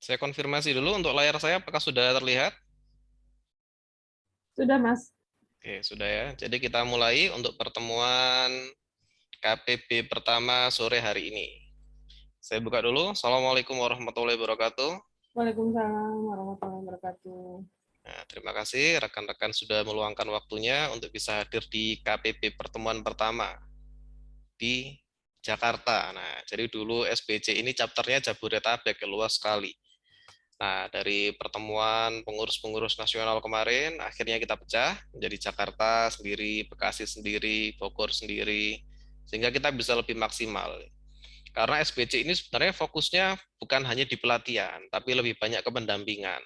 Saya konfirmasi dulu untuk layar saya apakah sudah terlihat? Sudah, Mas. Oke, sudah ya. Jadi kita mulai untuk pertemuan KPB pertama sore hari ini. Saya buka dulu. Assalamualaikum warahmatullahi wabarakatuh. Waalaikumsalam warahmatullahi wabarakatuh. Nah, terima kasih rekan-rekan sudah meluangkan waktunya untuk bisa hadir di KPB pertemuan pertama di Jakarta. Nah, jadi dulu SPC ini chapternya Jabodetabek, luas sekali. Nah, dari pertemuan pengurus-pengurus nasional kemarin, akhirnya kita pecah menjadi Jakarta sendiri, Bekasi sendiri, Bogor sendiri, sehingga kita bisa lebih maksimal. Karena SPC ini sebenarnya fokusnya bukan hanya di pelatihan, tapi lebih banyak ke pendampingan.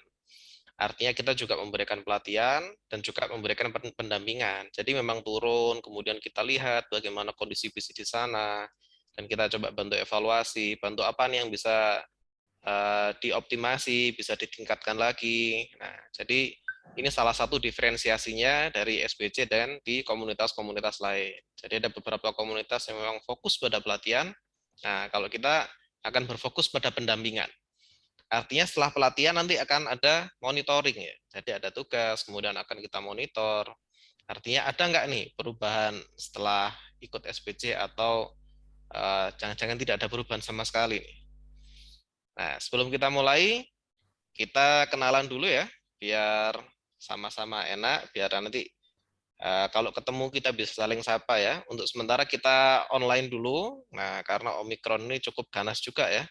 Artinya kita juga memberikan pelatihan dan juga memberikan pendampingan. Jadi memang turun, kemudian kita lihat bagaimana kondisi bisnis di sana, dan kita coba bantu evaluasi, bantu apa nih yang bisa dioptimasi, bisa ditingkatkan lagi. Nah, jadi ini salah satu diferensiasinya dari SBC dan di komunitas-komunitas lain. Jadi ada beberapa komunitas yang memang fokus pada pelatihan. Nah, kalau kita akan berfokus pada pendampingan. Artinya setelah pelatihan nanti akan ada monitoring ya. Jadi ada tugas, kemudian akan kita monitor. Artinya ada nggak nih perubahan setelah ikut SBC atau jangan-jangan tidak ada perubahan sama sekali nih. Nah, sebelum kita mulai, kita kenalan dulu ya, biar sama-sama enak, biar nanti kalau ketemu kita bisa saling sapa ya. Untuk sementara kita online dulu, nah karena Omikron ini cukup ganas juga ya.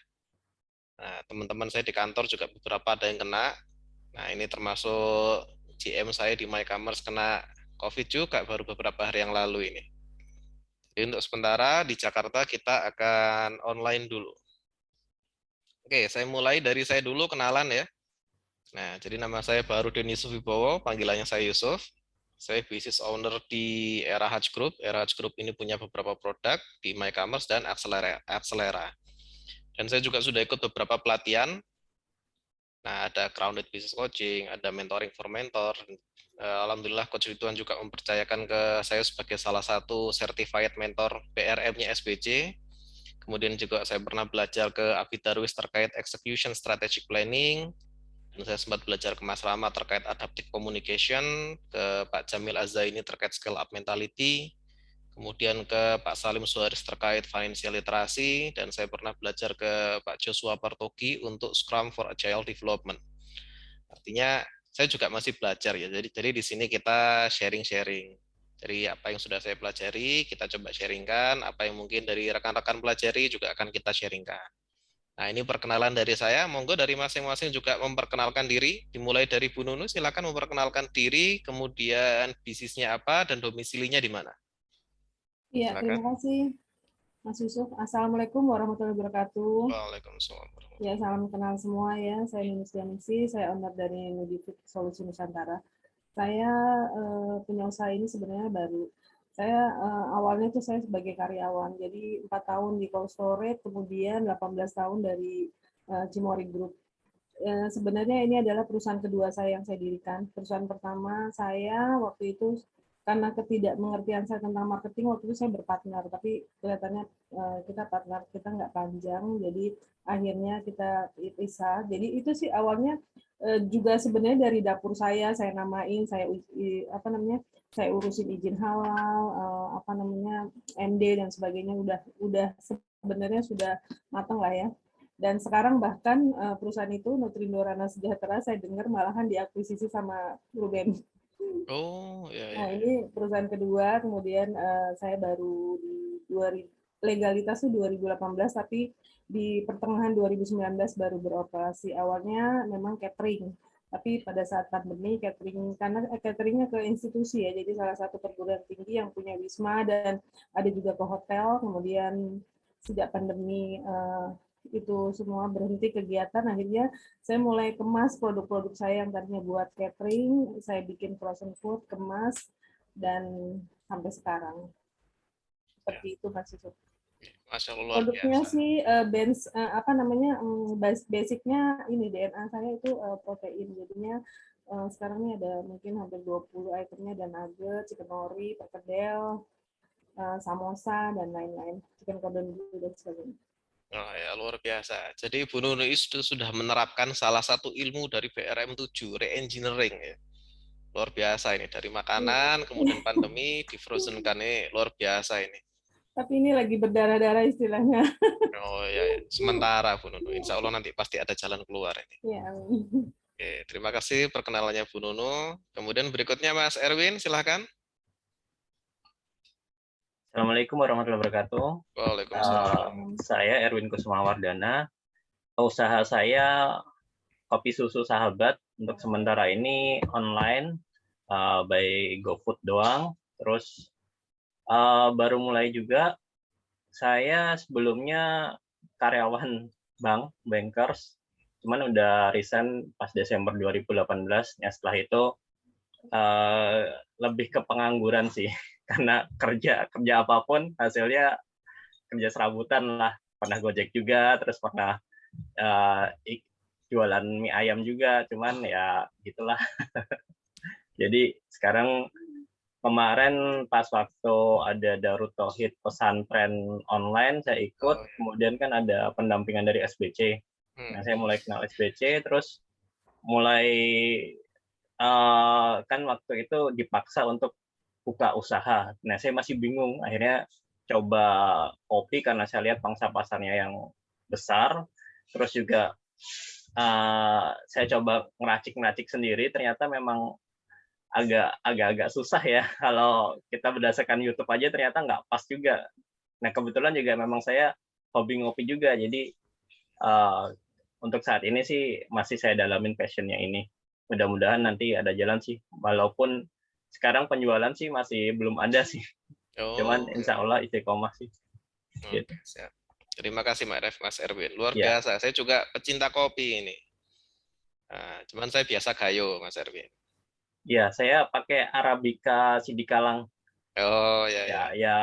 Nah, teman-teman saya di kantor juga beberapa ada yang kena. Nah, ini termasuk GM saya di MyCommerce kena COVID juga baru beberapa hari yang lalu ini. Jadi untuk sementara di Jakarta kita akan online dulu. Oke, saya mulai dari saya dulu kenalan ya. Nah, jadi nama saya baru Denis Suwibowo, panggilannya saya Yusuf. Saya business owner di Era Hutch Group. Era Hutch Group ini punya beberapa produk di MyCommerce dan Accelera. Dan saya juga sudah ikut beberapa pelatihan. Nah, ada Grounded Business Coaching, ada Mentoring for Mentor. Alhamdulillah Coach Ridwan juga mempercayakan ke saya sebagai salah satu certified mentor BRM-nya SBC. Kemudian juga saya pernah belajar ke Abid Darwis terkait execution strategic planning, dan saya sempat belajar ke Mas Rama terkait adaptive communication, ke Pak Jamil Azzaini terkait scale up mentality, kemudian ke Pak Salim Suharis terkait financial literasi, dan saya pernah belajar ke Pak Joshua Partogi untuk Scrum for Agile Development. Artinya saya juga masih belajar ya. Jadi di sini kita sharing-sharing. Jadi apa yang sudah saya pelajari, kita coba sharingkan. Apa yang mungkin dari rekan-rekan pelajari juga akan kita sharingkan. Nah, ini perkenalan dari saya. Monggo dari masing-masing juga memperkenalkan diri. Dimulai dari Bu Nunu, silakan memperkenalkan diri, kemudian bisnisnya apa, dan domisilinya di mana. Iya, terima Silakan. kasih, Mas Yusuf. Assalamualaikum warahmatullahi wabarakatuh. Waalaikumsalam Ya, warahmatullahi salam kenal semua ya. Saya Nunus Dianisi, saya owner dari Nudifit Solusi Nusantara. Saya punya usaha ini sebenarnya baru. Saya awalnya tuh saya sebagai karyawan, jadi 4 tahun di cold storage, kemudian 18 tahun dari Cimory Group. Sebenarnya ini adalah perusahaan kedua saya yang saya dirikan. Perusahaan pertama saya waktu itu karena ketidakmengertian saya tentang marketing, waktu itu saya berpartner, tapi kelihatannya kita partner kita nggak panjang, jadi akhirnya kita pisah. Jadi itu sih awalnya juga sebenarnya dari dapur saya namain, apa namanya, saya urusin izin halal, apa namanya, MD dan sebagainya, udah sebenarnya sudah matang lah ya. Dan sekarang bahkan perusahaan itu Nutrindorana Sejahtera saya dengar malahan diakuisisi sama Ruben. Oh, ya, Nah, ya, ya. ini perusahaan kedua, kemudian saya baru di 2000, legalitas tuh 2018, tapi di pertengahan 2019 baru beroperasi. Awalnya memang catering, tapi pada saat pandemi catering, karena cateringnya ke institusi ya, jadi salah satu perguruan tinggi yang punya wisma dan ada juga ke hotel, kemudian sejak pandemi itu semua berhenti kegiatan, akhirnya saya mulai kemas produk-produk saya yang tadinya buat catering, saya bikin frozen food, kemas, dan sampai sekarang. Ya. Seperti itu Mas Yusuf. Masya Allah, luar Produknya biasa. sih apa namanya, basicnya ini DNA saya itu protein, jadinya sekarang ini ada mungkin hampir 20 itemnya, dan nugget, chicken nori, perkedel, samosa, dan lain-lain, chicken cordon bleu dan sebagainya. Oh ya, luar biasa. Jadi Bu Nunu itu sudah menerapkan salah satu ilmu dari BRM7, re-engineering ya. Luar biasa ini. Dari Iya. makanan, kemudian pandemi, di frozen kan ini luar biasa ini. Tapi ini lagi berdarah-darah istilahnya. Oh ya, ya. Sementara Bu Nunu. Insya Allah nanti pasti ada jalan keluar ini. Ya, amin. Oke, terima kasih perkenalannya Bu Nunu. Kemudian berikutnya Mas Erwin, silahkan. Assalamualaikum warahmatullahi wabarakatuh. Waalaikumsalam. Saya Erwin Kusumawardana. Usaha saya Kopi Susu Sahabat untuk sementara ini online by GoFood doang. Terus baru mulai juga. Saya sebelumnya karyawan bank, bankers. Cuman udah resign pas Desember 2018. Ya setelah itu lebih ke pengangguran sih. Karena kerja apapun hasilnya kerja serabutan lah, pernah Gojek juga, terus pernah jualan mie ayam juga, cuman ya gitulah. Jadi sekarang kemarin pas waktu ada Darut Tauhid pesantren online saya ikut, Oh, ya. kemudian kan ada pendampingan dari SBC. Nah saya mulai kenal SBC, terus mulai kan waktu itu dipaksa untuk buka usaha. Nah saya masih bingung, akhirnya coba kopi karena saya lihat pangsa pasarnya yang besar, terus juga saya coba ngeracik sendiri, ternyata memang agak-agak susah ya kalau kita berdasarkan YouTube aja ternyata nggak pas juga. Nah kebetulan juga memang saya hobi ngopi juga, jadi untuk saat ini sih masih saya dalamin passionnya ini. Mudah-mudahan nanti ada jalan sih, walaupun sekarang penjualan sih masih belum ada sih. Cuman Oh, insya Allah istiqomah sih. oke, Gitu. siap. Terima kasih Mas Erwin. Luar Ya, biasa. Saya juga pecinta kopi ini. Nah, cuman saya biasa gayo, Mas Erwin. ya saya pakai Arabica Sidikalang. Oh ya Ya, ya. ya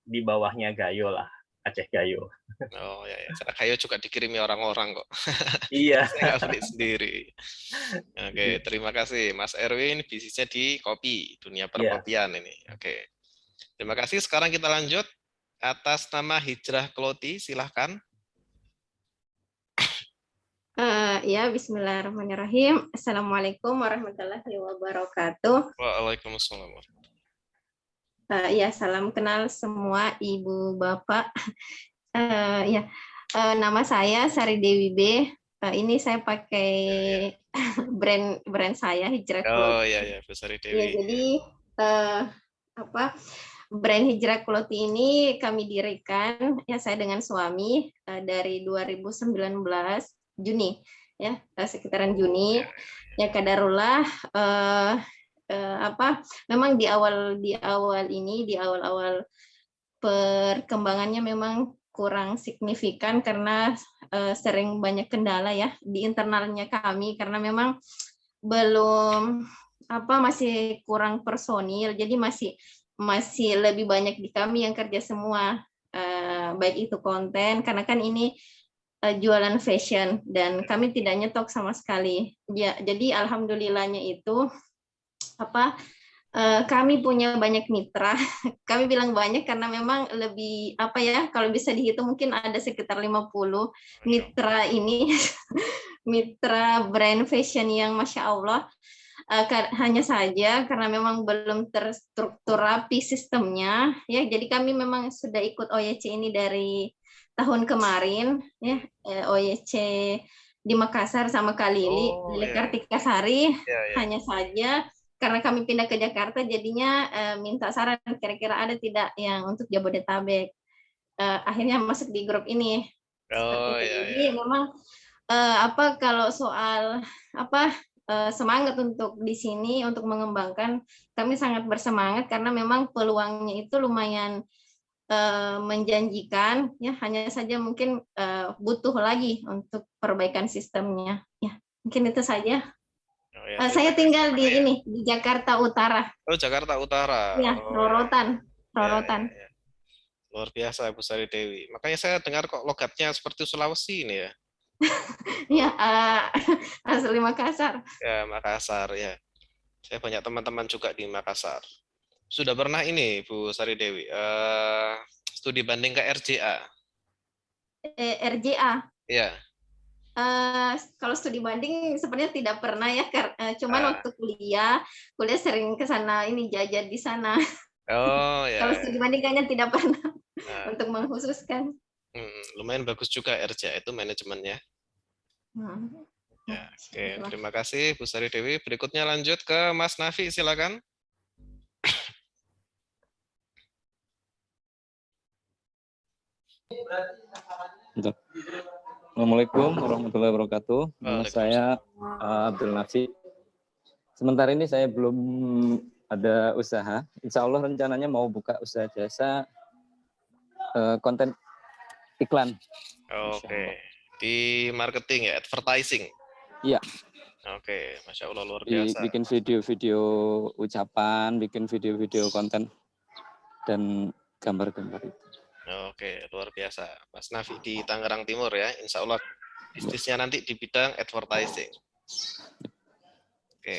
di bawahnya Gayo lah, Aceh Gayo. Oh ya ya. Saya gayo juga dikirimi orang-orang kok. Iya. Saya nggak beli sendiri. Oke, terima kasih Mas Erwin. Bisnisnya di kopi, dunia Iya. perkopian ini. Oke. Terima kasih. Sekarang kita lanjut atas nama Hijrah Kloti. Silahkan. Ya, bismillahirrahmanirrahim. Assalamualaikum warahmatullahi wabarakatuh. Waalaikumsalam. Ya, salam kenal semua ibu bapak. Ya, nama saya Sari Dewi B. Ini saya pakai brand saya Hijrah Oh Clothing. ya ya, Bu Sari Ya, Dewi. jadi brand Hijrah Clothing ini kami dirikan ya saya dengan suami dari 2019 Juni ya sekitaran Juni ya kadarullah memang di awal perkembangannya memang kurang signifikan karena sering banyak kendala ya di internalnya kami karena memang belum masih kurang personil jadi masih lebih banyak di kami yang kerja semua baik itu konten karena kan ini jualan fashion dan kami tidak nyetok sama sekali. Ya, jadi alhamdulillahnya itu kami punya banyak mitra. Kami bilang banyak karena memang lebih kalau bisa dihitung mungkin ada sekitar 50 mitra ini mitra brand fashion yang Masya Allah hanya saja karena memang belum terstruktur rapi sistemnya ya jadi kami memang sudah ikut OYC ini dari tahun kemarin ya OYC di Makassar sama Kak Lili Lili Kartika Sari hanya saja karena kami pindah ke Jakarta jadinya minta saran kira-kira ada tidak yang untuk Jabodetabek akhirnya masuk di grup ini jadi memang kalau soal semangat untuk di sini untuk mengembangkan kami sangat bersemangat karena memang peluangnya itu lumayan menjanjikan ya hanya saja mungkin butuh lagi untuk perbaikan sistemnya ya mungkin itu saja. Saya tinggal di Jakarta Utara. Oh Jakarta Utara. Ya Rorotan. Ya. Luar biasa Bu Sari Dewi. Makanya saya dengar kok logatnya seperti Sulawesi ini ya. Ya asli Makassar. Ya Makassar ya. Saya banyak teman-teman juga di Makassar. Sudah pernah ini Bu Sari Dewi studi banding ke RJA? RJA. Iya. Kalau studi banding sebenarnya tidak pernah ya, cuman Ah. waktu kuliah sering ke sana ini jajan di sana. Oh Kalau ya. studi banding kayaknya tidak pernah Nah, untuk mengkhususkan. lumayan bagus juga RJ itu manajemennya. Ya, oke, terima kasih Bu Sari Dewi. Berikutnya lanjut ke Mas Nafi, silakan. Assalamualaikum warahmatullahi wabarakatuh. Nama saya Abdul Nafi. Sementara ini saya belum ada usaha. Insya Allah rencananya mau buka usaha jasa konten iklan. Oke, di marketing ya, advertising. Iya. Oke, Masya Allah luar biasa. Bikin video-video ucapan, bikin video-video konten dan gambar-gambar itu. Oke, luar biasa. Mas Nafi di Tangerang Timur ya, insya Allah bisnisnya nanti di bidang advertising. Oke,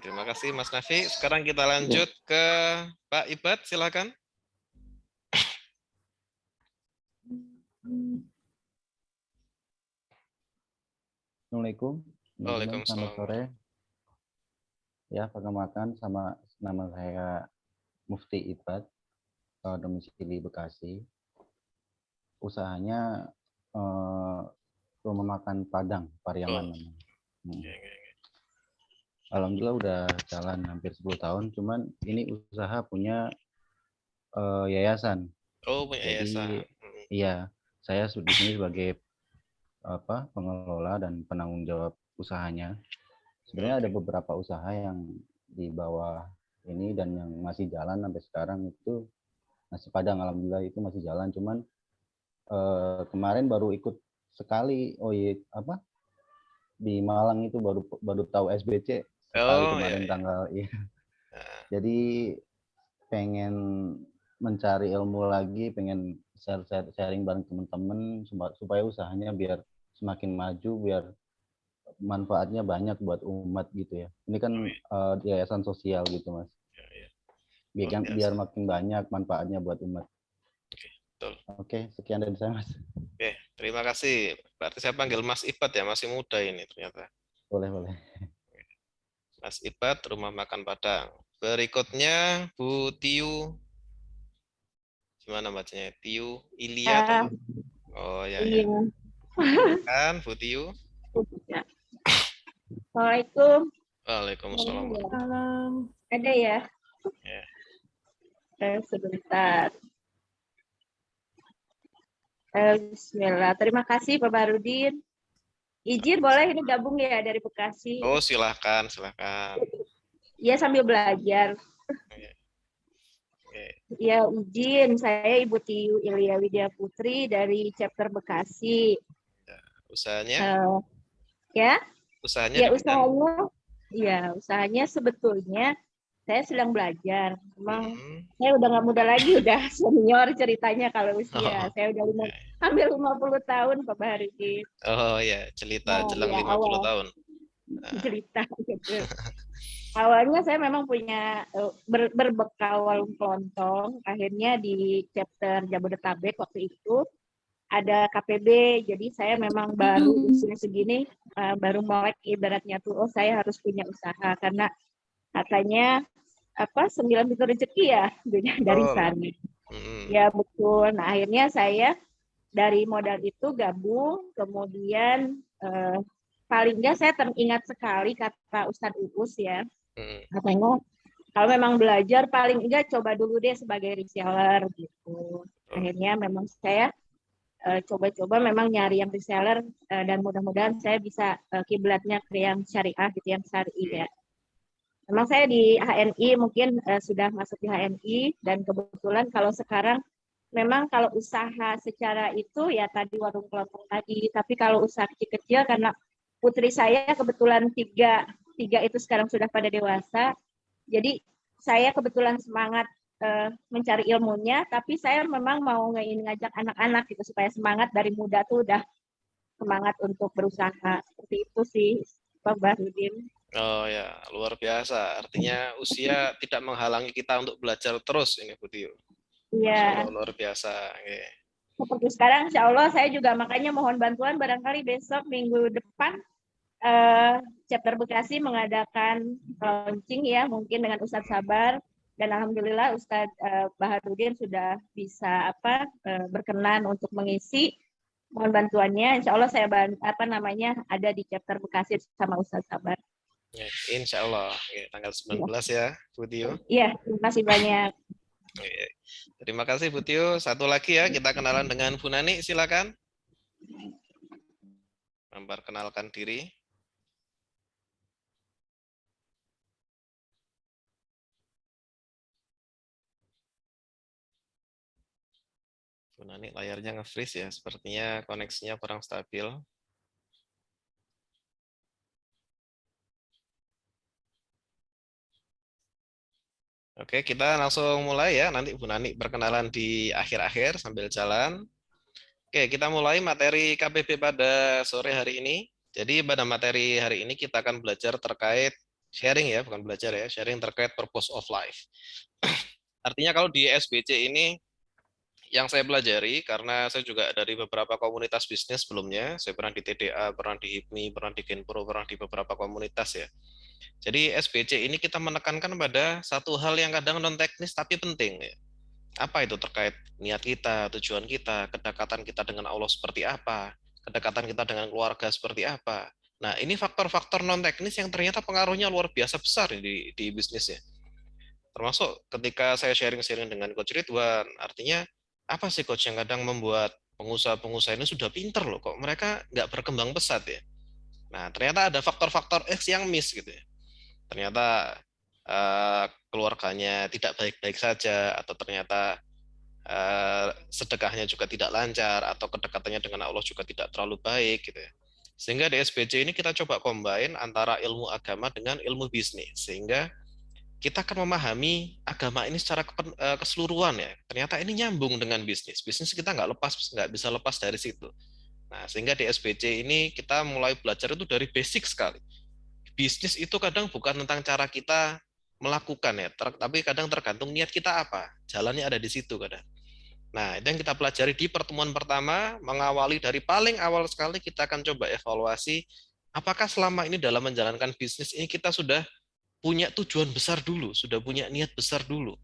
terima kasih Mas Nafi. Sekarang kita lanjut ke Pak Ibad, silakan. Assalamualaikum. Waalaikumsalam. Selamat sore. Ya, perkenalkan sama nama saya Mufti Ibad, domisili Bekasi. Usahanya rumah makan Padang, Pariaman. Alhamdulillah udah jalan hampir 10 tahun, cuman ini usaha punya yayasan. Oh, punya yayasan. Jadi, iya, saya di sini sebagai pengelola dan penanggung jawab usahanya. Sebenarnya ada beberapa usaha yang di bawah ini dan yang masih jalan sampai sekarang itu nasi Padang, alhamdulillah itu masih jalan. Cuman kemarin baru ikut sekali di Malang itu baru tahu SBC sekali kemarin tanggal iya. Jadi pengen mencari ilmu lagi, pengen sharing bareng teman-teman supaya usahanya biar semakin maju, biar manfaatnya banyak buat umat gitu ya. Ini kan yayasan sosial gitu Mas. Biar makin banyak manfaatnya buat umat. Betul. Oke, sekian dari saya Mas. Oke, terima kasih. Berarti saya panggil Mas Ibad ya, masih muda ini ternyata. Boleh. Mas Ibad, Rumah Makan Padang. Berikutnya Bu Tiu. Gimana bacanya? Tiu Ilya? Oh ya. Kan Bu Tiu. Assalamualaikum. Waalaikumsalam. Ada ya? Ya. Sebentar. Bismillah. Terima kasih Pak Barudin. Izin boleh ini gabung ya dari Bekasi. Oh silahkan. Iya sambil belajar. Ya izin, saya Ibu Tiu Ilya Widya Putri dari chapter Bekasi. Usahanya? Usahanya sebetulnya saya sedang belajar. Memang saya udah nggak muda lagi, udah senior ceritanya kalau usia. Saya udah hampir 50 tahun Pak Barudin. Oh ya, jelang 50 tahun. Cerita gitu. Awalnya saya memang punya berbekal warung kelontong. Akhirnya di chapter Jabodetabek waktu itu ada KPB. Jadi saya memang baru usia segini baru melek ibaratnya tuh saya harus punya usaha karena katanya 9 pintu rezeki ya dari sana. Ya betul. Nah akhirnya saya dari modal itu gabung, kemudian paling nggak saya teringat sekali kata Ustadz Uus ya, katanya kalau memang belajar paling enggak coba dulu deh sebagai reseller gitu. Akhirnya memang saya coba-coba memang nyari yang reseller dan mudah-mudahan saya bisa kiblatnya ke yang syariah gitu, yang syar'i ya. Memang saya di HNI mungkin sudah masuk di HNI dan kebetulan kalau sekarang memang kalau usaha secara itu ya tadi warung kelontong tadi, tapi kalau usaha kecil-kecil karena putri saya kebetulan tiga itu sekarang sudah pada dewasa, jadi saya kebetulan semangat mencari ilmunya, tapi saya memang mau ngajak anak-anak gitu supaya semangat dari muda tuh udah semangat untuk berusaha. Seperti itu sih Pak Barudin. Oh ya, luar biasa. Artinya usia tidak menghalangi kita untuk belajar terus ini Bu Tiu. Iya. Luar biasa. Okay. seperti sekarang, insya Allah saya juga makanya mohon bantuan barangkali besok minggu depan chapter Bekasi mengadakan launching ya, mungkin dengan Ustadz Sabar, dan alhamdulillah Ustadz Baharudin sudah bisa berkenan untuk mengisi. Mohon bantuannya, insya Allah saya ada di chapter Bekasi sama Ustadz Sabar. Ya, insya Allah tanggal 19 ya, Bu Tio. Iya, terima kasih banyak. Terima kasih Bu Tio. Satu lagi ya, kita kenalan dengan Bu Nani, silakan. Memperkenalkan diri. Bu Nani layarnya nge-freeze ya, sepertinya koneksinya kurang stabil. Oke, kita langsung mulai ya. Nanti Bu Nani berkenalan di akhir-akhir sambil jalan. Oke, kita mulai materi KBB pada sore hari ini. Jadi pada materi hari ini kita akan belajar terkait sharing ya, bukan belajar ya, sharing terkait purpose of life. Artinya kalau di SBC ini yang saya pelajari, karena saya juga dari beberapa komunitas bisnis sebelumnya, saya pernah di TDA, pernah di HIPMI, pernah di Genpro, pernah di beberapa komunitas ya. Jadi SBC ini kita menekankan pada satu hal yang kadang non teknis tapi penting ya. Apa itu terkait niat kita, tujuan kita, kedekatan kita dengan Allah seperti apa, kedekatan kita dengan keluarga seperti apa. Nah, ini faktor-faktor non teknis yang ternyata pengaruhnya luar biasa besar di bisnis ya. Termasuk ketika saya sharing-sharing dengan Coach Ridwan, artinya apa sih Coach yang kadang membuat pengusaha-pengusaha ini sudah pinter loh, kok mereka nggak berkembang pesat ya. Nah, ternyata ada faktor-faktor X yang miss gitu ya. Ternyata keluarganya tidak baik-baik saja, atau ternyata sedekahnya juga tidak lancar, atau kedekatannya dengan Allah juga tidak terlalu baik gitu ya. Sehingga di SBC ini kita coba combine antara ilmu agama dengan ilmu bisnis, sehingga kita akan memahami agama ini secara keseluruhan ya. Ternyata ini nyambung dengan bisnis. Bisnis kita nggak bisa lepas dari situ. Nah, sehingga di SBC ini kita mulai belajar itu dari basic sekali. Bisnis itu kadang bukan tentang cara kita melakukan ya, tapi kadang tergantung niat kita apa. Jalannya ada di situ kadang. Nah, itu yang kita pelajari di pertemuan pertama, mengawali dari paling awal sekali kita akan coba evaluasi apakah selama ini dalam menjalankan bisnis ini kita sudah punya tujuan besar dulu, sudah punya niat besar dulu.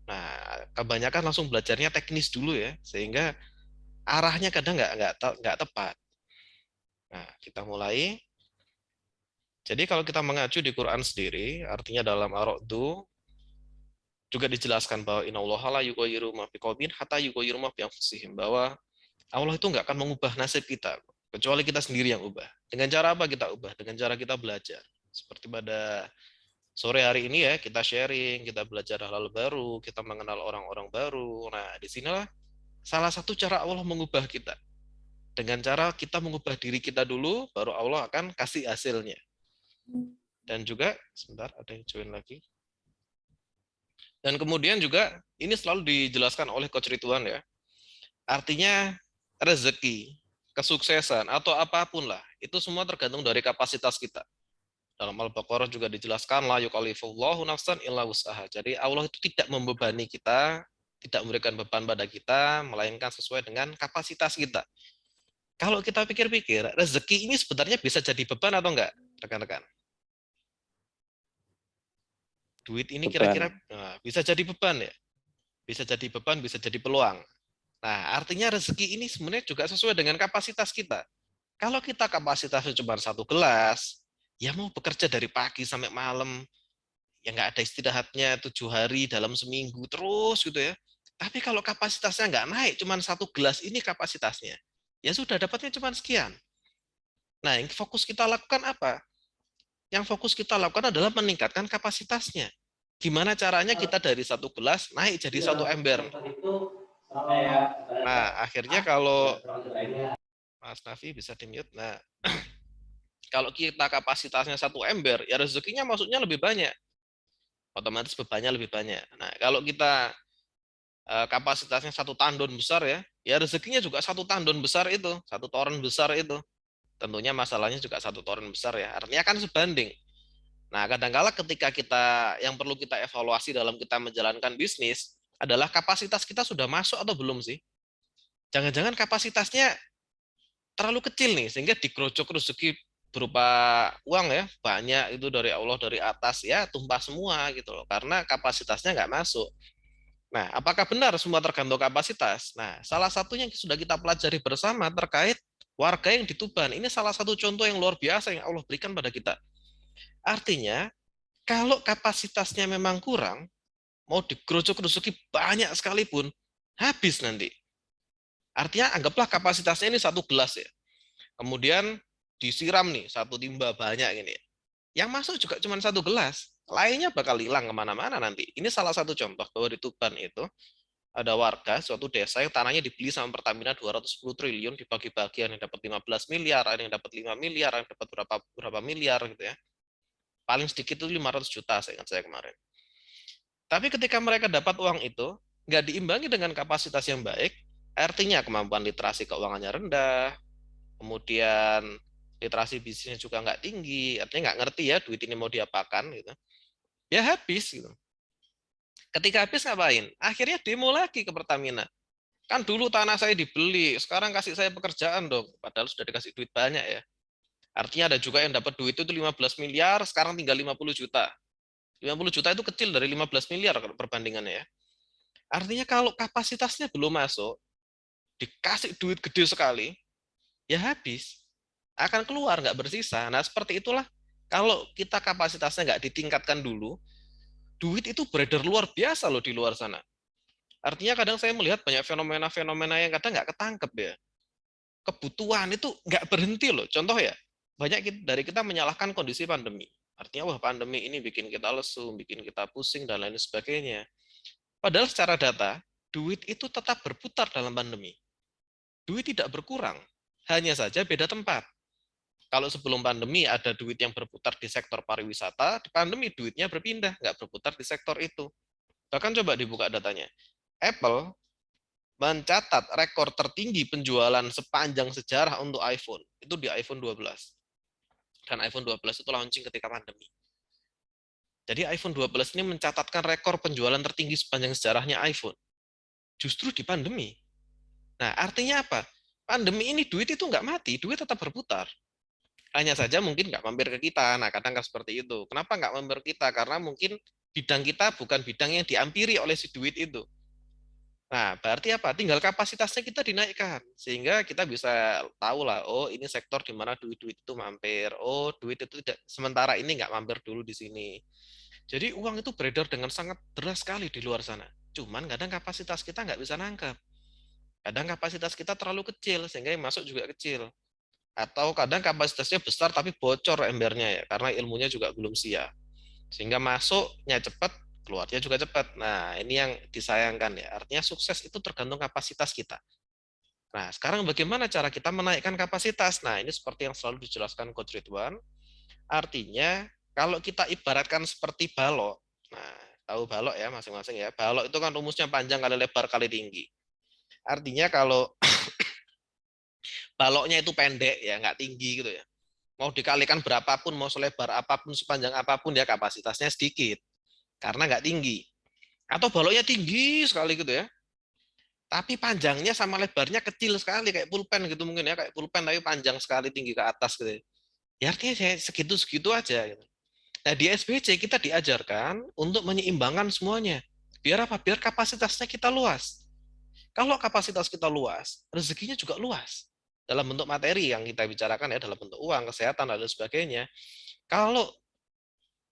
Nah, kebanyakan langsung belajarnya teknis dulu ya, sehingga arahnya kadang nggak tepat. Nah, kita mulai. Jadi kalau kita mengacu di Quran sendiri, artinya dalam Ar-Ra'd juga dijelaskan bahwa innallaha la yughayyiru ma biqaumin hatta yughayyiru ma bi anfusihim, bahwa Allah itu nggak akan mengubah nasib kita kecuali kita sendiri yang ubah. Dengan cara apa kita ubah? Dengan cara kita belajar. Seperti pada sore hari ini ya, kita sharing, kita belajar hal-hal baru, kita mengenal orang-orang baru. Nah, disinilah salah satu cara Allah mengubah kita. Dengan cara kita mengubah diri kita dulu, baru Allah akan kasih hasilnya. Dan juga, sebentar, ada yang join lagi. Dan kemudian juga, ini selalu dijelaskan oleh Coach Ridwan ya. Artinya, rezeki, kesuksesan, atau apapun lah, itu semua tergantung dari kapasitas kita. Dalam Al-Baqarah juga dijelaskan la yukallifullahu nafsan illa wus'aha. Jadi Allah itu tidak membebani kita, tidak memberikan beban pada kita, melainkan sesuai dengan kapasitas kita. Kalau kita pikir-pikir, rezeki ini sebenarnya bisa jadi beban atau enggak, rekan-rekan? Duit ini kira-kira bisa jadi beban ya? Bisa jadi beban, bisa jadi peluang. Nah, artinya rezeki ini sebenarnya juga sesuai dengan kapasitas kita. Kalau kita kapasitasnya cuma 1 gelas, ya mau bekerja dari pagi sampai malam, ya nggak ada istirahatnya 7 hari dalam seminggu terus gitu ya. Tapi kalau kapasitasnya nggak naik, cuma 1 gelas ini kapasitasnya, ya sudah dapatnya cuma sekian. Nah, yang fokus kita lakukan apa? Yang fokus kita lakukan adalah meningkatkan kapasitasnya. Gimana caranya kita dari 1 gelas naik jadi 1 ember. Nah, akhirnya kalau Mas Nafi bisa di-mute. Nah, kalau kita kapasitasnya 1 ember, ya rezekinya maksudnya lebih banyak. Otomatis bebannya lebih banyak. Nah, kalau kita kapasitasnya 1 tandon besar ya rezekinya juga 1 tandon besar itu, 1 toren besar itu. Tentunya masalahnya juga 1 toren besar ya. Artinya kan sebanding. Nah, kadang-kala ketika kita yang perlu kita evaluasi dalam kita menjalankan bisnis adalah kapasitas kita sudah masuk atau belum sih? Jangan-jangan kapasitasnya terlalu kecil nih, sehingga digerojok rezeki berupa uang ya, banyak itu dari Allah, dari atas, ya tumpah semua gitu loh, karena kapasitasnya nggak masuk. Nah, apakah benar semua tergantung kapasitas? Nah, salah satunya yang sudah kita pelajari bersama terkait warga yang di Tuban. Ini salah satu contoh yang luar biasa yang Allah berikan pada kita. Artinya, kalau kapasitasnya memang kurang, mau digerojok rezeki banyak sekalipun, habis nanti. Artinya, anggaplah kapasitasnya ini 1 gelas ya. Kemudian disiram nih, 1 timba banyak ini. Yang masuk juga cuma 1 gelas. Lainnya bakal hilang kemana-mana nanti. Ini salah satu contoh bahwa di Tuban itu ada warga suatu desa yang tanahnya dibeli sama Pertamina 210 triliun, dibagi-bagi, ada yang dapat 15 miliar, ada yang dapat 5 miliar, ada yang dapat berapa miliar gitu ya. Paling sedikit itu 500 juta saya ingat saya kemarin. Tapi ketika mereka dapat uang itu, nggak diimbangi dengan kapasitas yang baik, artinya kemampuan literasi keuangannya rendah, kemudian literasi bisnisnya juga nggak tinggi, artinya nggak ngerti ya duit ini mau diapakan gitu. Ya habis gitu. Ketika habis ngapain? Akhirnya demo lagi ke Pertamina. Kan dulu tanah saya dibeli, sekarang kasih saya pekerjaan dong. Padahal sudah dikasih duit banyak ya. Artinya ada juga yang dapat duit itu 15 miliar, sekarang tinggal 50 juta. 50 juta itu kecil dari 15 miliar perbandingannya ya. Artinya kalau kapasitasnya belum masuk, dikasih duit gede sekali, ya habis. Akan keluar, nggak bersisa. Nah, seperti itulah kalau kita kapasitasnya nggak ditingkatkan dulu, duit itu beredar luar biasa loh di luar sana. Artinya kadang saya melihat banyak fenomena-fenomena yang kadang nggak ketangkep ya. Kebutuhan itu nggak berhenti loh. Contoh ya, banyak dari kita menyalahkan kondisi pandemi. Artinya, wah pandemi ini bikin kita lesu, bikin kita pusing, dan lain sebagainya. Padahal secara data, duit itu tetap berputar dalam pandemi. Duit tidak berkurang, hanya saja beda tempat. Kalau sebelum pandemi ada duit yang berputar di sektor pariwisata, di pandemi duitnya berpindah, nggak berputar di sektor itu. Bahkan coba dibuka datanya. Apple mencatat rekor tertinggi penjualan sepanjang sejarah untuk iPhone. Itu di iPhone 12. Dan iPhone 12 itu launching ketika pandemi. Jadi iPhone 12 ini mencatatkan rekor penjualan tertinggi sepanjang sejarahnya iPhone. Justru di pandemi. Nah, artinya apa? Pandemi ini duit itu nggak mati, duit tetap berputar. Hanya saja mungkin nggak mampir ke kita. Nah, kadang kan seperti itu. Kenapa nggak mampir ke kita? Karena mungkin bidang kita bukan bidang yang diampiri oleh si duit itu. Nah, berarti apa? Tinggal kapasitasnya kita dinaikkan. Sehingga kita bisa tahu lah, oh ini sektor di mana duit-duit itu mampir. Oh, duit itu tidak sementara ini nggak mampir dulu di sini. Jadi uang itu beredar dengan sangat deras sekali di luar sana. Cuman kadang kapasitas kita nggak bisa nangkap. Kadang kapasitas kita terlalu kecil, sehingga yang masuk juga kecil. Atau kadang kapasitasnya besar tapi bocor embernya ya, karena ilmunya juga belum siap. Sehingga masuknya cepat, keluarnya juga cepat. Nah, ini yang disayangkan ya. Artinya sukses itu tergantung kapasitas kita. Nah, sekarang bagaimana cara kita menaikkan kapasitas? Nah, ini seperti yang selalu dijelaskan Coach Ridwan. Artinya, kalau kita ibaratkan seperti balok. Nah, tahu balok ya masing-masing ya. Balok itu kan rumusnya panjang kali lebar kali tinggi. Artinya kalau baloknya itu pendek ya, nggak tinggi gitu ya. Mau dikalikan berapapun, mau selebar apapun, sepanjang apapun ya kapasitasnya sedikit. Karena nggak tinggi. Atau baloknya tinggi sekali gitu ya. Tapi panjangnya sama lebarnya kecil sekali, kayak pulpen gitu mungkin ya. Kayak pulpen tapi panjang sekali, tinggi ke atas gitu. Ya artinya segitu-segitu aja. Gitu. Nah di SBC kita diajarkan untuk menyeimbangkan semuanya. Biar apa? Biar kapasitasnya kita luas. Kalau kapasitas kita luas, rezekinya juga luas. Dalam bentuk materi yang kita bicarakan ya, dalam bentuk uang, kesehatan, dan lain sebagainya. Kalau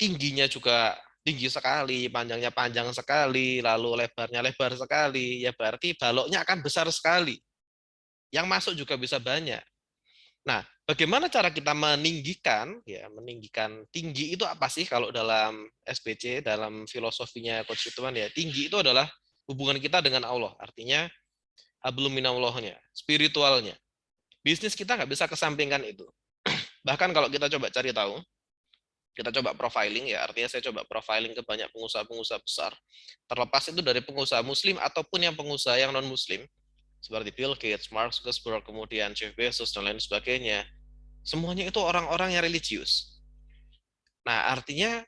tingginya juga tinggi sekali, panjangnya panjang sekali, lalu lebarnya lebar sekali, ya berarti baloknya akan besar sekali. Yang masuk juga bisa banyak. Nah, bagaimana cara kita meninggikan, ya meninggikan tinggi itu apa sih kalau dalam SBC, dalam filosofinya Coach Ridwan ya, tinggi itu adalah hubungan kita dengan Allah, artinya hablum minallahnya, spiritualnya. Bisnis kita nggak bisa kesampingkan itu. Bahkan kalau kita coba cari tahu, kita coba profiling ya, artinya saya coba profiling ke banyak pengusaha-pengusaha besar, terlepas itu dari pengusaha muslim ataupun yang pengusaha yang non-muslim, seperti Bill Gates, Mark Zuckerberg, kemudian Jeff Bezos, dan lain sebagainya, semuanya itu orang-orang yang religius. Nah, artinya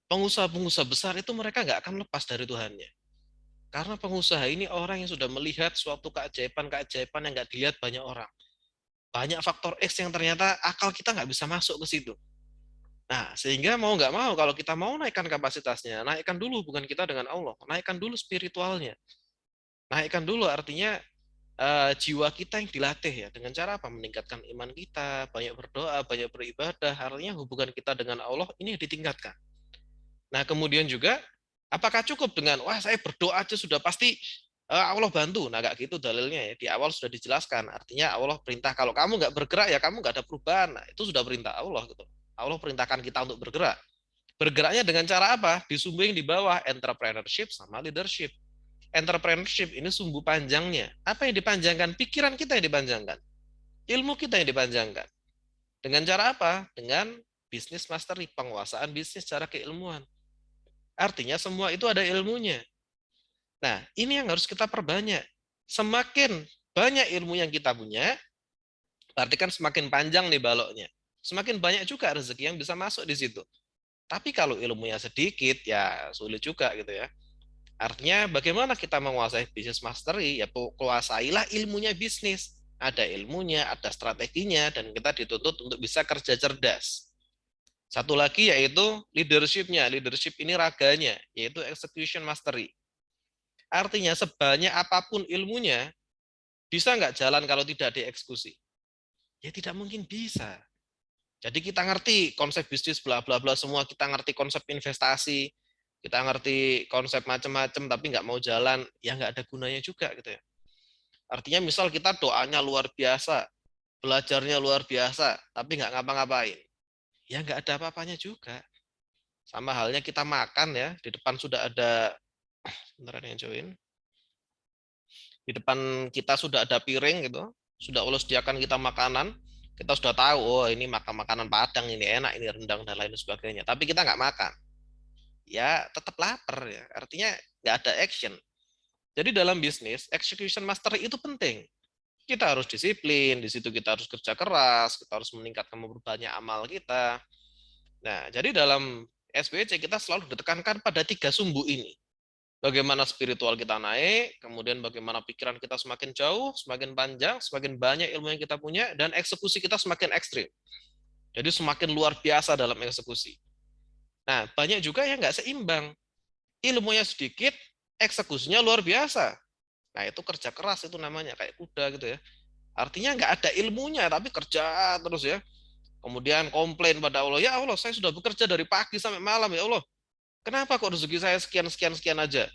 pengusaha-pengusaha besar itu mereka nggak akan lepas dari Tuhannya. Karena pengusaha ini orang yang sudah melihat suatu keajaiban-keajaiban yang nggak dilihat banyak orang. Banyak faktor X yang ternyata akal kita nggak bisa masuk ke situ. Nah, sehingga mau nggak mau, kalau kita mau naikkan kapasitasnya, naikkan dulu hubungan kita dengan Allah, naikkan dulu spiritualnya. Naikkan dulu artinya jiwa kita yang dilatih ya. Dengan cara apa? Meningkatkan iman kita, banyak berdoa, banyak beribadah, artinya hubungan kita dengan Allah ini ditingkatkan. Nah, kemudian juga, apakah cukup dengan, wah saya berdoa aja sudah pasti Allah bantu? Nah, nggak gitu dalilnya ya. Di awal sudah dijelaskan. Artinya Allah perintah, kalau kamu nggak bergerak ya kamu nggak ada perubahan. Nah, itu sudah perintah Allah gitu. Allah perintahkan kita untuk bergerak. Bergeraknya dengan cara apa? Disumbing di bawah entrepreneurship sama leadership. Entrepreneurship ini sumbu panjangnya. Apa yang dipanjangkan? Pikiran kita yang dipanjangkan. Ilmu kita yang dipanjangkan. Dengan cara apa? Dengan business mastery, penguasaan bisnis secara keilmuan. Artinya semua itu ada ilmunya. Nah, ini yang harus kita perbanyak. Semakin banyak ilmu yang kita punya, berarti kan semakin panjang nih baloknya. Semakin banyak juga rezeki yang bisa masuk di situ. Tapi kalau ilmunya sedikit, ya sulit juga gitu ya. Artinya bagaimana kita menguasai bisnis mastery? Ya kuasailah ilmunya bisnis. Ada ilmunya, ada strateginya, dan kita dituntut untuk bisa kerja cerdas. Satu lagi yaitu leadership-nya. Leadership ini raganya, yaitu execution mastery. Artinya sebanyak apapun ilmunya, bisa nggak jalan kalau tidak dieksekusi? Ya tidak mungkin bisa. Jadi kita ngerti konsep bisnis bla bla bla semua, kita ngerti konsep investasi, kita ngerti konsep macam-macam, tapi nggak mau jalan, ya nggak ada gunanya juga gitu ya. Artinya misal kita doanya luar biasa, belajarnya luar biasa, tapi nggak ngapa-ngapain, ya nggak ada apa-apanya juga. Sama halnya kita makan ya, di depan sudah ada, sebentar yang join, di depan kita sudah ada piring gitu, sudah Allah sediakan kita makanan, kita sudah tahu, oh ini makan makanan Padang, ini enak, ini rendang dan lain sebagainya. Tapi kita nggak makan, ya tetap lapar ya. Artinya nggak ada action. Jadi dalam bisnis, execution mastery itu penting. Kita harus disiplin, di situ kita harus kerja keras, kita harus meningkatkan memperbanyak amal kita. Nah, jadi dalam SBC kita selalu ditekankan pada 3 sumbu ini. Bagaimana spiritual kita naik, kemudian bagaimana pikiran kita semakin jauh, semakin panjang, semakin banyak ilmu yang kita punya, dan eksekusi kita semakin ekstrim. Jadi semakin luar biasa dalam eksekusi. Nah, banyak juga yang nggak seimbang. Ilmunya sedikit, eksekusinya luar biasa. Nah, itu kerja keras itu namanya, kayak kuda gitu ya. Artinya nggak ada ilmunya, tapi kerja terus ya. Kemudian komplain pada Allah, ya Allah, saya sudah bekerja dari pagi sampai malam, ya Allah. Kenapa kok rezeki saya sekian aja?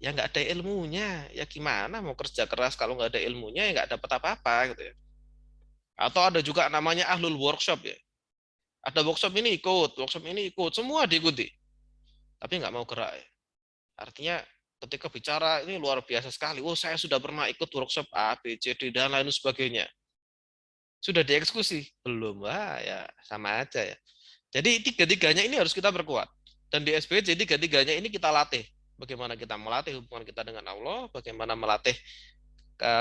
Ya nggak ada ilmunya. Ya gimana mau kerja keras kalau nggak ada ilmunya, ya nggak dapat apa-apa gitu ya. Atau ada juga namanya ahlul workshop ya. Ada workshop ini ikut, semua diikuti. Tapi nggak mau gerak ya. Artinya ketika bicara ini luar biasa sekali. Oh, saya sudah pernah ikut workshop A, B, C, D, dan lain sebagainya. Sudah dieksekusi? Belum. Wah, ya sama aja ya. Jadi tiga-tiganya ini harus kita perkuat. Dan di SBC tiga-tiganya ini kita latih. Bagaimana kita melatih hubungan kita dengan Allah, bagaimana melatih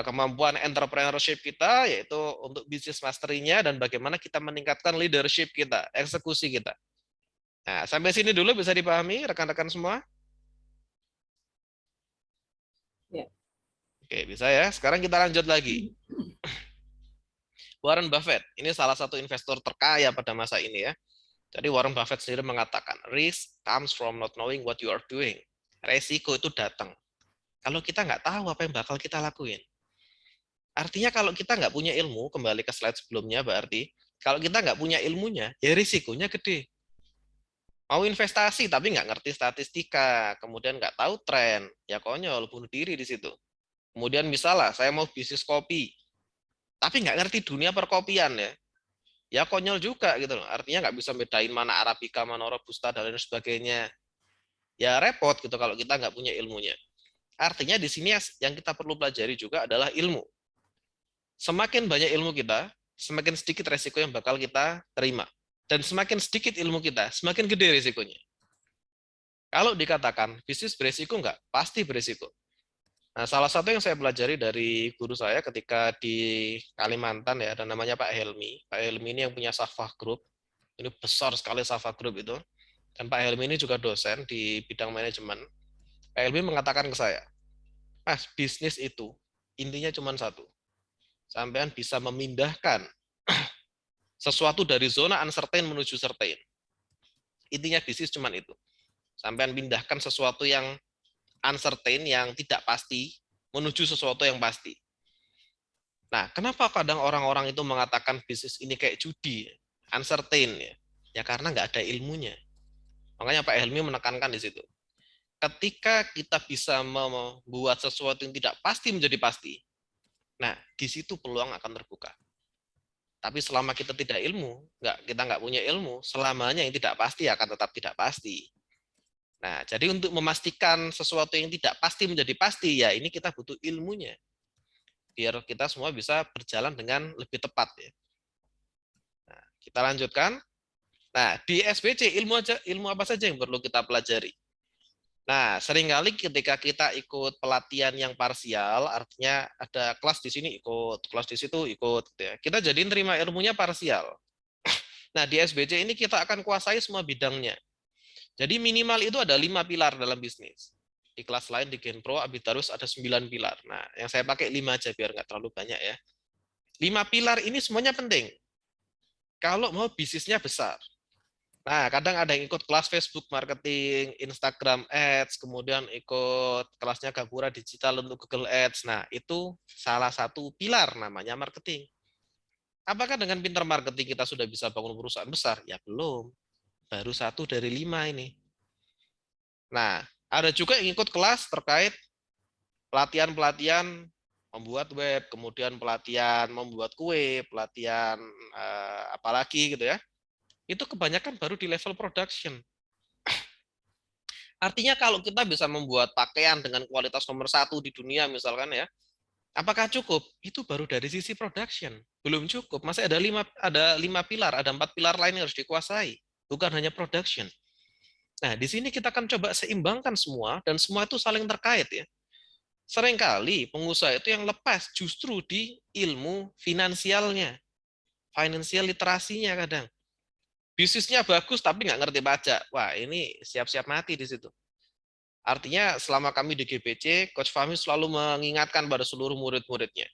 kemampuan entrepreneurship kita, yaitu untuk bisnis mastery-nya, dan bagaimana kita meningkatkan leadership kita, eksekusi kita. Nah, sampai sini dulu bisa dipahami rekan-rekan semua? Ya. Oke, bisa ya. Sekarang kita lanjut lagi. Warren Buffett, ini salah satu investor terkaya pada masa ini ya. Jadi Warren Buffett sendiri mengatakan, risk comes from not knowing what you are doing. Resiko itu datang kalau kita nggak tahu apa yang bakal kita lakuin. Artinya kalau kita nggak punya ilmu, kembali ke slide sebelumnya berarti, kalau kita nggak punya ilmunya, ya risikonya gede. Mau investasi tapi nggak ngerti statistika, kemudian nggak tahu tren, ya konyol, bunuh diri di situ. Kemudian misalnya saya mau bisnis kopi, tapi nggak ngerti dunia perkopian ya konyol juga gitu loh. Artinya nggak bisa bedain mana Arabica, mana Robusta, dan lain sebagainya. Ya repot gitu kalau kita nggak punya ilmunya. Artinya di sini yang kita perlu pelajari juga adalah ilmu. Semakin banyak ilmu kita, semakin sedikit resiko yang bakal kita terima. Dan semakin sedikit ilmu kita, semakin gede risikonya. Kalau dikatakan bisnis beresiko nggak? Pasti beresiko. Nah, salah satu yang saya pelajari dari guru saya ketika di Kalimantan ya, ada namanya Pak Helmi. Pak Helmi ini yang punya Safa Group. Ini besar sekali Safa Group itu. Dan Pak Helmi ini juga dosen di bidang manajemen. Pak Helmi mengatakan ke saya, Mas, bisnis itu intinya cuma satu. Sampean bisa memindahkan sesuatu dari zona uncertain menuju certain. Intinya bisnis cuma itu. Sampean pindahkan sesuatu yang uncertain, yang tidak pasti, menuju sesuatu yang pasti. Nah, kenapa kadang orang-orang itu mengatakan bisnis ini kayak judi, uncertain ya? Ya karena nggak ada ilmunya. Makanya Pak Helmi menekankan di situ. Ketika kita bisa membuat sesuatu yang tidak pasti menjadi pasti, nah di situ peluang akan terbuka. Tapi selama kita tidak ilmu, kita nggak punya ilmu, selamanya yang tidak pasti akan tetap tidak pasti. Nah, jadi untuk memastikan sesuatu yang tidak pasti menjadi pasti, ya ini kita butuh ilmunya. Biar kita semua bisa berjalan dengan lebih tepat ya. Nah, kita lanjutkan. Nah, di SBC ilmu apa saja yang perlu kita pelajari? Nah, seringkali ketika kita ikut pelatihan yang parsial, artinya ada kelas di sini ikut, kelas di situ ikut, gitu ya. Kita jadi terima ilmunya parsial. Nah, di SBC ini kita akan kuasai semua bidangnya. Jadi minimal itu ada 5 pilar dalam bisnis. Di kelas lain di Genpro, Abitarus ada 9 pilar. Nah, yang saya pakai 5 aja biar nggak terlalu banyak ya. 5 pilar ini semuanya penting. Kalau mau bisnisnya besar. Nah, kadang ada yang ikut kelas Facebook marketing, Instagram Ads, kemudian ikut kelasnya Gapura Digital untuk Google Ads. Nah, itu salah satu pilar namanya marketing. Apakah dengan pintar marketing kita sudah bisa bangun perusahaan besar? Ya belum. Baru 1 dari 5 ini. Nah, ada juga yang ikut kelas terkait pelatihan-pelatihan membuat web, kemudian pelatihan membuat kue, pelatihan apalagi gitu ya. Itu kebanyakan baru di level production. Artinya kalau kita bisa membuat pakaian dengan kualitas nomor 1 di dunia misalkan ya, apakah cukup? Itu baru dari sisi production. Belum cukup, masih ada 5 pilar, ada 4 pilar lain yang harus dikuasai, bukan hanya production. Nah, di sini kita akan coba seimbangkan semua, dan semua itu saling terkait ya. Seringkali pengusaha itu yang lepas justru di ilmu finansialnya, financial literasinya kadang. Bisnisnya bagus tapi nggak ngerti pajak. Wah, ini siap-siap mati di situ. Artinya selama kami di GBC, Coach Fahmi selalu mengingatkan pada seluruh murid-muridnya.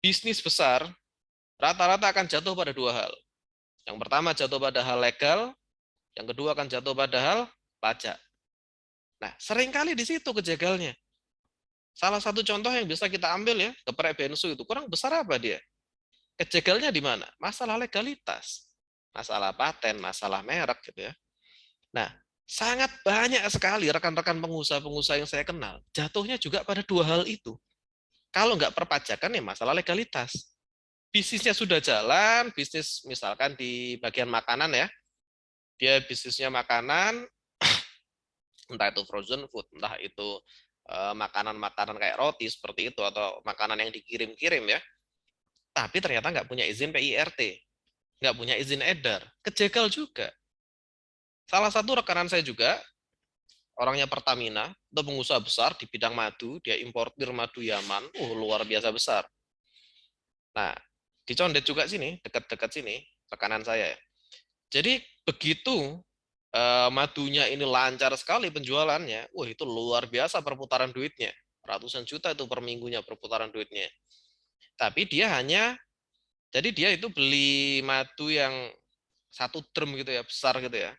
Bisnis besar rata-rata akan jatuh pada 2 hal. Yang pertama jatuh pada hal legal, yang kedua akan jatuh pada hal pajak. Nah, seringkali di situ kejegalnya. Salah satu contoh yang bisa kita ambil ya, geprek bensu itu kurang besar apa dia? Kejegalnya di mana? Masalah legalitas. Masalah paten, masalah merek gitu ya. Nah, sangat banyak sekali rekan-rekan pengusaha-pengusaha yang saya kenal, jatuhnya juga pada 2 hal itu. Kalau nggak perpajakan ya masalah legalitas. Bisnisnya sudah jalan, bisnis misalkan di bagian makanan ya, dia bisnisnya makanan, entah itu frozen food, entah itu makanan-makanan kayak roti seperti itu, atau makanan yang dikirim-kirim ya, tapi ternyata nggak punya izin PIRT, nggak punya izin edar, kejegal juga. Salah satu rekanan saya juga, orangnya Pertamina, itu pengusaha besar di bidang madu, dia importir madu Yaman, luar biasa besar. Nah, di Condet juga sini, dekat-dekat sini, rekanan saya. Jadi begitu madunya ini lancar sekali penjualannya, itu luar biasa perputaran duitnya, ratusan juta itu per minggunya perputaran duitnya. Tapi dia jadi dia itu beli madu yang 1 drum gitu ya, besar gitu ya.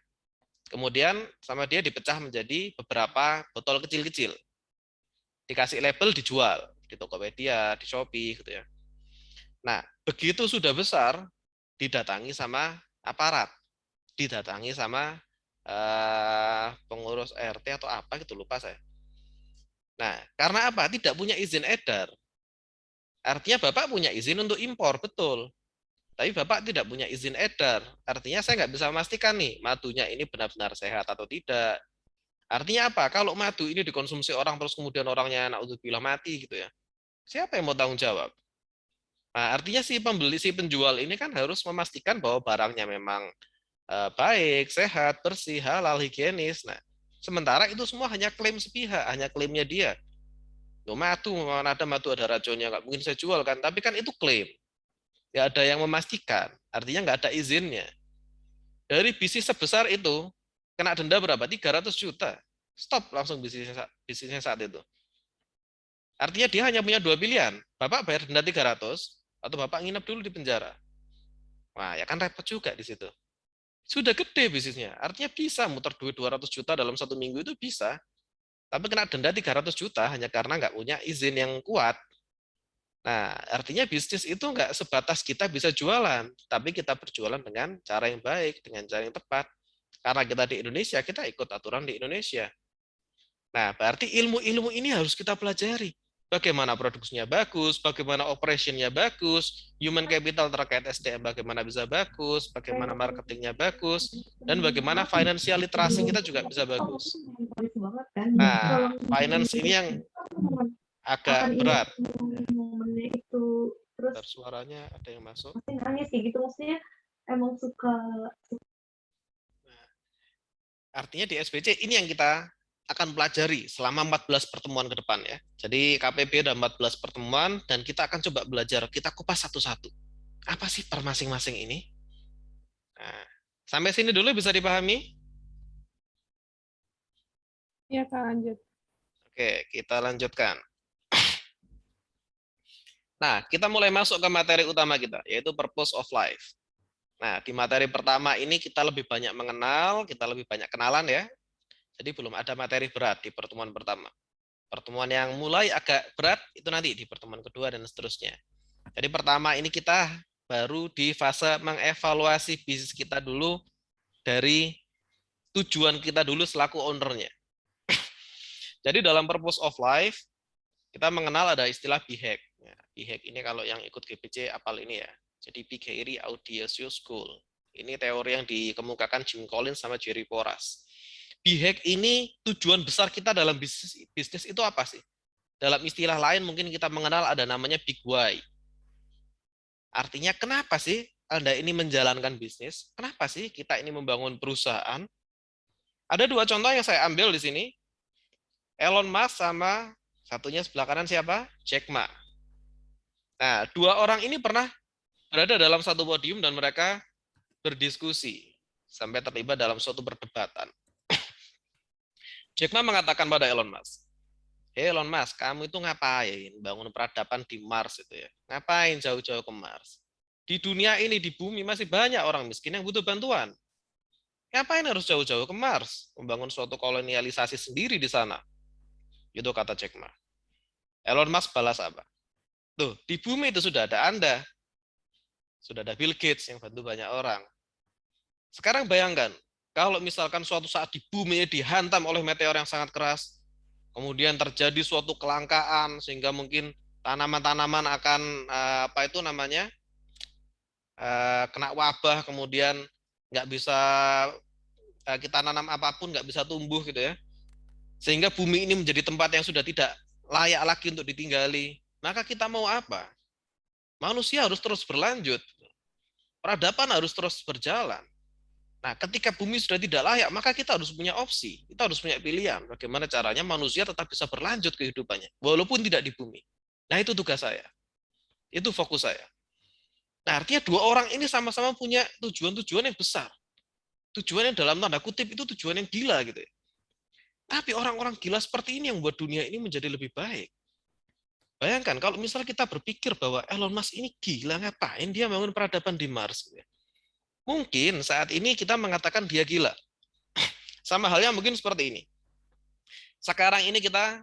Kemudian sama dia dipecah menjadi beberapa botol kecil-kecil. Dikasih label, dijual di Tokopedia, di Shopee gitu ya. Nah, begitu sudah besar, didatangi sama aparat, didatangi sama pengurus RT atau apa gitu, lupa saya. Nah, karena apa? Tidak punya izin edar. Artinya Bapak punya izin untuk impor, betul. Tapi Bapak tidak punya izin edar. Artinya saya nggak bisa memastikan nih, madunya ini benar-benar sehat atau tidak. Artinya apa? Kalau madu ini dikonsumsi orang terus kemudian orangnya naudzubillah mati gitu ya. Siapa yang mau tanggung jawab? Nah, artinya si pembeli, si penjual ini kan harus memastikan bahwa barangnya memang baik, sehat, bersih, halal, higienis. Nah, sementara itu semua hanya klaim sepihak, hanya klaimnya dia. Loh, madu, mana ada madu ada racunnya, nggak mungkin saya jual kan. Tapi kan itu klaim. Nggak ada yang memastikan, artinya nggak ada izinnya. Dari bisnis sebesar itu, kena denda berapa? 300 juta. Stop langsung bisnisnya saat itu. Artinya dia hanya punya 2 pilihan. Bapak bayar denda 300 atau Bapak nginep dulu di penjara. Wah, ya kan repot juga di situ. Sudah gede bisnisnya. Artinya bisa muter duit 200 juta dalam 1 minggu itu bisa. Tapi kena denda 300 juta hanya karena nggak punya izin yang kuat. Nah, artinya bisnis itu nggak sebatas kita bisa jualan, tapi kita berjualan dengan cara yang baik, dengan cara yang tepat. Karena kita di Indonesia, kita ikut aturan di Indonesia. Nah, berarti ilmu-ilmu ini harus kita pelajari. Bagaimana produksinya bagus, bagaimana operationnya bagus, human capital terkait SDM bagaimana bisa bagus, bagaimana marketingnya bagus, dan bagaimana financial literasi kita juga bisa bagus. Nah, finance ini yang agak berat. Itu terus Suaranya ada yang masuk. nangis kayak gitu, maksudnya emang suka. Artinya di SBC ini yang kita akan pelajari selama 14 pertemuan ke depan ya. Jadi KPB ada 14 pertemuan dan kita akan coba belajar, kita kupas satu-satu. Apa sih per masing-masing ini? Nah, sampai sini dulu bisa dipahami? Iya, Kak, lanjut. Oke, kita lanjutkan. Nah, kita mulai masuk ke materi utama kita, yaitu purpose of life. Nah, di materi pertama ini kita lebih banyak mengenal, kita lebih banyak kenalan ya. Jadi belum ada materi berat di pertemuan pertama. Pertemuan yang mulai agak berat itu nanti di pertemuan kedua dan seterusnya. Jadi pertama ini kita baru di fase mengevaluasi bisnis kita dulu dari tujuan kita dulu selaku ownernya. Jadi dalam purpose of life, kita mengenal ada istilah BHAG. BHAG ini kalau yang ikut GPC apal ini ya. Jadi Big Hairy Audacious Goal. Ini teori yang dikemukakan Jim Collins sama Jerry Porras. BHAG ini tujuan besar kita dalam bisnis itu apa sih? Dalam istilah lain mungkin kita mengenal ada namanya Big Why. Artinya kenapa sih Anda ini menjalankan bisnis? Kenapa sih kita ini membangun perusahaan? Ada 2 contoh yang saya ambil di sini. Elon Musk sama satunya sebelah kanan siapa? Jack Ma. Nah, 2 orang ini pernah berada dalam satu podium dan mereka berdiskusi sampai terlibat dalam suatu perdebatan. Jack Ma mengatakan pada Elon Musk, "Hey Elon Musk, kamu itu ngapain bangun peradaban di Mars itu ya? Ngapain jauh-jauh ke Mars? Di dunia ini, di bumi masih banyak orang miskin yang butuh bantuan. Ngapain harus jauh-jauh ke Mars? Membangun suatu kolonialisasi sendiri di sana." Itu kata Jack Ma. Elon Musk balas apa? Tuh, di bumi itu sudah ada Anda. Sudah ada Bill Gates yang bantu banyak orang. Sekarang bayangkan, kalau misalkan suatu saat di bumi dihantam oleh meteor yang sangat keras, kemudian terjadi suatu kelangkaan sehingga mungkin tanaman-tanaman akan kena wabah, kemudian nggak bisa kita nanam apapun, nggak bisa tumbuh gitu ya, sehingga bumi ini menjadi tempat yang sudah tidak layak lagi untuk ditinggali. Maka kita mau apa? Manusia harus terus berlanjut, peradaban harus terus berjalan. Nah, ketika bumi sudah tidak layak, maka kita harus punya opsi, kita harus punya pilihan. Bagaimana caranya manusia tetap bisa berlanjut kehidupannya, walaupun tidak di bumi. Nah, itu tugas saya. Itu fokus saya. Nah, artinya 2 orang ini sama-sama punya tujuan-tujuan yang besar. Tujuan yang dalam tanda kutip itu tujuan yang gila gitu ya. Tapi orang-orang gila seperti ini yang membuat dunia ini menjadi lebih baik. Bayangkan kalau misal kita berpikir bahwa Elon Musk ini gila, ngapain dia bangun peradaban di Mars gitu ya. Mungkin saat ini kita mengatakan dia gila. Sama halnya mungkin seperti ini. Sekarang ini kita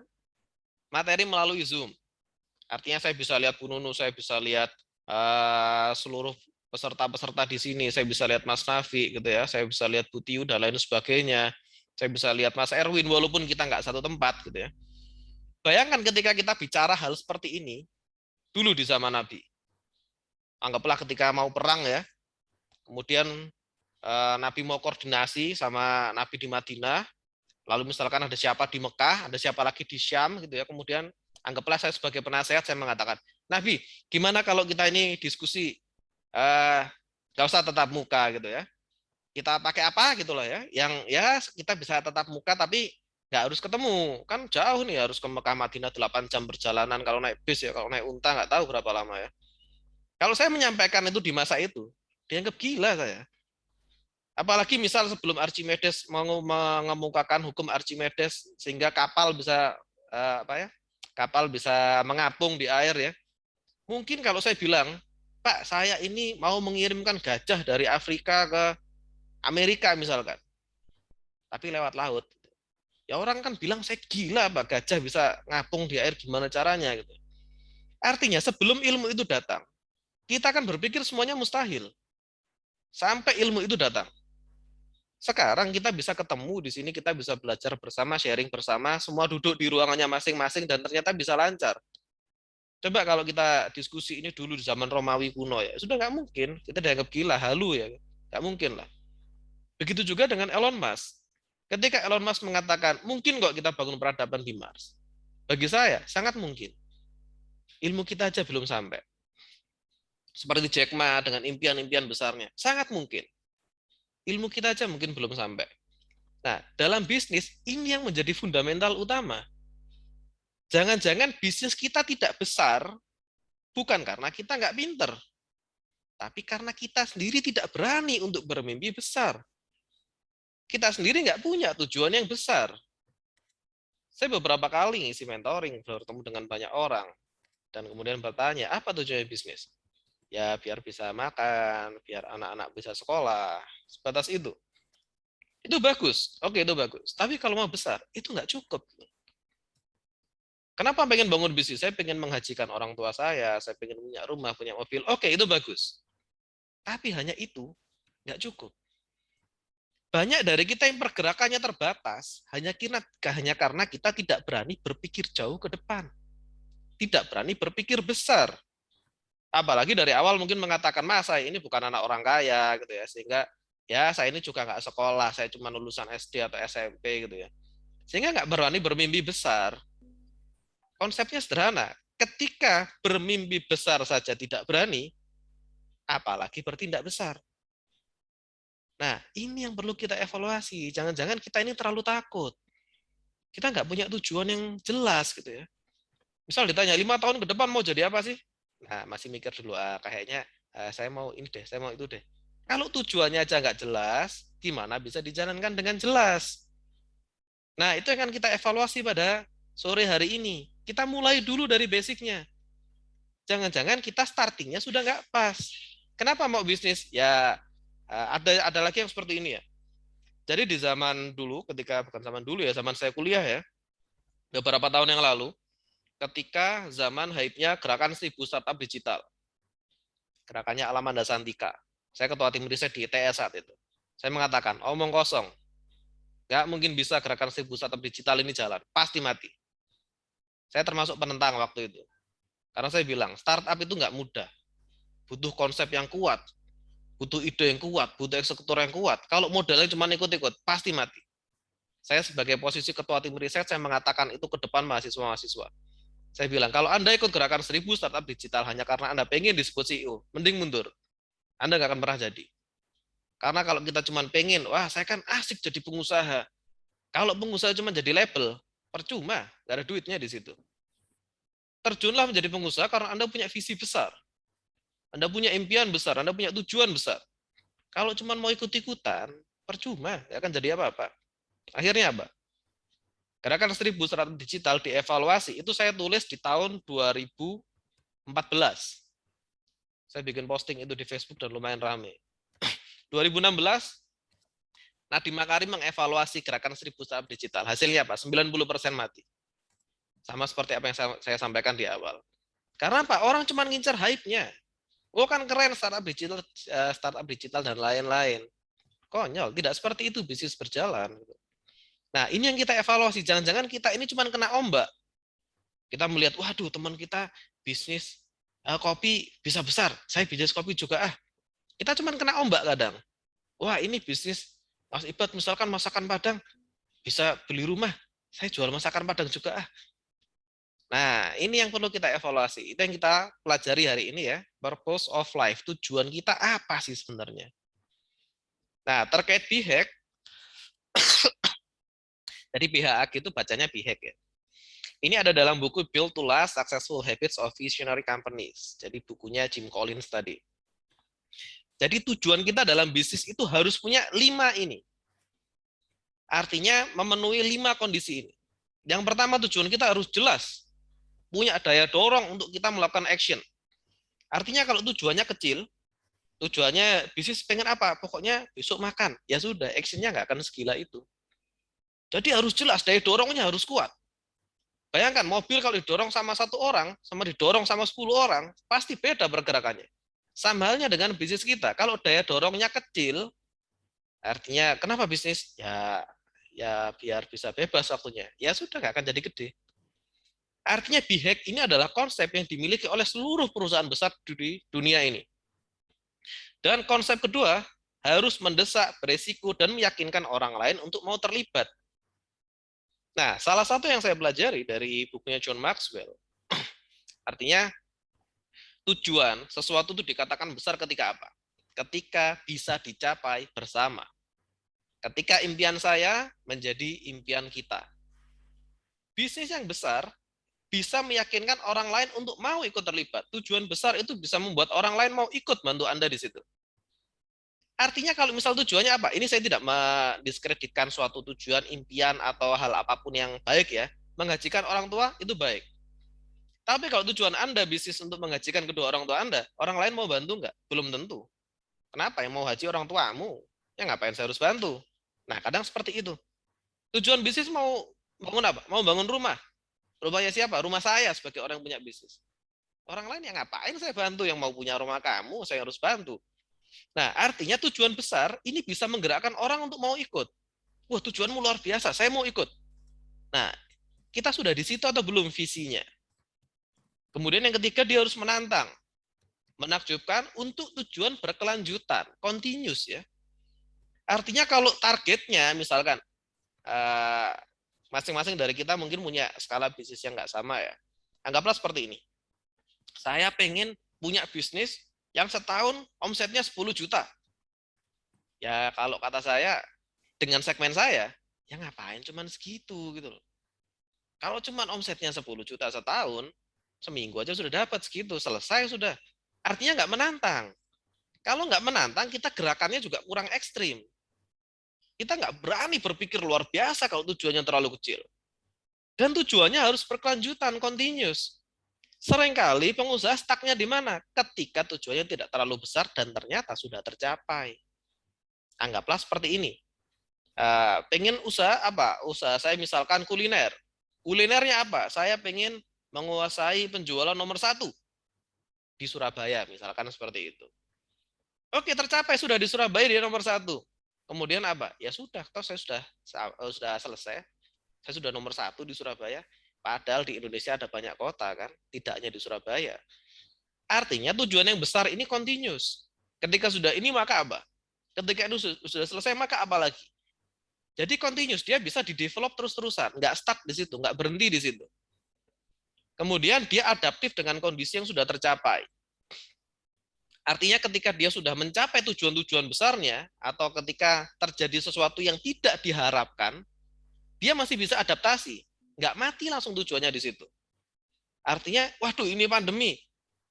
materi melalui Zoom. Artinya saya bisa lihat Bu Nunu, saya bisa lihat seluruh peserta-peserta di sini, saya bisa lihat Mas Nafi gitu ya, saya bisa lihat Bu Tiu dan lain sebagainya. Saya bisa lihat Mas Erwin walaupun kita nggak satu tempat gitu ya. Bayangkan ketika kita bicara hal seperti ini dulu di zaman Nabi. Anggaplah ketika mau perang ya. Kemudian Nabi mau koordinasi sama Nabi di Madinah, lalu misalkan ada siapa di Mekah, ada siapa lagi di Syam gitu ya, kemudian anggaplah saya sebagai penasehat, saya mengatakan, Nabi, gimana kalau kita ini diskusi, nggak usah tatap muka gitu ya, kita pakai apa gitu loh ya, yang ya kita bisa tatap muka tapi nggak harus ketemu, kan jauh nih, harus ke Mekah Madinah 8 jam perjalanan, kalau naik bis ya, kalau naik unta nggak tahu berapa lama ya. Kalau saya menyampaikan itu di masa itu, dianggap gila saya. Apalagi misal sebelum Archimedes mau mengemukakan hukum Archimedes sehingga kapal bisa kapal bisa mengapung di air ya. Mungkin kalau saya bilang, Pak, saya ini mau mengirimkan gajah dari Afrika ke Amerika misalkan, tapi lewat laut. Ya orang kan bilang saya gila, Pak, gajah bisa ngapung di air, gimana caranya gitu. Artinya sebelum ilmu itu datang, kita kan berpikir semuanya mustahil. Sampai ilmu itu datang. Sekarang kita bisa ketemu di sini, kita bisa belajar bersama, sharing bersama, semua duduk di ruangannya masing-masing dan ternyata bisa lancar. Coba kalau kita diskusi ini dulu di zaman Romawi kuno ya, sudah nggak mungkin. Kita dianggap gila, halu ya. Nggak mungkin lah. Begitu juga dengan Elon Musk. Ketika Elon Musk mengatakan, mungkin kok kita bangun peradaban di Mars. Bagi saya, sangat mungkin. Ilmu kita aja belum sampai. Seperti Jack Ma dengan impian-impian besarnya. Sangat mungkin. Ilmu kita aja mungkin belum sampai. Nah, dalam bisnis, ini yang menjadi fundamental utama. Jangan-jangan bisnis kita tidak besar, bukan karena kita nggak pinter, tapi karena kita sendiri tidak berani untuk bermimpi besar. Kita sendiri nggak punya tujuan yang besar. Saya beberapa kali ngisi mentoring, bertemu dengan banyak orang, dan kemudian bertanya, apa tujuannya bisnis? Ya, biar bisa makan, biar anak-anak bisa sekolah, sebatas itu. Itu bagus, oke itu bagus. Tapi kalau mau besar, itu nggak cukup. Kenapa pengen bangun bisnis? Saya pengen menghajikan orang tua saya pengen punya rumah, punya mobil. Oke, itu bagus. Tapi hanya itu nggak cukup. Banyak dari kita yang pergerakannya terbatas hanya karena kita tidak berani berpikir jauh ke depan. Tidak berani berpikir besar. Apalagi dari awal mungkin mengatakan, Mas, saya ini bukan anak orang kaya gitu ya, sehingga ya saya ini juga nggak sekolah, saya cuma lulusan SD atau SMP gitu ya. Sehingga nggak berani bermimpi besar. Konsepnya sederhana, ketika bermimpi besar saja tidak berani, apalagi bertindak besar. Nah, ini yang perlu kita evaluasi. Jangan-jangan kita ini terlalu takut. Kita nggak punya tujuan yang jelas gitu ya. Misal ditanya, 5 tahun ke depan mau jadi apa sih? Nah, masih mikir dulu, kayaknya saya mau ini deh, saya mau itu deh. Kalau tujuannya aja nggak jelas, gimana bisa dijalankan dengan jelas? Nah, itu yang akan kita evaluasi pada sore hari ini. Kita mulai dulu dari basicnya. Jangan-jangan kita startingnya sudah nggak pas. Kenapa mau bisnis? Ya, ada lagi yang seperti ini ya. Jadi di zaman dulu, bukan zaman dulu ya, zaman saya kuliah ya, beberapa tahun yang lalu, ketika zaman hype-nya gerakan 1000 startup digital. Gerakannya Alamanda Santika. Saya ketua tim riset di ITS saat itu. Saya mengatakan, omong kosong. Nggak mungkin bisa gerakan 1000 startup digital ini jalan. Pasti mati. Saya termasuk penentang waktu itu. Karena saya bilang, startup itu nggak mudah. Butuh konsep yang kuat. Butuh ide yang kuat. Butuh eksekutor yang kuat. Kalau modalnya cuma ikut-ikut, pasti mati. Saya sebagai posisi ketua tim riset, saya mengatakan itu ke depan mahasiswa-mahasiswa. Saya bilang, kalau Anda ikut gerakan 1000 startup digital hanya karena Anda pengen disebut CEO, mending mundur. Anda nggak akan pernah jadi. Karena kalau kita cuma pengen, wah saya kan asik jadi pengusaha. Kalau pengusaha cuma jadi label, percuma, nggak ada duitnya di situ. Terjunlah menjadi pengusaha karena Anda punya visi besar. Anda punya impian besar, Anda punya tujuan besar. Kalau cuma mau ikut-ikutan, percuma, nggak akan jadi apa-apa. Akhirnya apa? Gerakan 1000 startup digital dievaluasi, itu saya tulis di tahun 2014. Saya bikin posting itu di Facebook dan lumayan rame. 2016, Nadiem Makarim mengevaluasi gerakan 1000 startup digital. Hasilnya apa? 90% mati. Sama seperti apa yang saya sampaikan di awal. Karena apa? Orang cuma ngincar hype-nya. Oh kan keren startup digital dan lain-lain. Konyol, tidak seperti itu bisnis berjalan. Nah, ini yang kita evaluasi. Jangan-jangan kita ini cuma kena ombak. Kita melihat, waduh teman kita bisnis kopi bisa besar. Saya bisnis kopi juga Kita cuma kena ombak kadang. Wah ini bisnis Mas Ibad misalkan masakan Padang. Bisa beli rumah. Saya jual masakan Padang juga Nah, ini yang perlu kita evaluasi. Itu yang kita pelajari hari ini ya. Purpose of life. Tujuan kita apa sih sebenarnya? Nah, terkait BHAG, jadi BHAG itu bacanya BHAG ya. Ini ada dalam buku Build to Last Successful Habits of Visionary Companies. Jadi bukunya Jim Collins tadi. Jadi tujuan kita dalam bisnis itu harus punya 5 ini. Artinya memenuhi 5 kondisi ini. Yang pertama tujuan kita harus jelas. punya daya dorong untuk kita melakukan action. Artinya kalau tujuannya kecil, tujuannya bisnis pengen apa? Pokoknya besok makan. Ya sudah, actionnya nggak akan segila itu. Jadi harus jelas, daya dorongnya harus kuat. Bayangkan mobil kalau didorong sama 1 orang, sama didorong sama 10 orang, pasti beda pergerakannya. Sama halnya dengan bisnis kita. Kalau daya dorongnya kecil, artinya kenapa bisnis? Ya biar bisa bebas waktunya. Ya sudah, nggak akan jadi gede. Artinya BHAG ini adalah konsep yang dimiliki oleh seluruh perusahaan besar di dunia ini. Dan konsep kedua, harus mendesak, beresiko, dan meyakinkan orang lain untuk mau terlibat. Nah, salah satu yang saya pelajari dari bukunya John Maxwell, artinya tujuan sesuatu itu dikatakan besar ketika apa? Ketika bisa dicapai bersama. Ketika impian saya menjadi impian kita. Bisnis yang besar bisa meyakinkan orang lain untuk mau ikut terlibat. Tujuan besar itu bisa membuat orang lain mau ikut bantu Anda di situ. Artinya kalau misal tujuannya apa? Ini saya tidak mendiskreditkan suatu tujuan, impian, atau hal apapun yang baik ya. Menghajikan orang tua itu baik. Tapi kalau tujuan Anda bisnis untuk menghajikan kedua orang tua Anda, orang lain mau bantu nggak? Belum tentu. Kenapa? Yang mau haji orang tuamu. Ya ngapain saya harus bantu? Nah, kadang seperti itu. Tujuan bisnis mau bangun apa? Mau bangun rumah. Rumahnya siapa? Rumah saya sebagai orang yang punya bisnis. Orang lain yang ngapain saya bantu? Yang mau punya rumah kamu, saya harus bantu. Nah, artinya tujuan besar ini bisa menggerakkan orang untuk mau ikut. Wah, tujuanmu luar biasa, saya mau ikut. Nah, kita sudah di situ atau belum visinya? Kemudian yang ketiga, dia harus menantang. Menakjubkan untuk tujuan berkelanjutan, continuous ya. Artinya kalau targetnya misalkan masing-masing dari kita mungkin punya skala bisnis yang nggak sama ya. Anggaplah seperti ini. Saya pengen punya bisnis yang setahun omsetnya 10 juta. Ya kalau kata saya, dengan segmen saya, ya ngapain cuman segitu gitu loh. Kalau cuman omsetnya 10 juta setahun, seminggu aja sudah dapat segitu, selesai sudah. Artinya nggak menantang. Kalau nggak menantang, kita gerakannya juga kurang ekstrim. Kita nggak berani berpikir luar biasa kalau tujuannya terlalu kecil. Dan tujuannya harus berkelanjutan, continuous. Seringkali pengusaha stucknya di mana? Ketika tujuannya tidak terlalu besar dan ternyata sudah tercapai. Anggaplah seperti ini. Pengen usaha apa? Usaha saya misalkan kuliner. Kulinernya apa? Saya pengen menguasai penjualan nomor 1 di Surabaya, misalkan seperti itu. Oke, tercapai sudah di Surabaya dia nomor 1. Kemudian apa? Ya sudah, toh saya sudah selesai. Saya sudah nomor 1 di Surabaya. Padahal di Indonesia ada banyak kota kan, tidak hanya di Surabaya. Artinya tujuan yang besar ini continuous. Ketika sudah ini maka apa? Ketika itu sudah selesai maka apa lagi? Jadi continuous, dia bisa di-develop terus-terusan, nggak stuck di situ, nggak berhenti di situ. Kemudian dia adaptif dengan kondisi yang sudah tercapai. Artinya ketika dia sudah mencapai tujuan-tujuan besarnya, atau ketika terjadi sesuatu yang tidak diharapkan, dia masih bisa adaptasi. Nggak mati langsung tujuannya di situ. Artinya, waduh ini pandemi.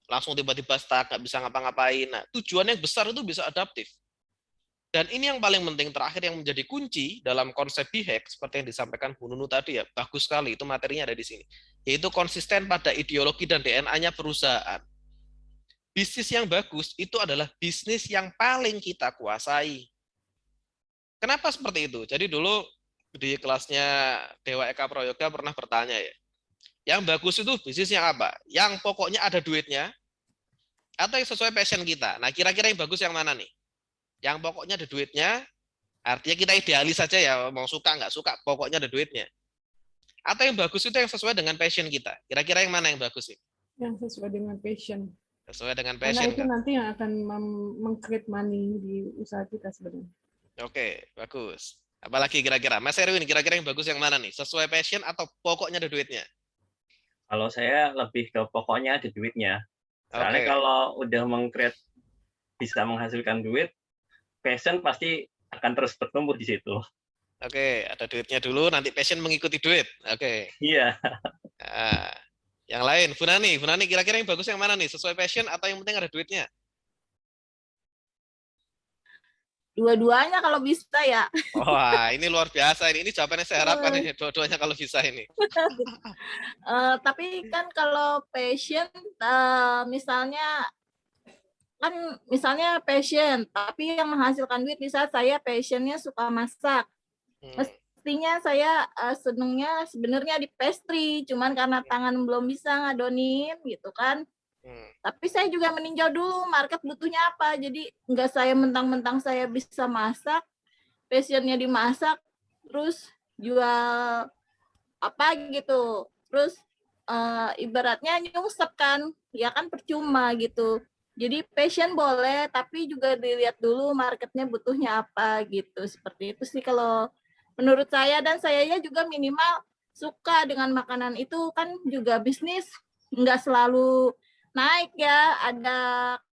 Langsung tiba-tiba stuck, nggak bisa ngapa-ngapain. Nah, tujuan yang besar itu bisa adaptif. Dan ini yang paling penting terakhir yang menjadi kunci dalam konsep BHAG, seperti yang disampaikan Bu Nunu tadi ya, bagus sekali, itu materinya ada di sini. Yaitu konsisten pada ideologi dan DNA-nya perusahaan. Bisnis yang bagus itu adalah bisnis yang paling kita kuasai. Kenapa seperti itu? Jadi dulu di kelasnya Dewa Eka Prayoga pernah bertanya ya, yang bagus itu bisnis yang apa? Yang pokoknya ada duitnya, atau yang sesuai passion kita? Nah kira-kira yang bagus yang mana nih? Yang pokoknya ada duitnya, artinya kita idealis saja ya, mau suka nggak suka, pokoknya ada duitnya. Atau yang bagus itu yang sesuai dengan passion kita? Kira-kira yang mana yang bagus sih? Yang sesuai dengan passion. Sesuai dengan Karena passion. itu kan? nanti yang akan meng-create money di usaha kita sebenarnya. Oke, bagus. Apalagi kira-kira? Mas Erwin, kira-kira yang bagus yang mana nih? Sesuai passion atau pokoknya ada duitnya? Kalau saya lebih ke pokoknya ada duitnya. Soalnya Oke. kalau udah meng-create bisa menghasilkan duit, passion pasti akan terus bertumbuh di situ. Oke, ada duitnya dulu, nanti passion mengikuti duit. Oke. Iya. Nah, yang lain, Bu Nani kira-kira yang bagus yang mana nih? Sesuai passion atau yang penting ada duitnya? Dua-duanya kalau bisa ya. Wah, ini luar biasa ini. Ini jawabannya saya harapkan ini dua-duanya kalau bisa ini. Tapi kan kalau passion, misalnya kan misalnya passion, tapi yang menghasilkan duit, bisa saya passionnya suka masak. Mestinya saya senengnya sebenarnya di pastry, cuman karena tangan belum bisa ngadonin gitu kan. Tapi saya juga meninjau dulu market butuhnya apa. Jadi nggak saya mentang-mentang saya bisa masak, passionnya dimasak, terus jual apa gitu. Terus ibaratnya nyungsep kan, ya kan percuma gitu. Jadi passion boleh, tapi juga dilihat dulu marketnya butuhnya apa gitu. Seperti itu sih kalau menurut saya, dan saya juga minimal suka dengan makanan itu. Kan juga bisnis nggak selalu naik ya, ada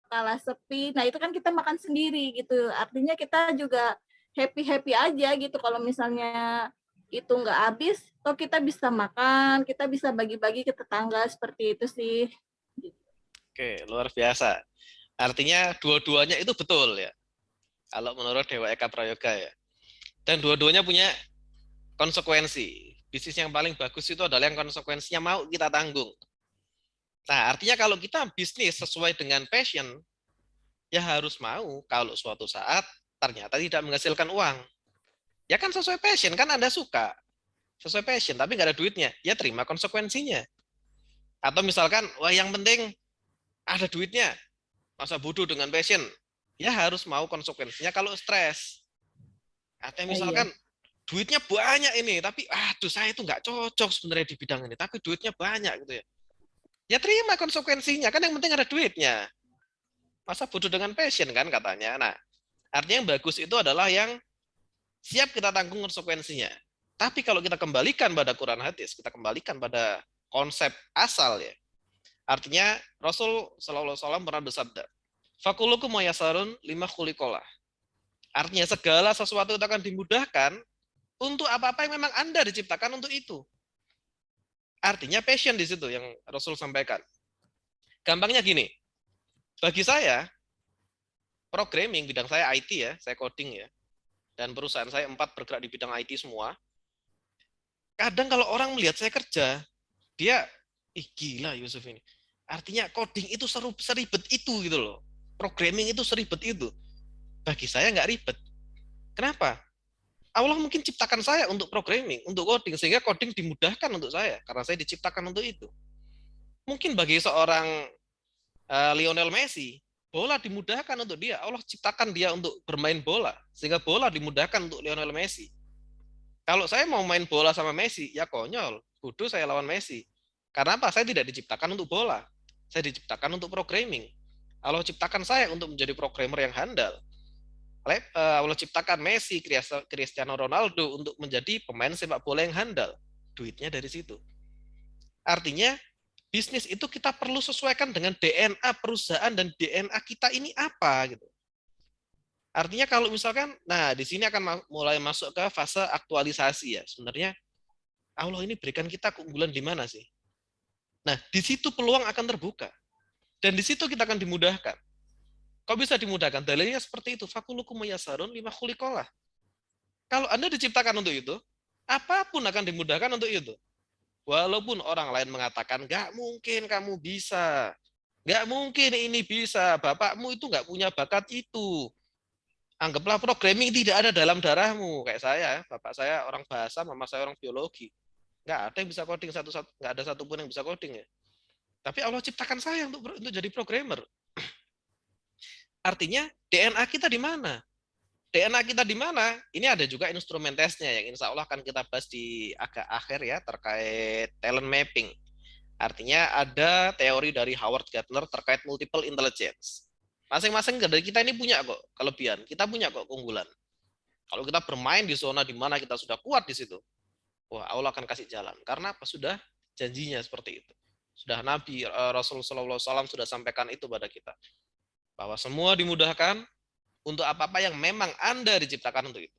kala sepi. Nah itu kan kita makan sendiri gitu. Artinya kita juga happy-happy aja gitu. Kalau misalnya itu nggak habis, toh kita bisa makan, kita bisa bagi-bagi ke tetangga, seperti itu sih. Oke, luar biasa. Artinya dua-duanya itu betul ya. Kalau menurut Dewa Eka Prayoga ya. Dan dua-duanya punya konsekuensi. Bisnis yang paling bagus itu adalah yang konsekuensinya mau kita tanggung. Nah, artinya kalau kita bisnis sesuai dengan passion, ya harus mau kalau suatu saat ternyata tidak menghasilkan uang. Ya kan sesuai passion, kan Anda suka. Sesuai passion, tapi nggak ada duitnya. Ya terima konsekuensinya. Atau misalkan, wah yang penting ada duitnya. Masa bodoh dengan passion? Ya harus mau konsekuensinya kalau stres. Atau misalkan duitnya banyak ini, tapi aduh saya itu nggak cocok sebenarnya di bidang ini, tapi duitnya banyak gitu ya. Ya terima konsekuensinya, kan yang penting ada duitnya. Masa bodoh dengan passion kan katanya. Nah, artinya yang bagus itu adalah yang siap kita tanggung konsekuensinya. Tapi kalau kita kembalikan pada Quran hadis, kita kembalikan pada konsep asal ya. Artinya Rasul Shallallahu Alaihi Wasallam pernah bersabda, "Fakulukum mayasarun lima khuliqolah." Artinya segala sesuatu itu akan dimudahkan untuk apa-apa yang memang Anda diciptakan untuk itu. Artinya passion di situ yang Rasul sampaikan. Gampangnya gini, bagi saya, programming, bidang saya IT ya, saya coding ya, dan perusahaan saya 4 bergerak di bidang IT semua. Kadang kalau orang melihat saya kerja, dia, ih gila Yusuf ini. Artinya coding itu seribet itu gitu loh. Programming itu seribet itu. Bagi saya nggak ribet. Kenapa? Allah mungkin ciptakan saya untuk programming, untuk coding, sehingga coding dimudahkan untuk saya, karena saya diciptakan untuk itu. Mungkin bagi seorang Lionel Messi, bola dimudahkan untuk dia. Allah ciptakan dia untuk bermain bola, sehingga bola dimudahkan untuk Lionel Messi. Kalau saya mau main bola sama Messi, ya konyol, bodoh saya lawan Messi. Karena apa? Saya tidak diciptakan untuk bola. Saya diciptakan untuk programming. Allah ciptakan saya untuk menjadi programmer yang handal. Allah ciptakan Messi, Cristiano Ronaldo untuk menjadi pemain sepak bola yang handal. Duitnya dari situ. Artinya, bisnis itu kita perlu sesuaikan dengan DNA perusahaan dan DNA kita ini apa gitu. Artinya kalau misalkan, nah di sini akan mulai masuk ke fase aktualisasi ya. Sebenarnya Allah ini berikan kita keunggulan di mana sih? Nah, di situ peluang akan terbuka. Dan di situ kita akan dimudahkan. Kok bisa dimudahkan? Dalilnya seperti itu. Fakulukum mayasarun lima khuliqolah. Kalau Anda diciptakan untuk itu, apapun akan dimudahkan untuk itu. Walaupun orang lain mengatakan, nggak mungkin kamu bisa. Nggak mungkin ini bisa. Bapakmu itu nggak punya bakat itu. Anggaplah programming tidak ada dalam darahmu. Kayak saya, bapak saya orang bahasa, mama saya orang biologi. Nggak ada yang bisa coding satu-satu, nggak ada satupun yang bisa coding ya. Tapi Allah ciptakan saya untuk jadi programmer. Artinya DNA kita di mana? DNA kita di mana? Ini ada juga instrumen tesnya yang insya Allah akan kita bahas di agak akhir ya terkait talent mapping. Artinya ada teori dari Howard Gardner terkait multiple intelligence. Masing-masing dari kita ini punya kok kelebihan, kita punya kok keunggulan. Kalau kita bermain di zona di mana kita sudah kuat di situ, wah Allah akan kasih jalan. Karena apa? Sudah janjinya seperti itu. Sudah Nabi Rasulullah SAW sudah sampaikan itu pada kita. Bahwa semua dimudahkan untuk apa-apa yang memang Anda diciptakan untuk itu.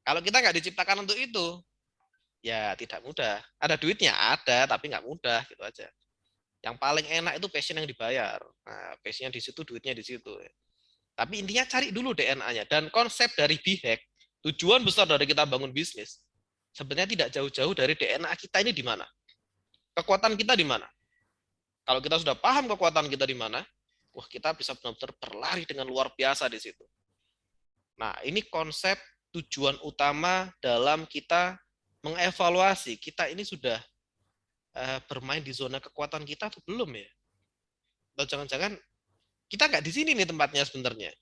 Kalau kita nggak diciptakan untuk itu, ya tidak mudah. Ada duitnya? Ada, tapi nggak mudah gitu aja. Yang paling enak itu passion yang dibayar. Nah, passionnya di situ, duitnya di situ. Tapi intinya cari dulu DNA-nya. Dan konsep dari BHAG, tujuan besar dari kita bangun bisnis, sebenarnya tidak jauh-jauh dari DNA kita ini di mana. Kekuatan kita di mana. Kalau kita sudah paham kekuatan kita di mana, wah kita bisa benar-benar berlari dengan luar biasa di situ. Nah, ini konsep tujuan utama dalam kita mengevaluasi kita ini sudah bermain di zona kekuatan kita atau belum ya? Atau jangan-jangan kita nggak di sini nih tempatnya sebenarnya.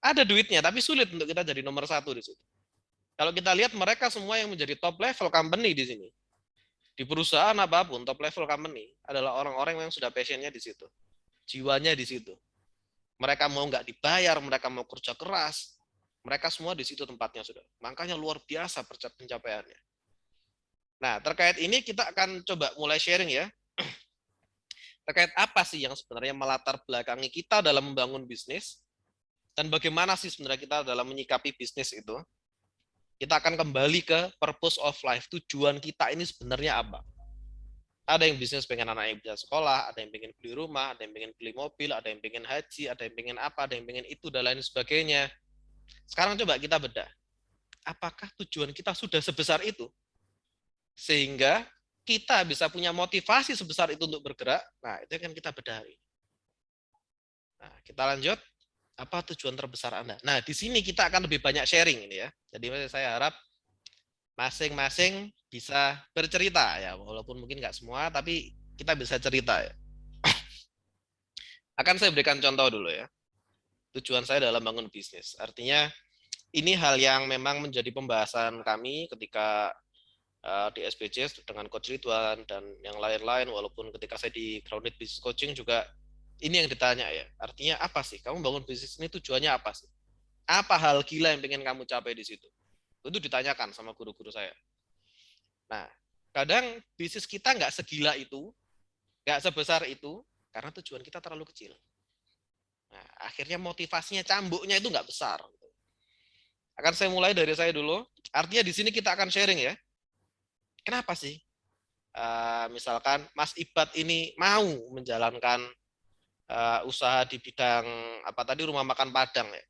Ada duitnya, tapi sulit untuk kita jadi nomor 1 di situ. Kalau kita lihat mereka semua yang menjadi top level company di sini, di perusahaan apapun, top level company adalah orang-orang yang sudah passionnya di situ, jiwanya di situ. Mereka mau nggak dibayar, mereka mau kerja keras, mereka semua di situ tempatnya sudah. Makanya luar biasa pencapaiannya. Nah, terkait ini kita akan coba mulai sharing ya. Terkait apa sih yang sebenarnya melatar belakangi kita dalam membangun bisnis, dan bagaimana sih sebenarnya kita dalam menyikapi bisnis itu. Kita akan kembali ke purpose of life, tujuan kita ini sebenarnya apa. Ada yang bisnis pengen anaknya bisa sekolah, ada yang pengen beli rumah, ada yang pengen beli mobil, ada yang pengen haji, ada yang pengen apa, ada yang pengen itu, dan lain sebagainya. Sekarang coba kita bedah. Apakah tujuan kita sudah sebesar itu? Sehingga kita bisa punya motivasi sebesar itu untuk bergerak. Nah, itu kan kita bedari. Nah, kita lanjut. Apa tujuan terbesar Anda? Nah, di sini kita akan lebih banyak sharing ini ya. Jadi saya harap masing-masing bisa bercerita ya, walaupun mungkin nggak semua, tapi kita bisa cerita ya. Akan saya berikan contoh dulu ya. Tujuan saya dalam bangun bisnis. Artinya ini hal yang memang menjadi pembahasan kami ketika di SBC dengan Coach Ridwan dan yang lain-lain, walaupun ketika saya di Grounded Business Coaching juga ini yang ditanya ya. Artinya apa sih? Kamu bangun bisnis ini tujuannya apa sih? Apa hal gila yang pengen kamu capai di situ? Itu ditanyakan sama guru-guru saya. Nah, kadang bisnis kita nggak segila itu, nggak sebesar itu, karena tujuan kita terlalu kecil. Nah, akhirnya motivasinya, cambuknya itu nggak besar. Akan saya mulai dari saya dulu. Artinya di sini kita akan sharing ya. Kenapa sih? Misalkan Mas Ibad ini mau menjalankan usaha di bidang apa tadi, rumah makan Padang ya.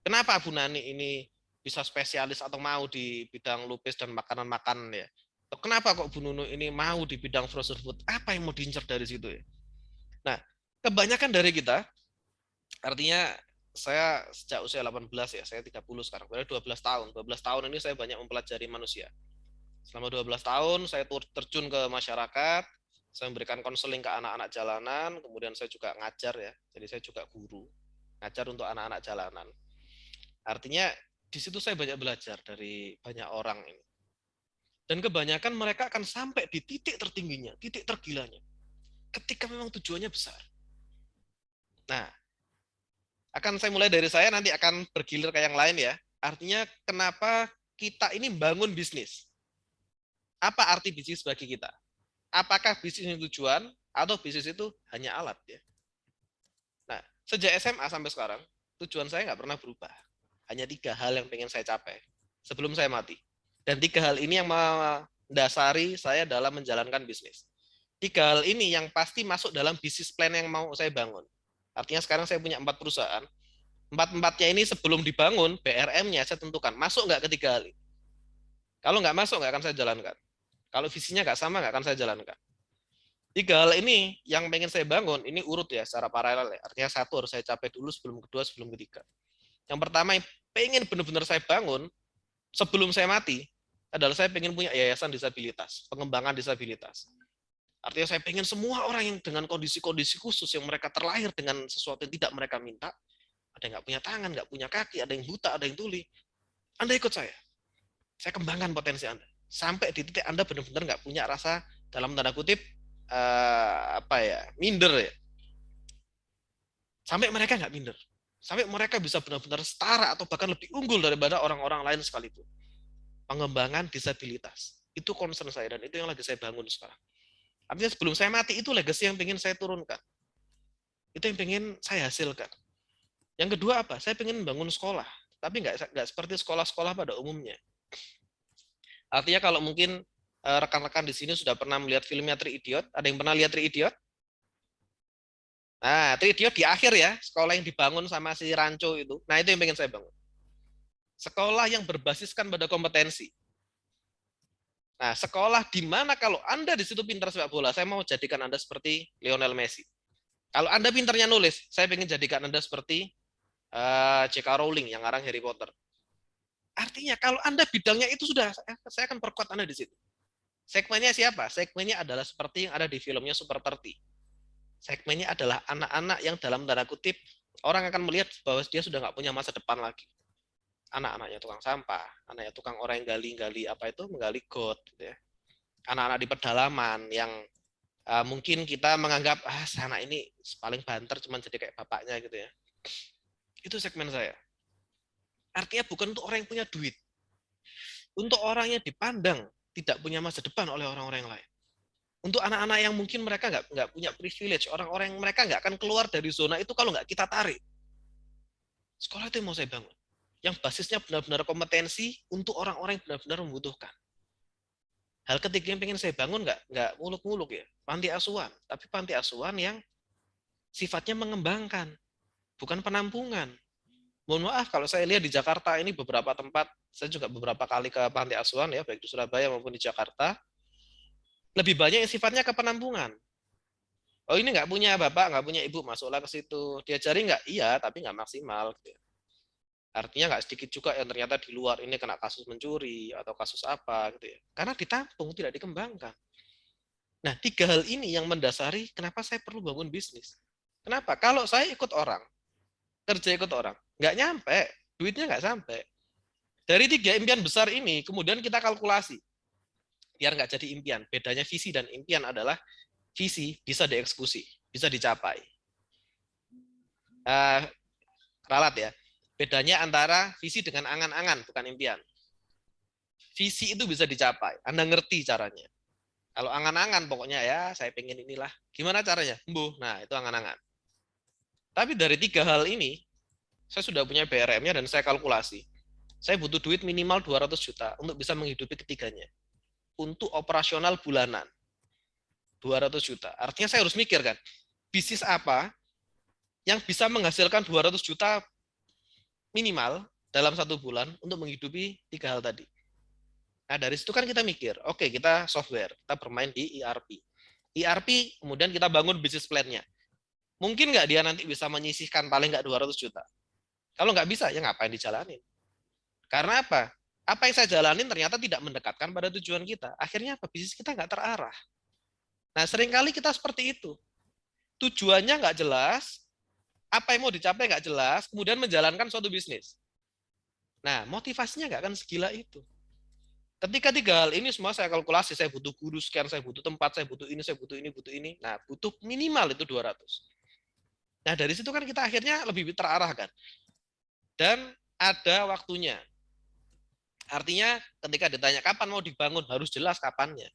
Kenapa Bu Nani ini bisa spesialis atau mau di bidang lupis dan makanan-makanan ya? Kenapa kok Bu Nunu ini mau di bidang frozen food? Apa yang mau diincar dari situ ya? Nah, kebanyakan dari kita, artinya saya sejak usia 18 ya, saya 30 sekarang, berarti 12 tahun. 12 tahun ini saya banyak mempelajari manusia. Selama 12 tahun saya terjun ke masyarakat, saya memberikan konseling ke anak-anak jalanan, kemudian saya juga ngajar ya, jadi saya juga guru, ngajar untuk anak-anak jalanan. Artinya di situ saya banyak belajar dari banyak orang ini. Dan kebanyakan mereka akan sampai di titik tertingginya, titik tergilanya, ketika memang tujuannya besar. Nah, akan saya mulai dari saya, nanti akan bergilir ke yang lain ya. Artinya kenapa kita ini bangun bisnis? Apa arti bisnis bagi kita? Apakah bisnis itu tujuan atau bisnis itu hanya alat ya? Nah, sejak SMA sampai sekarang, tujuan saya nggak pernah berubah. Hanya 3 hal yang pengen saya capai sebelum saya mati. Dan 3 hal ini yang mendasari saya dalam menjalankan bisnis. 3 hal ini yang pasti masuk dalam bisnis plan yang mau saya bangun. Artinya sekarang saya punya 4 perusahaan. 4-4-nya ini sebelum dibangun, BRM-nya saya tentukan, masuk nggak ke 3 hal ini. Kalau nggak masuk, nggak akan saya jalankan. Kalau visinya nggak sama, nggak akan saya jalankan. 3 hal ini yang pengen saya bangun, ini urut ya, secara paralel ya. Artinya 1 harus saya capai dulu, sebelum kedua, sebelum ketiga. Yang pertama yang pengen benar-benar saya bangun, sebelum saya mati, adalah saya pengen punya yayasan disabilitas, pengembangan disabilitas. Artinya saya pengen semua orang yang dengan kondisi-kondisi khusus, yang mereka terlahir dengan sesuatu yang tidak mereka minta, ada yang nggak punya tangan, nggak punya kaki, ada yang buta, ada yang tuli. Anda ikut saya kembangkan potensi Anda. Sampai di titik Anda benar-benar nggak punya rasa, dalam tanda kutip, minder ya. Sampai mereka nggak minder. Sampai mereka bisa benar-benar setara atau bahkan lebih unggul daripada orang-orang lain sekalipun. Pengembangan disabilitas. Itu concern saya, dan itu yang lagi saya bangun sekarang. Artinya sebelum saya mati, itu legacy yang ingin saya turunkan. Itu yang ingin saya hasilkan. Yang kedua apa? Saya ingin membangun sekolah. Tapi nggak seperti sekolah-sekolah pada umumnya. Artinya kalau mungkin rekan-rekan di sini sudah pernah melihat filmnya Three Idiot. Ada yang pernah lihat Three Idiot? Nah, itu dia di akhir ya, sekolah yang dibangun sama si Ranco itu. Nah, itu yang pengen saya bangun. Sekolah yang berbasiskan pada kompetensi. Nah, sekolah di mana kalau Anda di situ pintar sepak bola, saya mau jadikan Anda seperti Lionel Messi. Kalau Anda pintarnya nulis, saya pengen jadikan Anda seperti J.K. Rowling yang ngarang Harry Potter. Artinya kalau Anda bidangnya itu sudah, saya akan perkuat Anda di situ. Segmennya siapa? Segmennya adalah seperti yang ada di filmnya Super 30. Segmennya adalah anak-anak yang dalam tanda kutip, orang akan melihat bahwa dia sudah nggak punya masa depan lagi. Anak-anaknya tukang sampah, anaknya tukang orang yang gali-gali apa itu, menggali got. Gitu ya. Anak-anak di pedalaman yang mungkin kita menganggap, anak ini paling banter, cuma jadi kayak bapaknya gitu ya. Itu segmen saya. Artinya bukan untuk orang yang punya duit. Untuk orang yang dipandang tidak punya masa depan oleh orang-orang yang lain. Untuk anak-anak yang mungkin mereka nggak punya privilege, orang-orang yang mereka nggak akan keluar dari zona itu kalau nggak kita tarik. Sekolah itu yang mau saya bangun. Yang basisnya benar-benar kompetensi untuk orang-orang yang benar-benar membutuhkan. Hal ketiga yang pengen saya bangun nggak muluk-muluk ya, panti asuhan. Tapi panti asuhan yang sifatnya mengembangkan, bukan penampungan. Mohon maaf kalau saya lihat di Jakarta ini beberapa tempat, saya juga beberapa kali ke panti asuhan ya, baik di Surabaya maupun di Jakarta, lebih banyak yang sifatnya ke penampungan. Oh ini nggak punya bapak, nggak punya ibu, masuklah ke situ. Diajari nggak? Iya, tapi nggak maksimal. Artinya nggak sedikit juga yang ternyata di luar ini kena kasus mencuri atau kasus apa gitu ya. Karena ditampung, tidak dikembangkan. Nah, 3 hal ini yang mendasari kenapa saya perlu bangun bisnis. Kenapa? Kalau saya ikut orang, kerja ikut orang, nggak nyampe, duitnya nggak sampai. Dari 3 impian besar ini, kemudian kita kalkulasi. Biar nggak jadi impian. Bedanya visi dan impian adalah visi bisa dieksekusi, bisa dicapai. Ralat ya. Bedanya antara visi dengan angan-angan, bukan impian. Visi itu bisa dicapai, Anda ngerti caranya. Kalau angan-angan pokoknya ya, saya pengen inilah. Gimana caranya? Nah itu angan-angan. Tapi dari 3 hal ini, saya sudah punya BRM-nya dan saya kalkulasi. Saya butuh duit minimal 200 juta untuk bisa menghidupi ketiganya. Untuk operasional bulanan. 200 juta. Artinya saya harus mikir kan, bisnis apa yang bisa menghasilkan 200 juta minimal dalam 1 bulan untuk menghidupi 3 hal tadi. Nah dari situ kan kita mikir, oke kita software, kita bermain di ERP. ERP kemudian kita bangun bisnis plan-nya. Mungkin nggak dia nanti bisa menyisihkan paling nggak 200 juta. Kalau nggak bisa, ya ngapain dijalanin? Karena apa? Apa yang saya jalanin ternyata tidak mendekatkan pada tujuan kita. Akhirnya apa? Bisnis kita nggak terarah. Nah seringkali kita seperti itu. Tujuannya nggak jelas, apa yang mau dicapai nggak jelas, kemudian menjalankan suatu bisnis. Nah, motivasinya nggak akan segila itu. Ketika 3 hal ini semua saya kalkulasi, saya butuh guru sekian, saya butuh tempat, saya butuh ini, saya butuh ini, butuh ini. Nah, butuh minimal itu 200. Nah, dari situ kan kita akhirnya lebih terarah kan. Dan ada waktunya. Artinya ketika ditanya kapan mau dibangun, harus jelas kapannya.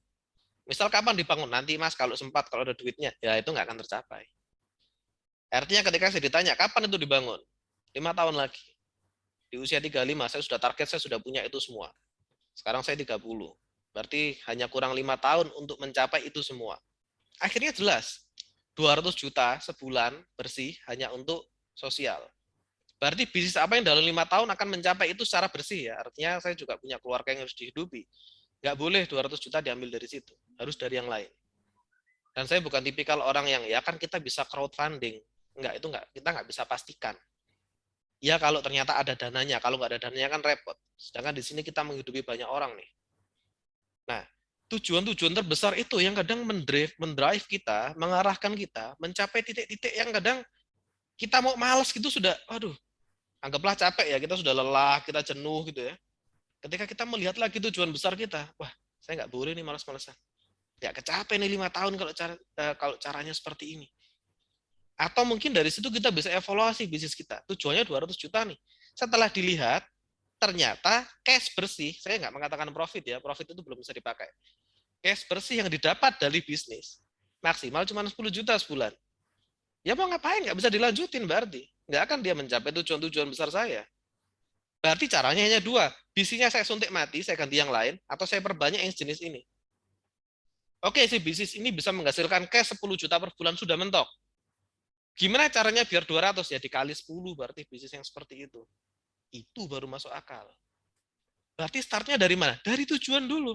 Misal kapan dibangun, nanti mas kalau sempat, kalau ada duitnya, ya itu nggak akan tercapai. Artinya ketika saya ditanya, kapan itu dibangun? 5 tahun lagi. Di usia 35, saya sudah target, saya sudah punya itu semua. Sekarang saya 30. Berarti hanya kurang 5 tahun untuk mencapai itu semua. Akhirnya jelas, 200 juta sebulan bersih hanya untuk sosial. Berarti bisnis apa yang dalam 5 tahun akan mencapai itu secara bersih ya. Artinya saya juga punya keluarga yang harus dihidupi. Nggak boleh 200 juta diambil dari situ. Harus dari yang lain. Dan saya bukan tipikal orang yang, ya kan kita bisa crowdfunding. Enggak, itu enggak, kita nggak bisa pastikan. Ya kalau ternyata ada dananya, kalau nggak ada dananya kan repot. Sedangkan di sini kita menghidupi banyak orang nih. Nah, tujuan-tujuan terbesar itu yang kadang mendrive kita, mengarahkan kita, mencapai titik-titik yang kadang kita mau malas gitu sudah, aduh, anggaplah capek ya, kita sudah lelah, kita jenuh gitu ya. Ketika kita melihat lagi tujuan besar kita, wah, saya nggak boleh nih malas-malasan. Ya kecapai nih 5 tahun kalau caranya seperti ini. Atau mungkin dari situ kita bisa evaluasi bisnis kita. Tujuannya 200 juta nih. Setelah dilihat, ternyata cash bersih, saya nggak mengatakan profit ya, profit itu belum bisa dipakai. Cash bersih yang didapat dari bisnis, maksimal cuma 10 juta sebulan. Ya mau ngapain, nggak bisa dilanjutin berarti. Nggak akan dia mencapai tujuan-tujuan besar saya. Berarti caranya hanya 2. Bisnisnya saya suntik mati, saya ganti yang lain, atau saya perbanyak yang jenis ini. Oke, si bisnis ini bisa menghasilkan cash 10 juta per bulan, sudah mentok. Gimana caranya biar 200 ya dikali 10 berarti bisnis yang seperti itu. Itu baru masuk akal. Berarti startnya dari mana? Dari tujuan dulu.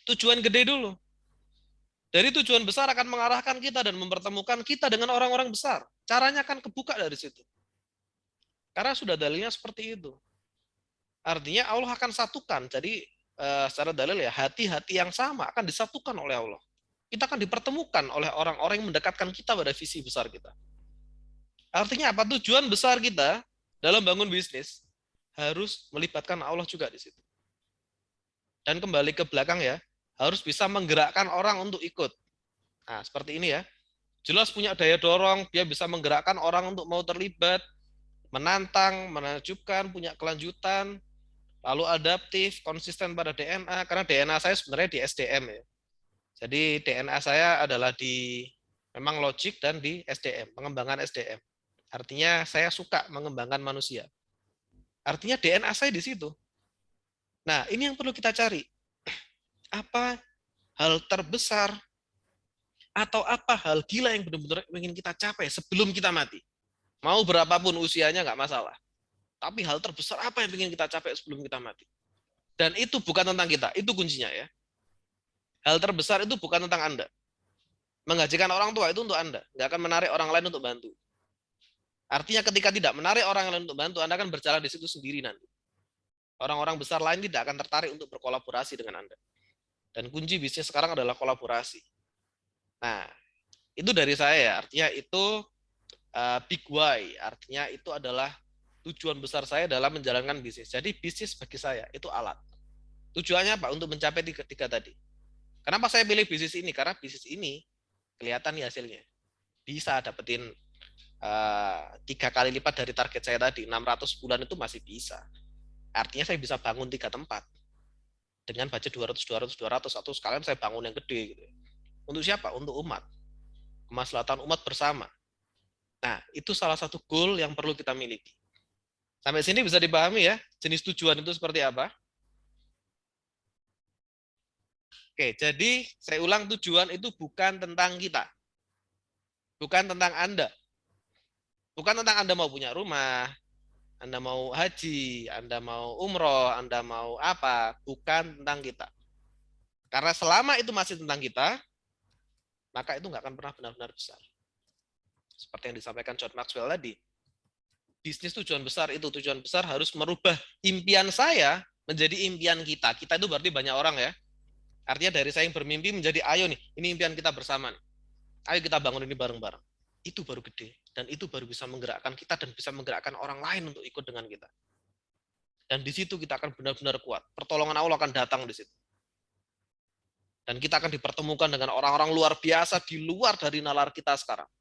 Tujuan gede dulu. Dari tujuan besar akan mengarahkan kita dan mempertemukan kita dengan orang-orang besar. Caranya akan kebuka dari situ. Karena sudah dalilnya seperti itu. Artinya Allah akan satukan. Jadi secara dalil ya, hati-hati yang sama akan disatukan oleh Allah. Kita akan dipertemukan oleh orang-orang yang mendekatkan kita pada visi besar kita. Artinya apa? Tujuan besar kita dalam bangun bisnis harus melibatkan Allah juga di situ. Dan kembali ke belakang ya, harus bisa menggerakkan orang untuk ikut. Nah, seperti ini ya. Jelas punya daya dorong, dia bisa menggerakkan orang untuk mau terlibat, menantang, menakjubkan, punya kelanjutan, lalu adaptif, konsisten pada DNA, karena DNA saya sebenarnya di SDM ya. Jadi DNA saya adalah di memang logik dan di SDM, pengembangan SDM. Artinya saya suka mengembangkan manusia. Artinya DNA saya di situ. Nah, ini yang perlu kita cari. Apa hal terbesar atau apa hal gila yang benar-benar ingin kita capai sebelum kita mati? Mau berapapun usianya nggak masalah. Tapi hal terbesar apa yang ingin kita capai sebelum kita mati? Dan itu bukan tentang kita, itu kuncinya ya. Hal terbesar itu bukan tentang Anda. Menggajikan orang tua itu untuk Anda, nggak akan menarik orang lain untuk bantu. Artinya ketika tidak menarik orang lain untuk bantu, Anda akan berjalan di situ sendiri nanti. Orang-orang besar lain tidak akan tertarik untuk berkolaborasi dengan Anda. Dan kunci bisnis sekarang adalah kolaborasi. Nah, itu dari saya ya. Artinya itu big why. Artinya itu adalah tujuan besar saya dalam menjalankan bisnis. Jadi bisnis bagi saya itu alat. Tujuannya apa? Untuk mencapai tiga tadi. Kenapa saya pilih bisnis ini? Karena bisnis ini kelihatan nih hasilnya. Bisa dapetin 3 kali lipat dari target saya tadi. 600 bulan itu masih bisa. Artinya saya bisa bangun 3 tempat. Dengan budget 200, atau sekalian saya bangun yang gede. Gitu. Untuk siapa? Untuk umat. Kemaslahatan umat bersama. Nah, itu salah satu goal yang perlu kita miliki. Sampai sini bisa dipahami ya, jenis tujuan itu seperti apa? Oke, jadi saya ulang, tujuan itu bukan tentang kita. Bukan tentang Anda. Bukan tentang Anda mau punya rumah, Anda mau haji, Anda mau umroh, Anda mau apa, bukan tentang kita. Karena selama itu masih tentang kita, maka itu nggak akan pernah benar-benar besar. Seperti yang disampaikan John Maxwell tadi. Bisnis tujuan besar itu, tujuan besar harus merubah impian saya menjadi impian kita. Kita itu berarti banyak orang ya. Artinya dari saya yang bermimpi menjadi ayo nih, ini impian kita bersama nih. Ayo kita bangun ini bareng-bareng. Itu baru gede. Dan itu baru bisa menggerakkan kita dan bisa menggerakkan orang lain untuk ikut dengan kita. Dan di situ kita akan benar-benar kuat. Pertolongan Allah akan datang di situ. Dan kita akan dipertemukan dengan orang-orang luar biasa di luar dari nalar kita sekarang.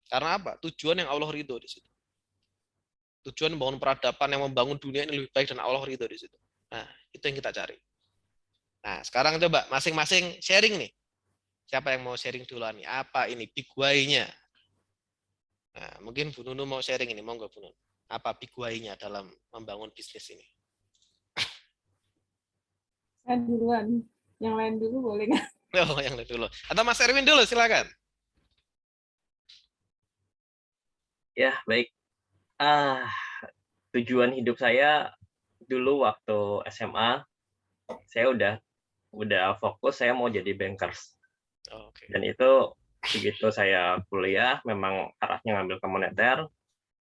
Karena apa? Tujuan yang Allah ridho di situ. Tujuan membangun peradaban yang membangun dunia ini lebih baik dan Allah ridho di situ. Nah, itu yang kita cari. Nah, sekarang coba masing-masing sharing nih. Siapa yang mau sharing duluan nih? Apa ini big why-nya? Nah, mungkin Bu Nunu mau sharing ini, monggo Bu Nunu. Apa big why-nya dalam membangun bisnis ini? Saya duluan. Yang lain dulu boleh nggak? Oh, yang lain dulu. Atau Mas Erwin dulu, silakan. Ya, baik. Tujuan hidup saya dulu waktu SMA, saya udah fokus saya mau jadi bankers. Okay. Dan itu begitu saya kuliah memang arahnya ngambil ke moneter,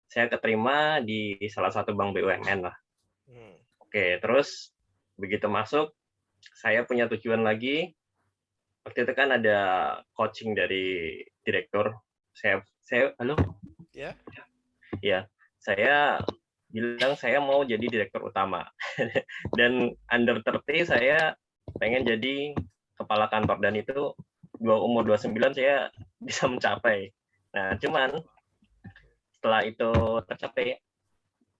saya keterima di salah satu bank BUMN lah. Oke, terus begitu masuk saya punya tujuan lagi. Waktu itu kan ada coaching dari direktur. Saya halo? Ya. Ya, saya bilang saya mau jadi direktur utama. Dan under 30 saya pengen jadi kepala kantor, dan itu umur 29 saya bisa mencapai. Nah, cuman setelah itu tercapai,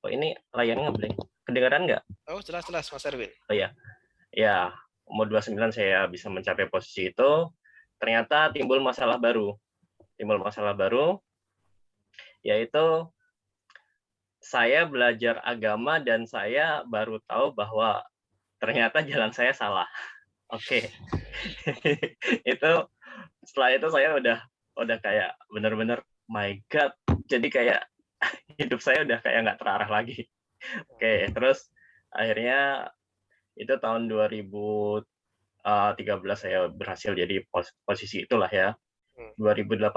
oh ini layarnya nggak boleh kedengaran nggak? Oh, jelas Mas Erwin. Oh ya, ya umur 29 saya bisa mencapai posisi itu. Ternyata timbul masalah baru, yaitu saya belajar agama dan saya baru tahu bahwa ternyata jalan saya salah. Oke. Itu setelah itu saya udah udah kayak bener-bener my God. Jadi kayak hidup saya udah kayak nggak terarah lagi. Oke, terus akhirnya itu tahun 2013 saya berhasil jadi posisi itulah ya. 2018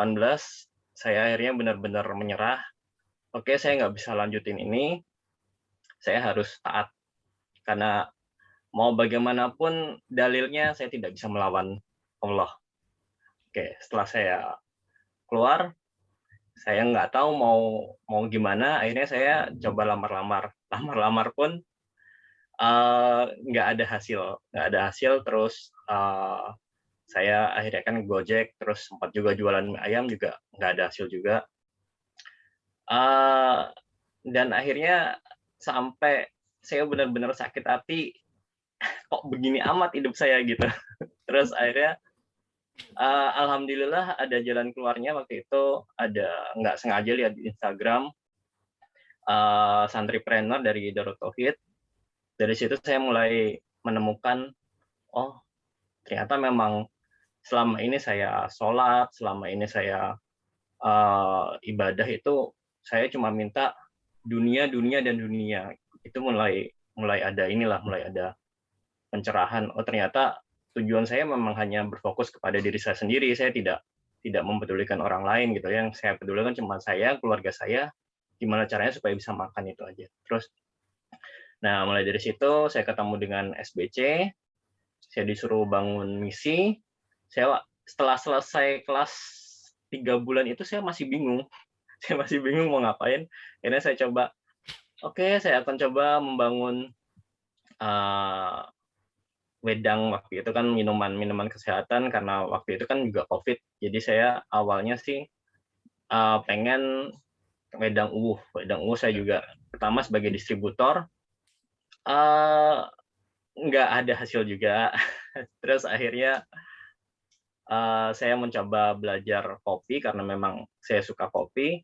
saya akhirnya benar-benar menyerah. Oke, saya nggak bisa lanjutin ini. Saya harus taat karena mau bagaimanapun dalilnya saya tidak bisa melawan Allah. Oke, setelah saya keluar, saya nggak tahu mau gimana. Akhirnya saya coba lamar pun nggak ada hasil. Terus saya akhirnya kan Gojek, terus sempat juga jualan mie ayam juga nggak ada hasil juga. Dan akhirnya sampai saya benar-benar sakit hati, kok begini amat hidup saya gitu. Terus akhirnya alhamdulillah ada jalan keluarnya. Waktu itu ada nggak sengaja lihat di Instagram santripreneur dari Darut Tauhid. Dari situ saya mulai menemukan, oh ternyata memang selama ini saya sholat, selama ini saya ibadah itu saya cuma minta dunia dan dunia. Itu mulai ada pencerahan. Oh ternyata tujuan saya memang hanya berfokus kepada diri saya sendiri. Saya tidak mempedulikan orang lain gitu. Yang saya pedulikan cuma saya, keluarga saya, gimana caranya supaya bisa makan itu aja. Terus nah mulai dari situ saya ketemu dengan SBC, saya disuruh bangun misi. Saya setelah selesai kelas 3 bulan itu saya masih bingung. Saya masih bingung mau ngapain. Akhirnya saya coba, saya akan coba membangun wedang. Waktu itu kan minuman kesehatan karena waktu itu kan juga COVID. Jadi saya awalnya sih pengen wedang uwuh. Wedang uwuh saya juga pertama sebagai distributor, nggak ada hasil juga. Terus akhirnya saya mencoba belajar kopi karena memang saya suka kopi.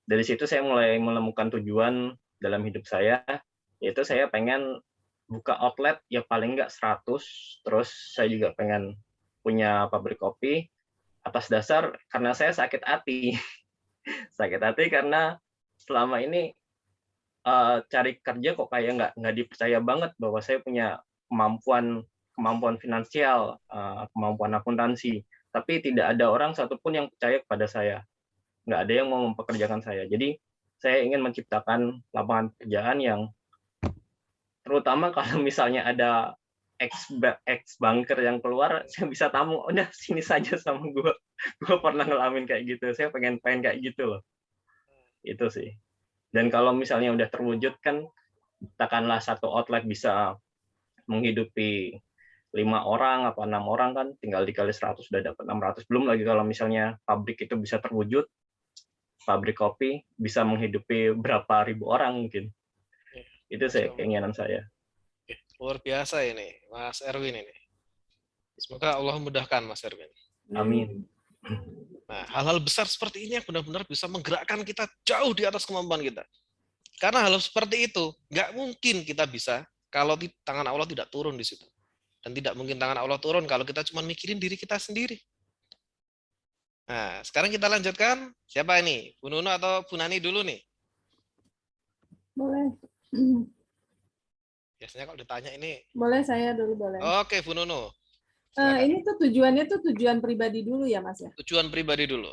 Dari situ saya mulai menemukan tujuan dalam hidup saya, yaitu saya pengen buka outlet ya paling nggak 100. Terus saya juga pengen punya pabrik kopi atas dasar karena saya sakit hati. Sakit hati karena selama ini cari kerja kok kayak nggak dipercaya banget bahwa saya punya kemampuan finansial, kemampuan akuntansi, tapi tidak ada orang satupun yang percaya kepada saya. Nggak ada yang mau mempekerjakan saya. Jadi saya ingin menciptakan lapangan pekerjaan yang terutama kalau misalnya ada ex banker yang keluar, saya bisa tamu, udah sini saja sama gue pernah ngalamin kayak gitu. Saya pengen kayak gitu loh. Itu sih. Dan kalau misalnya udah terwujud kan, katakanlah satu outlet bisa menghidupi 5 orang apa 6 orang kan, tinggal dikali 100 sudah dapat 600. Belum lagi kalau misalnya pabrik itu bisa terwujud, pabrik kopi bisa menghidupi berapa ribu orang mungkin. Itu keinginan saya. Luar biasa ini, Mas Erwin ini. Semoga Allah mudahkan Mas Erwin. Amin. Nah, hal-hal besar seperti ini yang benar-benar bisa menggerakkan kita jauh di atas kemampuan kita. Karena hal seperti itu nggak mungkin kita bisa kalau tangan Allah tidak turun di situ. Dan tidak mungkin tangan Allah turun kalau kita cuma mikirin diri kita sendiri. Nah, sekarang kita lanjutkan. Siapa ini? Bu Nuno atau Bu Nani dulu nih? Boleh. Biasanya kalau ditanya ini. Boleh, saya dulu boleh. Oke, Bu Nuno. Ini tuh tujuannya tuh tujuan pribadi dulu ya, Mas ya? Tujuan pribadi dulu.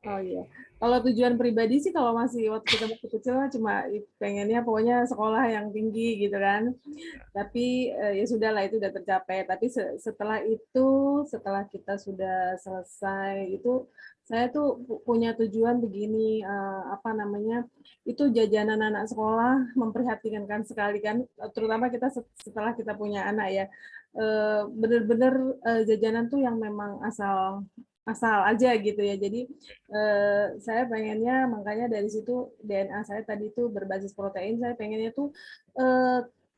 Oh iya. Kalau tujuan pribadi sih kalau masih waktu kita masih kecil cuma pengennya pokoknya sekolah yang tinggi gitu kan. Tapi ya sudahlah itu udah tercapai. Tapi setelah itu, setelah kita sudah selesai itu saya tuh punya tujuan begini, itu jajanan anak sekolah memprihatinkan kan sekali kan, terutama kita setelah kita punya anak ya, bener-bener jajanan tuh yang memang asal aja gitu ya. Jadi saya pengennya, makanya dari situ DNA saya tadi itu berbasis protein. Saya pengennya tuh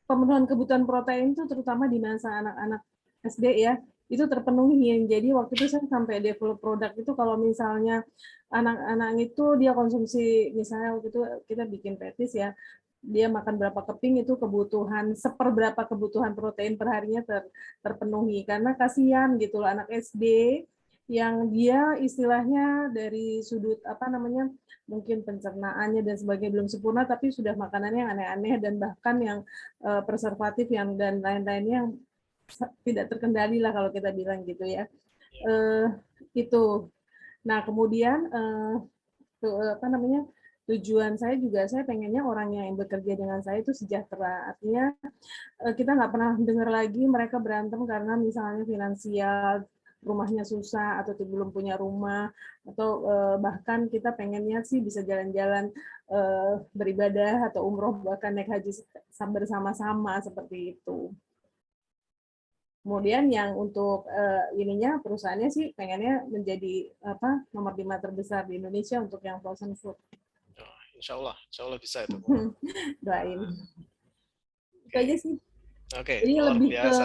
pemenuhan kebutuhan protein tuh terutama di masa anak-anak SD ya, itu terpenuhi. Jadi waktu itu saya sampai develop produk itu kalau misalnya anak-anak itu dia konsumsi, misalnya waktu itu kita bikin petis ya, dia makan berapa keping itu kebutuhan seperberapa kebutuhan protein per harinya terpenuhi. Karena kasihan gitu loh anak SD yang dia istilahnya dari sudut apa namanya mungkin pencernaannya dan sebagainya belum sempurna, tapi sudah makanannya yang aneh-aneh dan bahkan yang preservatif yang dan lain-lainnya yang tidak terkendali lah kalau kita bilang gitu ya. Itu. Nah kemudian apa namanya tujuan saya juga, saya pengennya orang yang bekerja dengan saya itu sejahtera. Artinya kita nggak pernah dengar lagi mereka berantem karena misalnya finansial, rumahnya susah atau belum punya rumah, atau bahkan kita pengennya sih bisa jalan-jalan beribadah atau umroh bahkan naik haji bersama-sama seperti itu. Kemudian yang untuk ininya perusahaannya sih pengennya menjadi apa nomor 5 terbesar di Indonesia untuk yang frozen food. Insya Allah bisa itu. Doain. Itu aja sih. Oke, jadi luar biasa.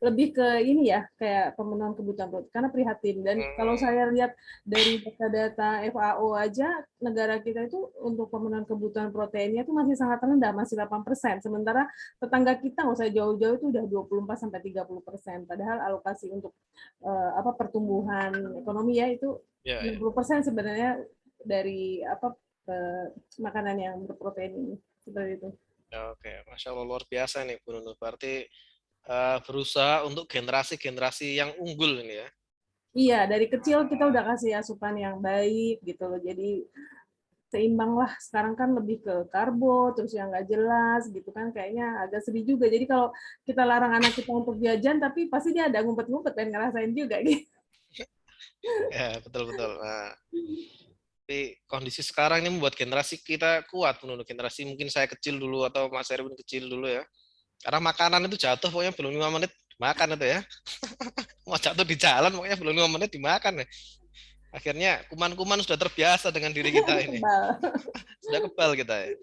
lebih ke ini ya kayak pemenuhan kebutuhan perut karena prihatin dan kalau saya lihat dari data-data FAO aja negara kita itu untuk pemenuhan kebutuhan proteinnya itu masih sangat rendah, masih 8%, sementara tetangga kita nggak usah jauh-jauh itu udah 24-30%, padahal alokasi untuk apa pertumbuhan ekonomi ya itu 60% sebenarnya dari apa makanan yang berprotein ini seperti itu. Oke, Masya Allah luar biasa nih Bu Nunu. Berarti berusaha untuk generasi-generasi yang unggul ini ya. Iya, dari kecil kita udah kasih asupan yang baik gitu loh. Jadi seimbang lah. Sekarang kan lebih ke karbo, terus yang nggak jelas gitu kan. Kayaknya agak sedih juga. Jadi kalau kita larang anak kita untuk jajan, tapi pasti dia ada ngumpet-ngumpet dan ngerasain juga gitu. Ya, betul-betul. Nah, tapi kondisi sekarang ini membuat generasi kita kuat, menurut generasi mungkin saya kecil dulu atau Mas Erwin kecil dulu ya. Karena makanan itu jatuh pokoknya belum 5 menit dimakan itu ya. Mau jatuh di jalan pokoknya belum 5 menit dimakan ya. Akhirnya kuman-kuman sudah terbiasa dengan diri kita ini. Sudah kebal kita ya.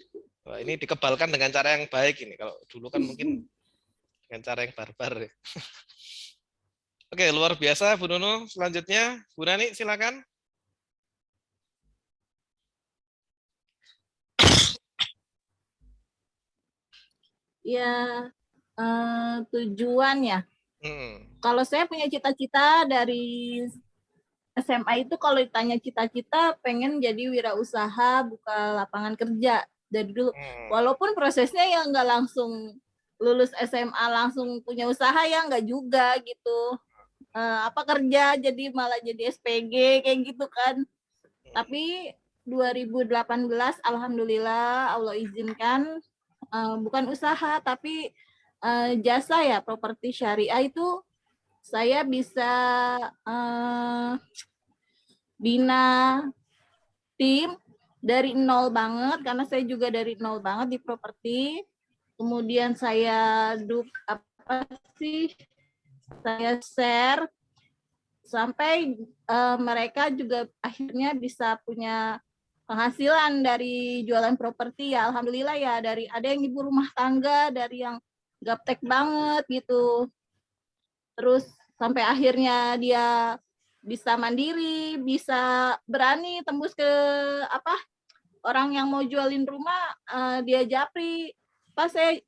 Wah, ini dikebalkan dengan cara yang baik ini. Kalau dulu kan mungkin dengan cara yang barbar ya. Oke, luar biasa Bu Nunu. Selanjutnya Bu Nani silakan. Ya, tujuan ya. Kalau saya punya cita-cita dari SMA itu, kalau ditanya cita-cita pengen jadi wirausaha, buka lapangan kerja dari dulu. Walaupun prosesnya ya nggak langsung lulus SMA langsung punya usaha ya, nggak juga gitu. Apa kerja jadi malah jadi SPG kayak gitu kan. Tapi 2018 alhamdulillah Allah izinkan bukan usaha tapi jasa ya, properti syariah itu saya bisa bina tim dari nol banget, karena saya juga dari nol banget di properti. Kemudian saya saya share sampai mereka juga akhirnya bisa punya penghasilan dari jualan properti ya, alhamdulillah ya, dari ada yang ibu rumah tangga, dari yang gaptek banget gitu, terus sampai akhirnya dia bisa mandiri, bisa berani tembus ke apa orang yang mau jualin rumah, dia japri, pas saya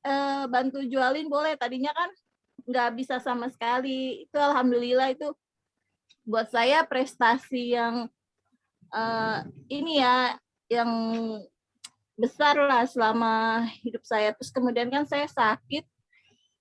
bantu jualin boleh, tadinya kan nggak bisa sama sekali. Itu alhamdulillah itu buat saya prestasi yang ini ya, yang besar lah selama hidup saya. Terus kemudian kan saya sakit,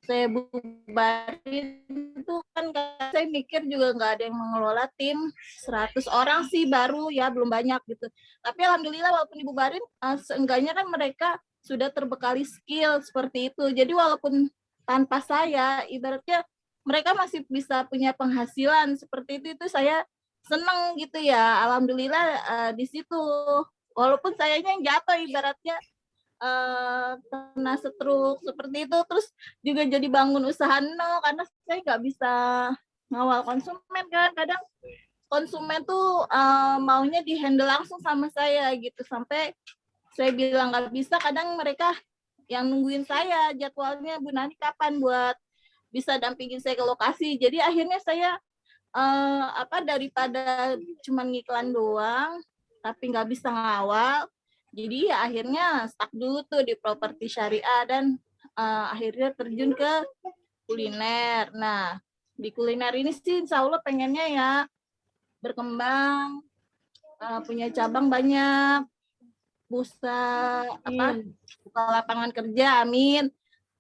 saya bubarin itu kan saya mikir juga nggak ada yang mengelola tim 100 orang sih baru ya, belum banyak gitu. Tapi alhamdulillah walaupun dibubarin, seenggaknya kan mereka sudah terbekali skill seperti itu. Jadi walaupun tanpa saya, ibaratnya mereka masih bisa punya penghasilan seperti itu saya seneng gitu ya. Alhamdulillah di situ. Walaupun sayanya yang jatuh ibaratnya kena stroke seperti itu, terus juga jadi bangun usaha nol karena saya nggak bisa ngawal konsumen kan. Kadang konsumen tuh maunya dihandle langsung sama saya gitu, sampai saya bilang nggak bisa, kadang mereka yang nungguin saya jadwalnya, Bu Nani kapan buat bisa dampingin saya ke lokasi. Jadi akhirnya saya daripada cuma ngiklan doang tapi nggak bisa ngawal, jadi ya akhirnya stuck dulu tuh di properti syariah dan akhirnya terjun ke kuliner. Nah, di kuliner ini sih insya Allah pengennya ya berkembang, punya cabang banyak, buka lapangan kerja, amin.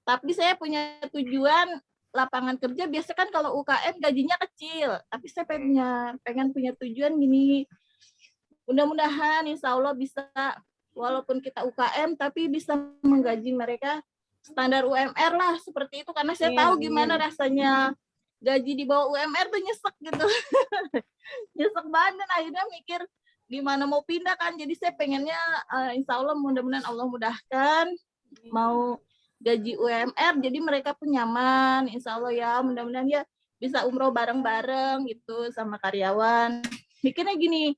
Tapi saya punya tujuan lapangan kerja, biasa kan kalau UKM gajinya kecil, tapi saya pengen punya tujuan gini, mudah-mudahan insya Allah bisa, walaupun kita UKM tapi bisa menggaji mereka standar UMR lah, seperti itu, karena saya tahu gimana rasanya gaji di bawah UMR tuh nyesek gitu. Nyesek banget, dan akhirnya mikir gimana mau pindah kan. Jadi saya pengennya insya Allah mudah-mudahan Allah mudahkan, mau gaji UMR jadi mereka pun nyaman, insya Allah ya, mudah-mudahan ya bisa umroh bareng-bareng gitu sama karyawan. Mikirnya gini,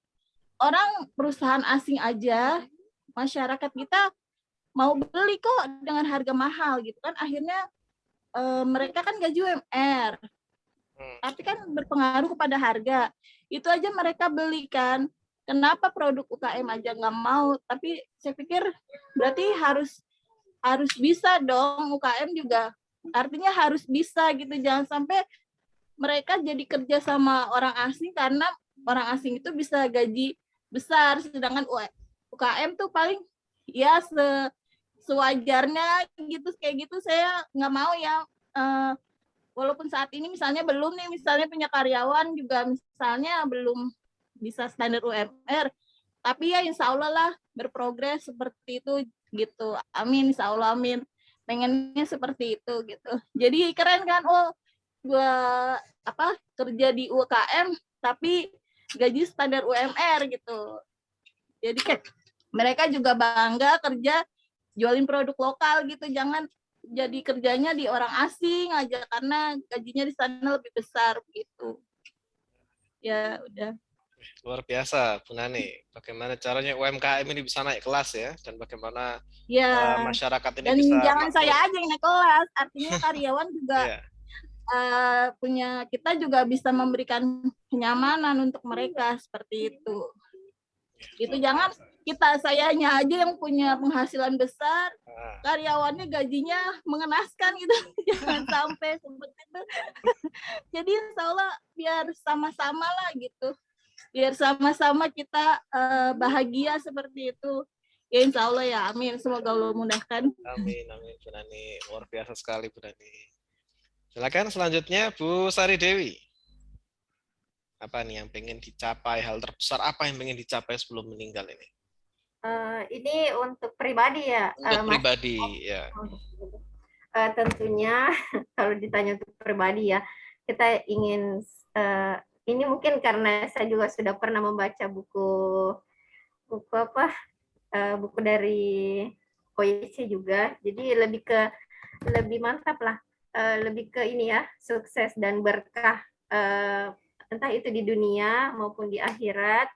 orang perusahaan asing aja, masyarakat kita mau beli kok dengan harga mahal gitu kan, akhirnya mereka kan gaji UMR, tapi kan berpengaruh kepada harga. Itu aja mereka belikan. Kenapa produk UKM aja nggak mau? Tapi saya pikir berarti harus bisa dong, UKM juga artinya harus bisa gitu. Jangan sampai mereka jadi kerja sama orang asing karena orang asing itu bisa gaji besar, sedangkan UKM tuh paling ya sewajarnya gitu. Kayak gitu saya nggak mau ya. Walaupun saat ini misalnya belum nih, misalnya punya karyawan juga misalnya belum bisa standar UMR, tapi ya insya Allah lah berprogres seperti itu gitu. Amin, insya Allah, amin. Pengennya seperti itu gitu. Jadi keren kan, gua kerja di UKM tapi gaji standar UMR gitu. Jadi kayak mereka juga bangga kerja jualin produk lokal gitu. Jangan jadi kerjanya di orang asing aja karena gajinya di sana lebih besar gitu. Ya udah. Luar biasa, Bu Nani. Bagaimana caranya UMKM ini bisa naik kelas ya, dan bagaimana masyarakat ini dan bisa jangan makmur. Saya aja yang naik kelas, artinya karyawan juga kita juga bisa memberikan kenyamanan untuk mereka seperti itu. Itu jangan sayanya aja yang punya penghasilan besar, karyawannya gajinya mengenaskan gitu. Jangan sampai seperti itu. Jadi insya Allah biar sama-sama lah gitu. Biar sama-sama kita bahagia seperti itu. Ya insya Allah ya, amin. Semoga Allah mudahkan. Amin, amin, Bu Nani. Luar biasa sekali, Bu Nani. Silakan selanjutnya Bu Sari Dewi. Apa nih yang pengen dicapai, hal terbesar apa yang pengen dicapai sebelum meninggal ini? Ini untuk pribadi ya. Untuk pribadi, ya. Tentunya kalau ditanya untuk pribadi ya, kita ingin ini mungkin karena saya juga sudah pernah membaca buku dari Koichi juga, jadi lebih mantap lah, lebih ke ini ya, sukses dan berkah, entah itu di dunia maupun di akhirat,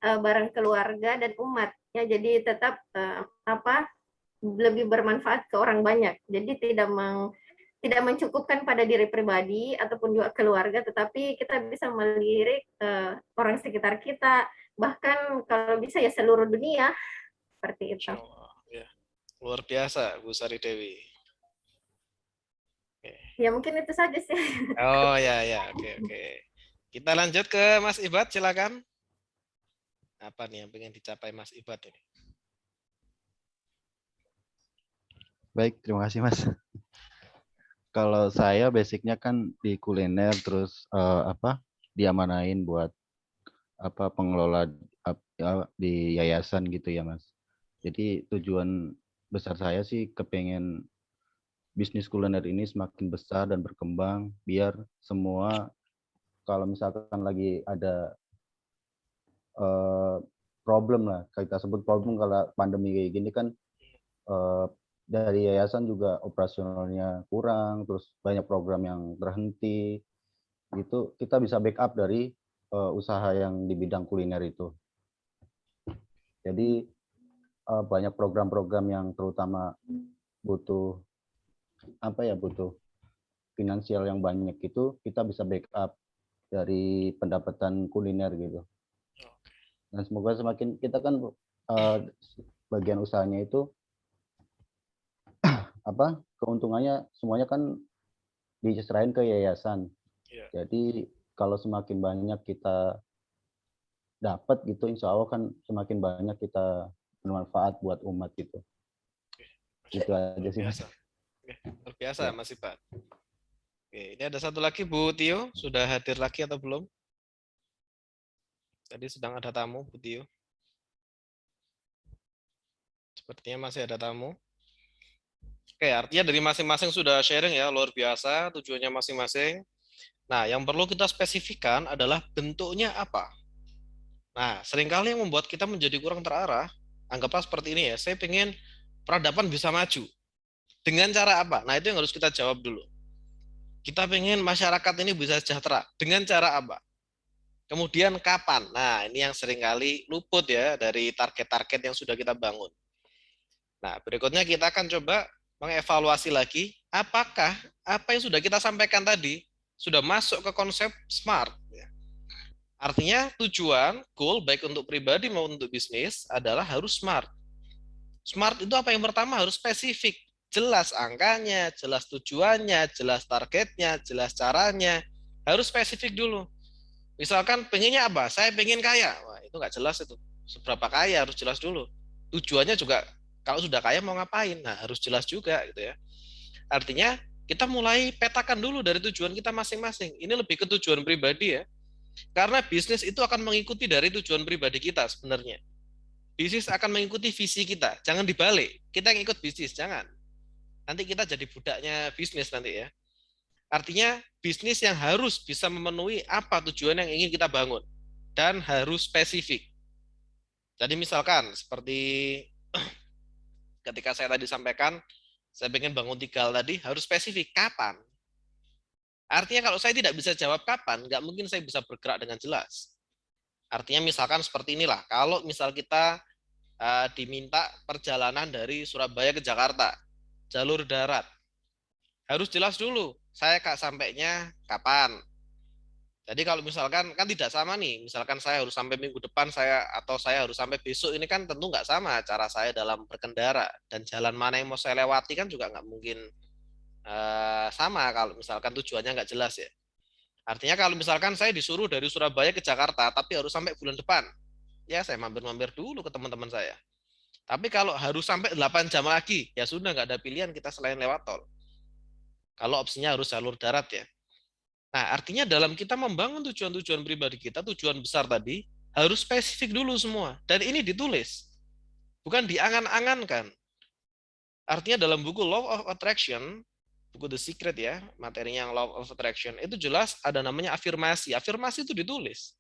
bareng keluarga dan umat ya. Jadi tetap lebih bermanfaat ke orang banyak. Jadi tidak mencukupkan pada diri pribadi ataupun juga keluarga, tetapi kita bisa melirik orang sekitar kita, bahkan kalau bisa ya seluruh dunia, seperti itu. Ya. Luar biasa, Bu Sari Dewi. Ya mungkin itu saja sih. Oh ya, oke. Kita lanjut ke Mas Ibad, silakan. Apa nih yang pengen dicapai Mas Ibad ini? Baik, terima kasih Mas. Kalau saya basicnya kan di kuliner, terus diamanain buat pengelola di yayasan gitu ya Mas. Jadi tujuan besar saya sih kepengen bisnis kuliner ini semakin besar dan berkembang, biar semua kalau misalkan lagi ada problem lah, kita sebut problem kalau pandemi kayak gini kan, dari yayasan juga operasionalnya kurang, terus banyak program yang terhenti, gitu kita bisa backup dari usaha yang di bidang kuliner itu. Jadi banyak program-program yang terutama butuh finansial yang banyak, itu kita bisa backup dari pendapatan kuliner gitu. Dan semoga semakin kita kan bagian usahanya itu keuntungannya semuanya kan diserahin ke yayasan. Jadi kalau semakin banyak kita dapat gitu, insya Allah kan semakin banyak kita bermanfaat buat umat gitu. Itu aja sih Mas. Luar biasa Mas Ipat. Oke, ini ada satu lagi Bu Tio, sudah hadir lagi atau belum? Tadi sedang ada tamu Bu Tio. Sepertinya masih ada tamu. Oke, artinya dari masing-masing sudah sharing ya, luar biasa, tujuannya masing-masing. Nah, yang perlu kita spesifikkan adalah bentuknya apa. Nah, seringkali yang membuat kita menjadi kurang terarah, anggaplah seperti ini ya, saya pengen peradaban bisa maju. Dengan cara apa? Nah, itu yang harus kita jawab dulu. Kita pengen masyarakat ini bisa sejahtera. Dengan cara apa? Kemudian kapan? Nah, ini yang seringkali luput ya dari target-target yang sudah kita bangun. Nah, berikutnya kita akan coba mengevaluasi lagi, apakah apa yang sudah kita sampaikan tadi sudah masuk ke konsep SMART. Artinya tujuan, goal, baik untuk pribadi maupun untuk bisnis adalah harus SMART. SMART itu apa yang pertama? Harus spesifik. Jelas angkanya, jelas tujuannya, jelas targetnya, jelas caranya. Harus spesifik dulu. Misalkan pengennya apa? Saya pengen kaya. Wah, itu nggak jelas itu. Seberapa kaya harus jelas dulu. Tujuannya juga kalau sudah kaya mau ngapain? Nah, harus jelas juga gitu ya. Artinya kita mulai petakan dulu dari tujuan kita masing-masing. Ini lebih ke tujuan pribadi ya. Karena bisnis itu akan mengikuti dari tujuan pribadi kita sebenarnya. Bisnis akan mengikuti visi kita. Jangan dibalik. Kita yang ikut bisnis, jangan. Nanti kita jadi budaknya bisnis nanti ya. Artinya bisnis yang harus bisa memenuhi apa tujuan yang ingin kita bangun. Dan harus spesifik. Jadi misalkan seperti ketika saya tadi sampaikan, saya ingin bangun Tegal tadi, harus spesifik. Kapan? Artinya kalau saya tidak bisa jawab kapan, nggak mungkin saya bisa bergerak dengan jelas. Artinya misalkan seperti inilah, kalau misal kita diminta perjalanan dari Surabaya ke Jakarta, jalur darat, harus jelas dulu, saya sampainya kapan. Jadi kalau misalkan, kan tidak sama nih, misalkan saya harus sampai minggu depan, atau saya harus sampai besok, ini kan tentu nggak sama cara saya dalam berkendara, dan jalan mana yang mau saya lewati kan juga nggak mungkin sama kalau misalkan tujuannya nggak jelas ya. Artinya kalau misalkan saya disuruh dari Surabaya ke Jakarta, tapi harus sampai bulan depan, ya saya mampir-mampir dulu ke teman-teman saya. Tapi kalau harus sampai 8 jam lagi, ya sudah nggak ada pilihan kita selain lewat tol. Kalau opsinya harus jalur darat ya. Nah, artinya dalam kita membangun tujuan-tujuan pribadi kita, tujuan besar tadi, harus spesifik dulu semua. Dan ini ditulis. Bukan diangan-angankan. Artinya dalam buku Law of Attraction, buku The Secret ya, materinya yang Law of Attraction, itu jelas ada namanya afirmasi. Afirmasi itu ditulis.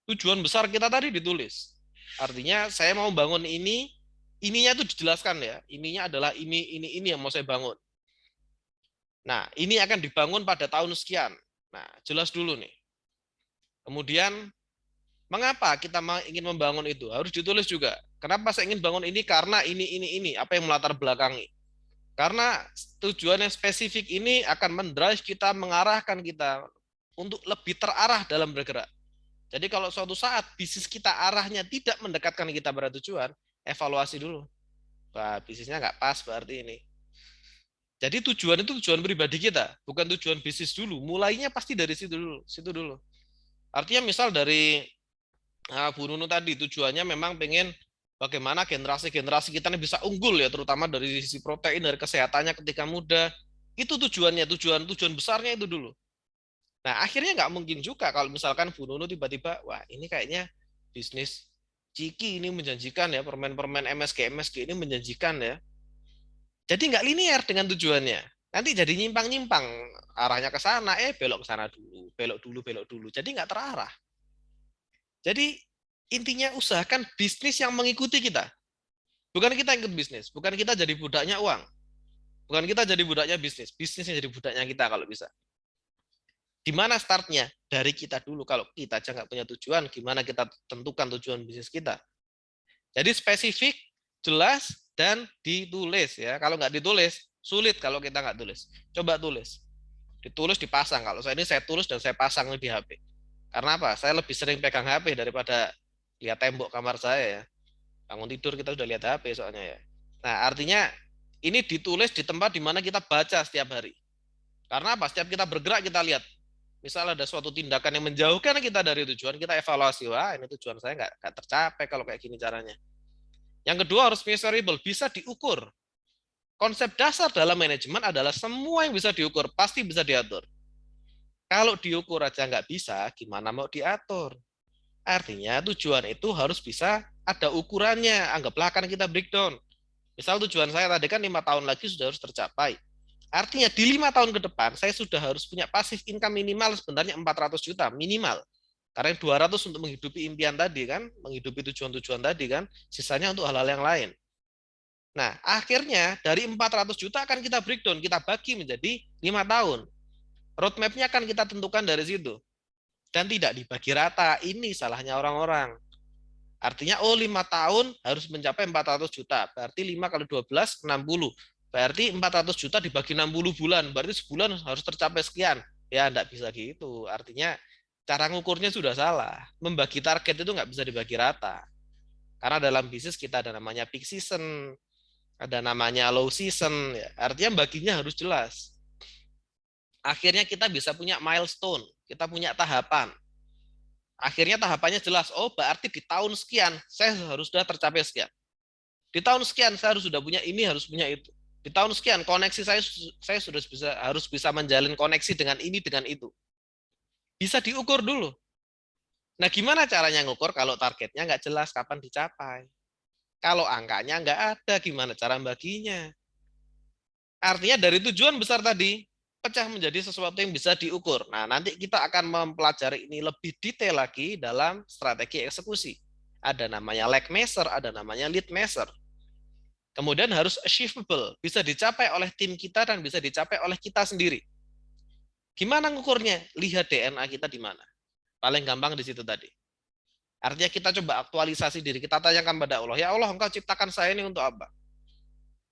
Tujuan besar kita tadi ditulis. Artinya saya mau bangun ini, ininya itu dijelaskan ya. Ininya adalah ini yang mau saya bangun. Nah, ini akan dibangun pada tahun sekian. Nah, jelas dulu nih. Kemudian, mengapa kita ingin membangun itu? Harus ditulis juga. Kenapa saya ingin bangun ini? Karena ini. Apa yang melatar belakangi? Karena tujuan yang spesifik ini akan mendrive kita, mengarahkan kita untuk lebih terarah dalam bergerak. Jadi kalau suatu saat bisnis kita arahnya tidak mendekatkan kita pada tujuan, evaluasi dulu. Wah, bisnisnya nggak pas berarti ini. Jadi tujuan itu tujuan pribadi kita, bukan tujuan bisnis dulu. Mulainya pasti dari situ dulu. Artinya misal dari Bu Nunu tadi, tujuannya memang pengen bagaimana generasi kita ini bisa unggul ya, terutama dari sisi protein, dari kesehatannya ketika muda. Itu tujuannya, tujuan besarnya itu dulu. Nah, akhirnya nggak mungkin juga kalau misalkan Bu Nunu tiba-tiba, wah ini kayaknya bisnis Ciki ini menjanjikan ya, permen-permen MSG ini menjanjikan ya. Jadi nggak linear dengan tujuannya. Nanti jadi nyimpang-nyimpang, arahnya ke sana, belok ke sana dulu, belok dulu. Jadi nggak terarah. Jadi intinya usahakan bisnis yang mengikuti kita. Bukan kita ikut bisnis, bukan kita jadi budaknya uang. Bukan kita jadi budaknya bisnis, bisnisnya jadi budaknya kita kalau bisa. Di mana startnya? Dari kita dulu. Kalau kita aja nggak punya tujuan, gimana kita tentukan tujuan bisnis kita? Jadi spesifik, jelas, dan ditulis ya. Kalau nggak ditulis, sulit kalau kita nggak tulis. Coba tulis. Ditulis, dipasang. Kalau saya tulis dan saya pasang di HP. Karena apa? Saya lebih sering pegang HP daripada lihat tembok kamar saya ya. Bangun tidur kita sudah lihat HP soalnya ya. Nah, artinya ini ditulis di tempat di mana kita baca setiap hari. Karena apa? Setiap kita bergerak kita lihat. Misal ada suatu tindakan yang menjauhkan kita dari tujuan, kita evaluasi, wah ini tujuan saya nggak tercapai kalau kayak gini caranya. Yang kedua harus measurable, bisa diukur. Konsep dasar dalam manajemen adalah semua yang bisa diukur, pasti bisa diatur. Kalau diukur aja nggak bisa, gimana mau diatur? Artinya tujuan itu harus bisa ada ukurannya. Anggaplah akan kita breakdown. Misal tujuan saya tadi kan 5 tahun lagi sudah harus tercapai. Artinya di 5 tahun ke depan saya sudah harus punya passive income minimal sebenarnya 400 juta minimal. Karena 200 untuk menghidupi impian tadi kan, menghidupi tujuan-tujuan tadi kan, sisanya untuk hal-hal yang lain. Nah, akhirnya dari 400 juta akan kita breakdown, kita bagi menjadi 5 tahun. Roadmap-nya akan kita tentukan dari situ. Dan tidak dibagi rata, ini salahnya orang-orang. Artinya, 5 tahun harus mencapai 400 juta. Berarti 5 kali 12, 60. Berarti 400 juta dibagi 60 bulan. Berarti sebulan harus tercapai sekian. Ya, enggak bisa gitu. Artinya, cara ngukurnya sudah salah. Membagi target itu nggak bisa dibagi rata. Karena dalam bisnis kita ada namanya peak season, ada namanya low season, ya. Artinya baginya harus jelas. Akhirnya kita bisa punya milestone, kita punya tahapan. Akhirnya tahapannya jelas, berarti di tahun sekian saya harus sudah tercapai sekian. Di tahun sekian saya harus sudah punya ini, harus punya itu. Di tahun sekian koneksi saya sudah harus bisa menjalin koneksi dengan ini, dengan itu. Bisa diukur dulu. Nah, gimana caranya ngukur kalau targetnya nggak jelas kapan dicapai? Kalau angkanya nggak ada, gimana cara baginya? Artinya dari tujuan besar tadi, pecah menjadi sesuatu yang bisa diukur. Nah, nanti kita akan mempelajari ini lebih detail lagi dalam strategi eksekusi. Ada namanya lag measure, ada namanya lead measure. Kemudian harus achievable, bisa dicapai oleh tim kita dan bisa dicapai oleh kita sendiri. Gimana ngukurnya? Lihat DNA kita di mana. Paling gampang di situ tadi. Artinya kita coba aktualisasi diri, kita tanyakan pada Allah, ya Allah, Engkau ciptakan saya ini untuk apa?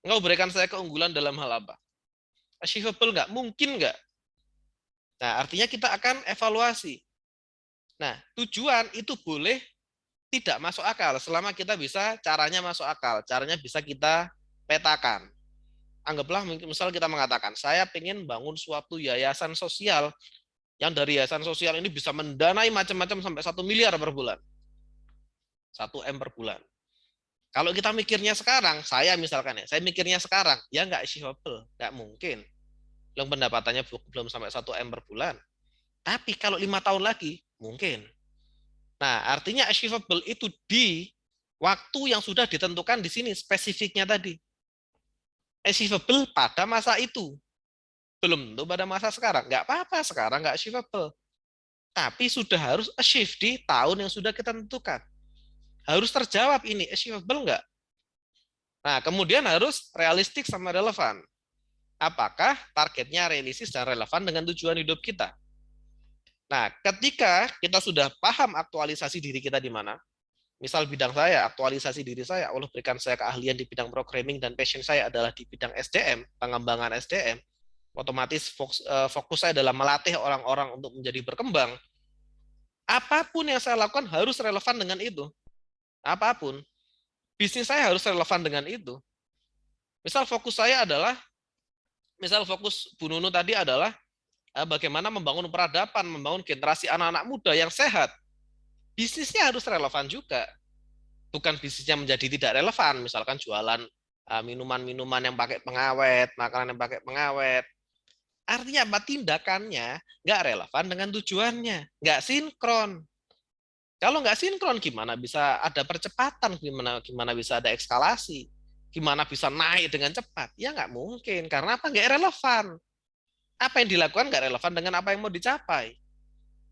Engkau berikan saya keunggulan dalam hal apa? Achievable nggak? Mungkin nggak? Nah, artinya kita akan evaluasi. Nah, tujuan itu boleh tidak masuk akal, selama kita bisa caranya masuk akal, caranya bisa kita petakan. Anggaplah, misal kita mengatakan, saya ingin bangun suatu yayasan sosial, yang dari yayasan sosial ini bisa mendanai macam-macam sampai 1 miliar per bulan. 1 M per bulan. Kalau kita mikirnya sekarang, saya misalkan ya, saya mikirnya sekarang, ya nggak achievable, nggak mungkin. Yang pendapatannya belum sampai 1 M per bulan. Tapi kalau 5 tahun lagi, mungkin. Nah, artinya achievable itu di waktu yang sudah ditentukan di sini, spesifiknya tadi. Achievable pada masa itu. Belum tentu pada masa sekarang. Nggak apa-apa, sekarang nggak achievable. Tapi sudah harus achieve di tahun yang sudah kita tentukan. Harus terjawab ini, achievable nggak? Nah, kemudian harus realistik sama relevan. Apakah targetnya realistis dan relevan dengan tujuan hidup kita? Nah, ketika kita sudah paham aktualisasi diri kita di mana, misal bidang saya, aktualisasi diri saya, Allah berikan saya keahlian di bidang programming dan passion saya adalah di bidang SDM, pengembangan SDM, otomatis fokus saya adalah melatih orang-orang untuk menjadi berkembang. Apapun yang saya lakukan harus relevan dengan itu. Apapun, bisnis saya harus relevan dengan itu. Misal fokus saya adalah, misal fokus Bu Nunu tadi adalah bagaimana membangun peradaban, membangun generasi anak-anak muda yang sehat. Bisnisnya harus relevan juga. Bukan bisnisnya menjadi tidak relevan, misalkan jualan minuman-minuman yang pakai pengawet, makanan yang pakai pengawet. Artinya apa? Tindakannya nggak relevan dengan tujuannya, nggak sinkron. Kalau nggak sinkron, gimana bisa ada percepatan? Gimana bisa ada eskalasi? Gimana bisa naik dengan cepat? Ya nggak mungkin. Karena apa? Nggak relevan. Apa yang dilakukan nggak relevan dengan apa yang mau dicapai.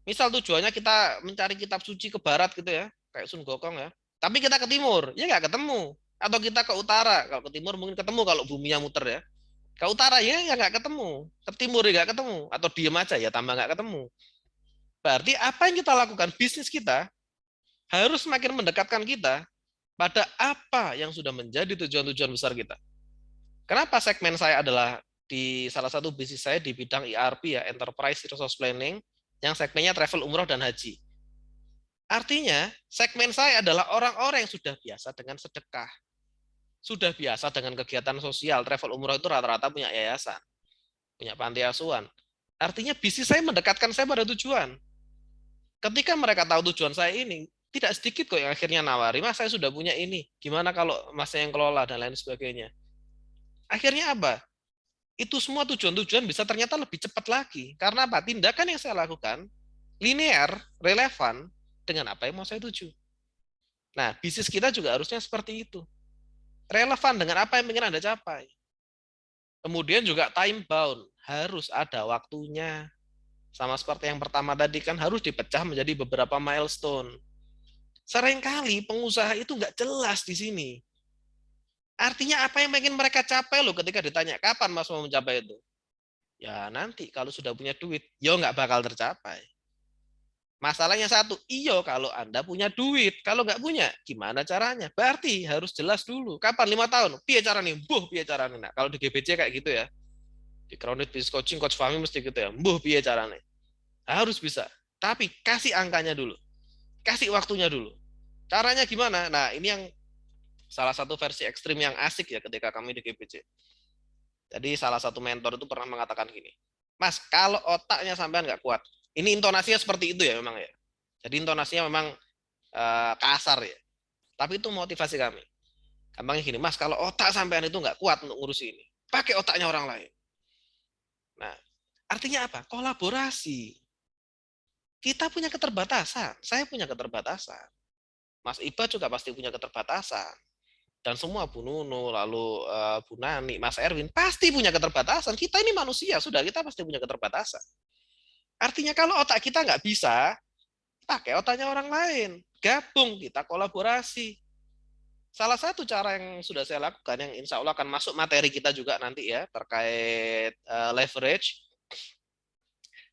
Misal tujuannya kita mencari kitab suci ke barat gitu ya, kayak Sun Gokong ya. Tapi kita ke timur, ya nggak ketemu. Atau kita ke utara, kalau ke timur mungkin ketemu kalau buminya muter ya. Ke utara ya nggak ketemu. Ke timur ya nggak ketemu. Atau diem aja ya tambah nggak ketemu. Berarti apa yang kita lakukan, bisnis kita, harus semakin mendekatkan kita pada apa yang sudah menjadi tujuan-tujuan besar kita. Kenapa segmen saya adalah di salah satu bisnis saya di bidang ERP ya, Enterprise Resource Planning, yang segmennya travel, umroh, dan haji. Artinya, segmen saya adalah orang-orang yang sudah biasa dengan sedekah. Sudah biasa dengan kegiatan sosial. Travel umroh itu rata-rata punya yayasan, punya panti asuhan. Artinya bisnis saya mendekatkan saya pada tujuan. Ketika mereka tahu tujuan saya ini, tidak sedikit kok yang akhirnya nawari, Mas saya sudah punya ini, gimana kalau Masnya yang kelola dan lain sebagainya. Akhirnya apa? Itu semua tujuan-tujuan bisa ternyata lebih cepat lagi. Karena apa? Tindakan yang saya lakukan linear, relevan dengan apa yang mau saya tuju. Nah, bisnis kita juga harusnya seperti itu. Relevan dengan apa yang ingin Anda capai. Kemudian juga time bound, harus ada waktunya. Sama seperti yang pertama tadi kan harus dipecah menjadi beberapa milestone. Seringkali pengusaha itu nggak jelas di sini. Artinya apa yang ingin mereka capai loh ketika ditanya kapan Mas mau mencapai itu? Ya nanti kalau sudah punya duit, ya nggak bakal tercapai. Masalahnya satu, iyo kalau Anda punya duit. Kalau nggak punya, gimana caranya? Berarti harus jelas dulu. Kapan? 5 tahun? Piye caranya? Piye caranya? Nah, kalau di GBC kayak gitu ya. Di Grounded Business Coaching, Coach Fahmi mesti gitu ya. Piye caranya? Harus bisa. Tapi kasih angkanya dulu. Kasih waktunya dulu. Caranya gimana? Nah, ini yang salah satu versi ekstrim yang asik ya ketika kami di GBC. Jadi salah satu mentor itu pernah mengatakan gini, Mas, kalau otaknya sampean nggak kuat, ini intonasinya seperti itu ya memang ya. Jadi intonasinya memang kasar ya. Tapi itu motivasi kami. Gampangnya gini, Mas, kalau otak sampean itu nggak kuat untuk ngurus ini, pakai otaknya orang lain. Nah, artinya apa? Kolaborasi. Kita punya keterbatasan. Saya punya keterbatasan. Mas Iba juga pasti punya keterbatasan. Dan semua Bu Nunu, lalu Bu Nani, Mas Erwin, pasti punya keterbatasan. Kita ini manusia, sudah kita pasti punya keterbatasan. Artinya kalau otak kita nggak bisa, pakai otaknya orang lain. Gabung, kita kolaborasi. Salah satu cara yang sudah saya lakukan, yang insya Allah akan masuk materi kita juga nanti ya, terkait leverage.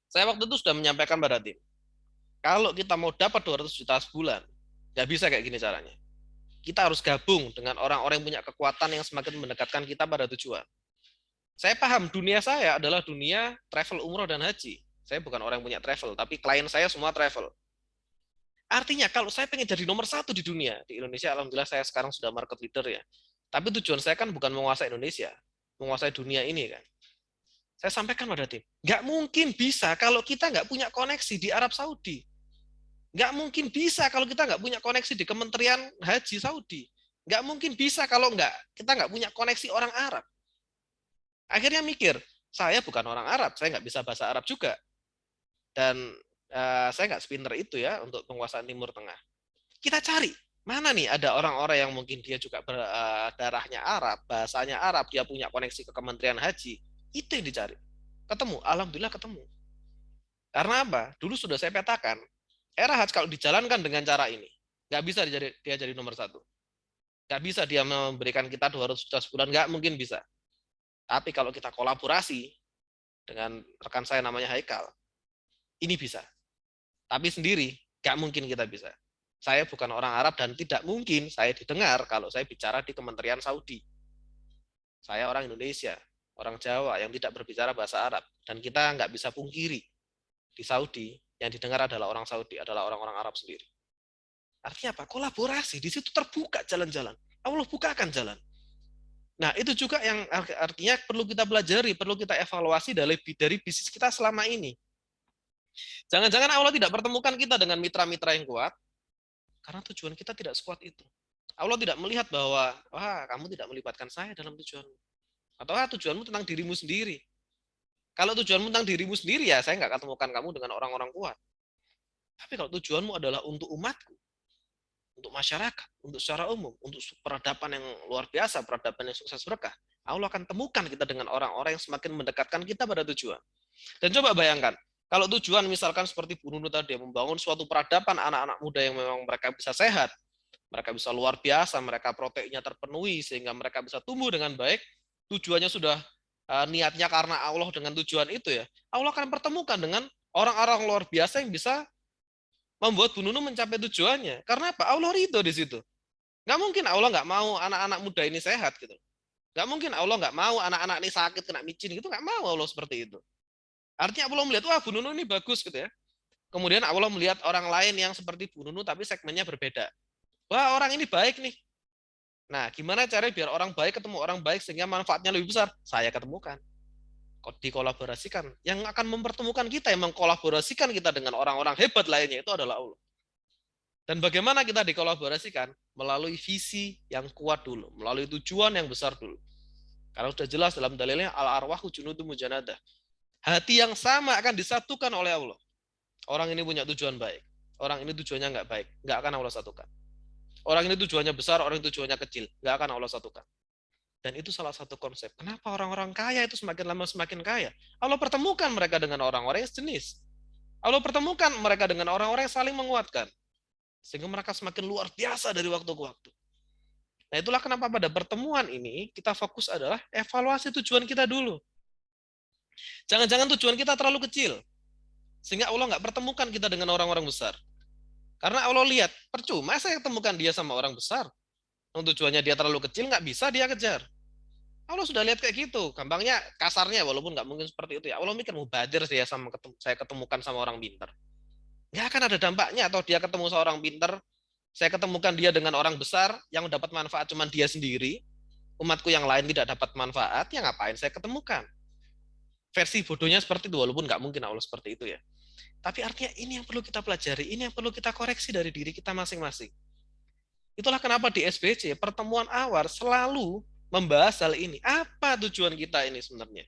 Saya waktu itu sudah menyampaikan pada tim, kalau kita mau dapat 200 juta sebulan, nggak bisa kayak gini caranya. Kita harus gabung dengan orang-orang yang punya kekuatan yang semakin mendekatkan kita pada tujuan. Saya paham dunia saya adalah dunia travel umroh dan haji. Saya bukan orang yang punya travel, tapi klien saya semua travel. Artinya kalau saya pengen jadi nomor 1 di dunia, di Indonesia alhamdulillah saya sekarang sudah market leader ya. Tapi tujuan saya kan bukan menguasai Indonesia, menguasai dunia ini kan. Saya sampaikan pada tim, nggak mungkin bisa kalau kita nggak punya koneksi di Arab Saudi. Nggak mungkin bisa kalau kita nggak punya koneksi di Kementerian Haji Saudi. Nggak mungkin bisa kalau kita nggak punya koneksi orang Arab. Akhirnya mikir, saya bukan orang Arab, saya nggak bisa bahasa Arab juga. Dan saya nggak sepinter itu ya untuk penguasaan Timur Tengah. Kita cari, mana nih ada orang-orang yang mungkin dia juga darahnya Arab, bahasanya Arab, dia punya koneksi ke Kementerian Haji. Itu yang dicari. Ketemu, alhamdulillah ketemu. Karena apa? Dulu sudah saya petakan, era haji kalau dijalankan dengan cara ini, nggak bisa dia jadi nomor 1. Nggak bisa dia memberikan kita 200 juta sebulan, nggak mungkin bisa. Tapi kalau kita kolaborasi dengan rekan saya namanya Haikal, ini bisa. Tapi sendiri, nggak mungkin kita bisa. Saya bukan orang Arab dan tidak mungkin saya didengar kalau saya bicara di Kementerian Saudi. Saya orang Indonesia, orang Jawa yang tidak berbicara bahasa Arab. Dan kita nggak bisa pungkiri, di Saudi, yang didengar adalah orang Saudi, adalah orang-orang Arab sendiri. Artinya apa? Kolaborasi. Di situ terbuka jalan-jalan. Allah bukakan jalan. Nah, itu juga yang artinya perlu kita pelajari, perlu kita evaluasi dari bisnis kita selama ini. Jangan-jangan Allah tidak pertemukan kita dengan mitra-mitra yang kuat, karena tujuan kita tidak sekuat itu. Allah tidak melihat bahwa, wah, kamu tidak melibatkan saya dalam tujuanmu. Atau tujuanmu tentang dirimu sendiri. Kalau tujuanmu tentang dirimu sendiri, ya saya nggak ketemukan kamu dengan orang-orang kuat. Tapi kalau tujuanmu adalah untuk umatku, untuk masyarakat, untuk secara umum, untuk peradaban yang luar biasa, peradaban yang sukses berkah, Allah akan temukan kita dengan orang-orang yang semakin mendekatkan kita pada tujuan. Dan coba bayangkan, kalau tujuan misalkan seperti Bu Nunu tadi, membangun suatu peradaban anak-anak muda yang memang mereka bisa sehat, mereka bisa luar biasa, mereka proteinnya terpenuhi, sehingga mereka bisa tumbuh dengan baik, tujuannya sudah niatnya karena Allah dengan tujuan itu ya, Allah akan pertemukan dengan orang-orang luar biasa yang bisa membuat Bu Nunu mencapai tujuannya. Karena apa? Allah ridho di situ. Nggak mungkin Allah nggak mau anak-anak muda ini sehat gitu. Nggak mungkin Allah nggak mau anak-anak ini sakit, kena micin gitu. Nggak mau Allah seperti itu. Artinya Allah melihat, wah Bu Nunu ini bagus gitu ya. Kemudian Allah melihat orang lain yang seperti Bu Nunu tapi segmennya berbeda. Wah orang ini baik nih. Nah gimana caranya biar orang baik ketemu orang baik sehingga manfaatnya lebih besar? Saya ketemukan. dikolaborasikan. Yang akan mempertemukan kita, yang mengkolaborasikan kita dengan orang-orang hebat lainnya itu adalah Allah. Dan bagaimana kita dikolaborasikan? Melalui visi yang kuat dulu, melalui tujuan yang besar dulu. Karena sudah jelas dalam dalilnya, al-arwahu junudun mujanadah. Hati yang sama akan disatukan oleh Allah. Orang ini punya tujuan baik, orang ini tujuannya nggak baik, nggak akan Allah satukan. Orang ini tujuannya besar, orang ini tujuannya kecil, nggak akan Allah satukan. Dan itu salah satu konsep. Kenapa orang-orang kaya itu semakin lama semakin kaya? Allah pertemukan mereka dengan orang-orang yang sejenis. Allah pertemukan mereka dengan orang-orang yang saling menguatkan. Sehingga mereka semakin luar biasa dari waktu ke waktu. Nah itulah kenapa pada pertemuan ini kita fokus adalah evaluasi tujuan kita dulu. Jangan-jangan tujuan kita terlalu kecil. Sehingga Allah nggak pertemukan kita dengan orang-orang besar. Karena Allah lihat, percuma saya temukan dia sama orang besar. Tujuannya dia terlalu kecil, nggak bisa dia kejar. Allah sudah lihat kayak gitu. Gampangnya, kasarnya, walaupun nggak mungkin seperti itu ya. Allah mikir, mubadir saya ketemukan sama orang pintar. Nggak akan ada dampaknya. Atau dia ketemu sama orang pintar, saya ketemukan dia dengan orang besar, yang dapat manfaat cuma dia sendiri, umatku yang lain tidak dapat manfaat, ya ngapain saya ketemukan? Versi bodohnya seperti itu, walaupun nggak mungkin Allah seperti itu ya. Tapi artinya ini yang perlu kita pelajari, ini yang perlu kita koreksi dari diri kita masing-masing. Itulah kenapa di SBC pertemuan awal selalu membahas hal ini. Apa tujuan kita ini sebenarnya?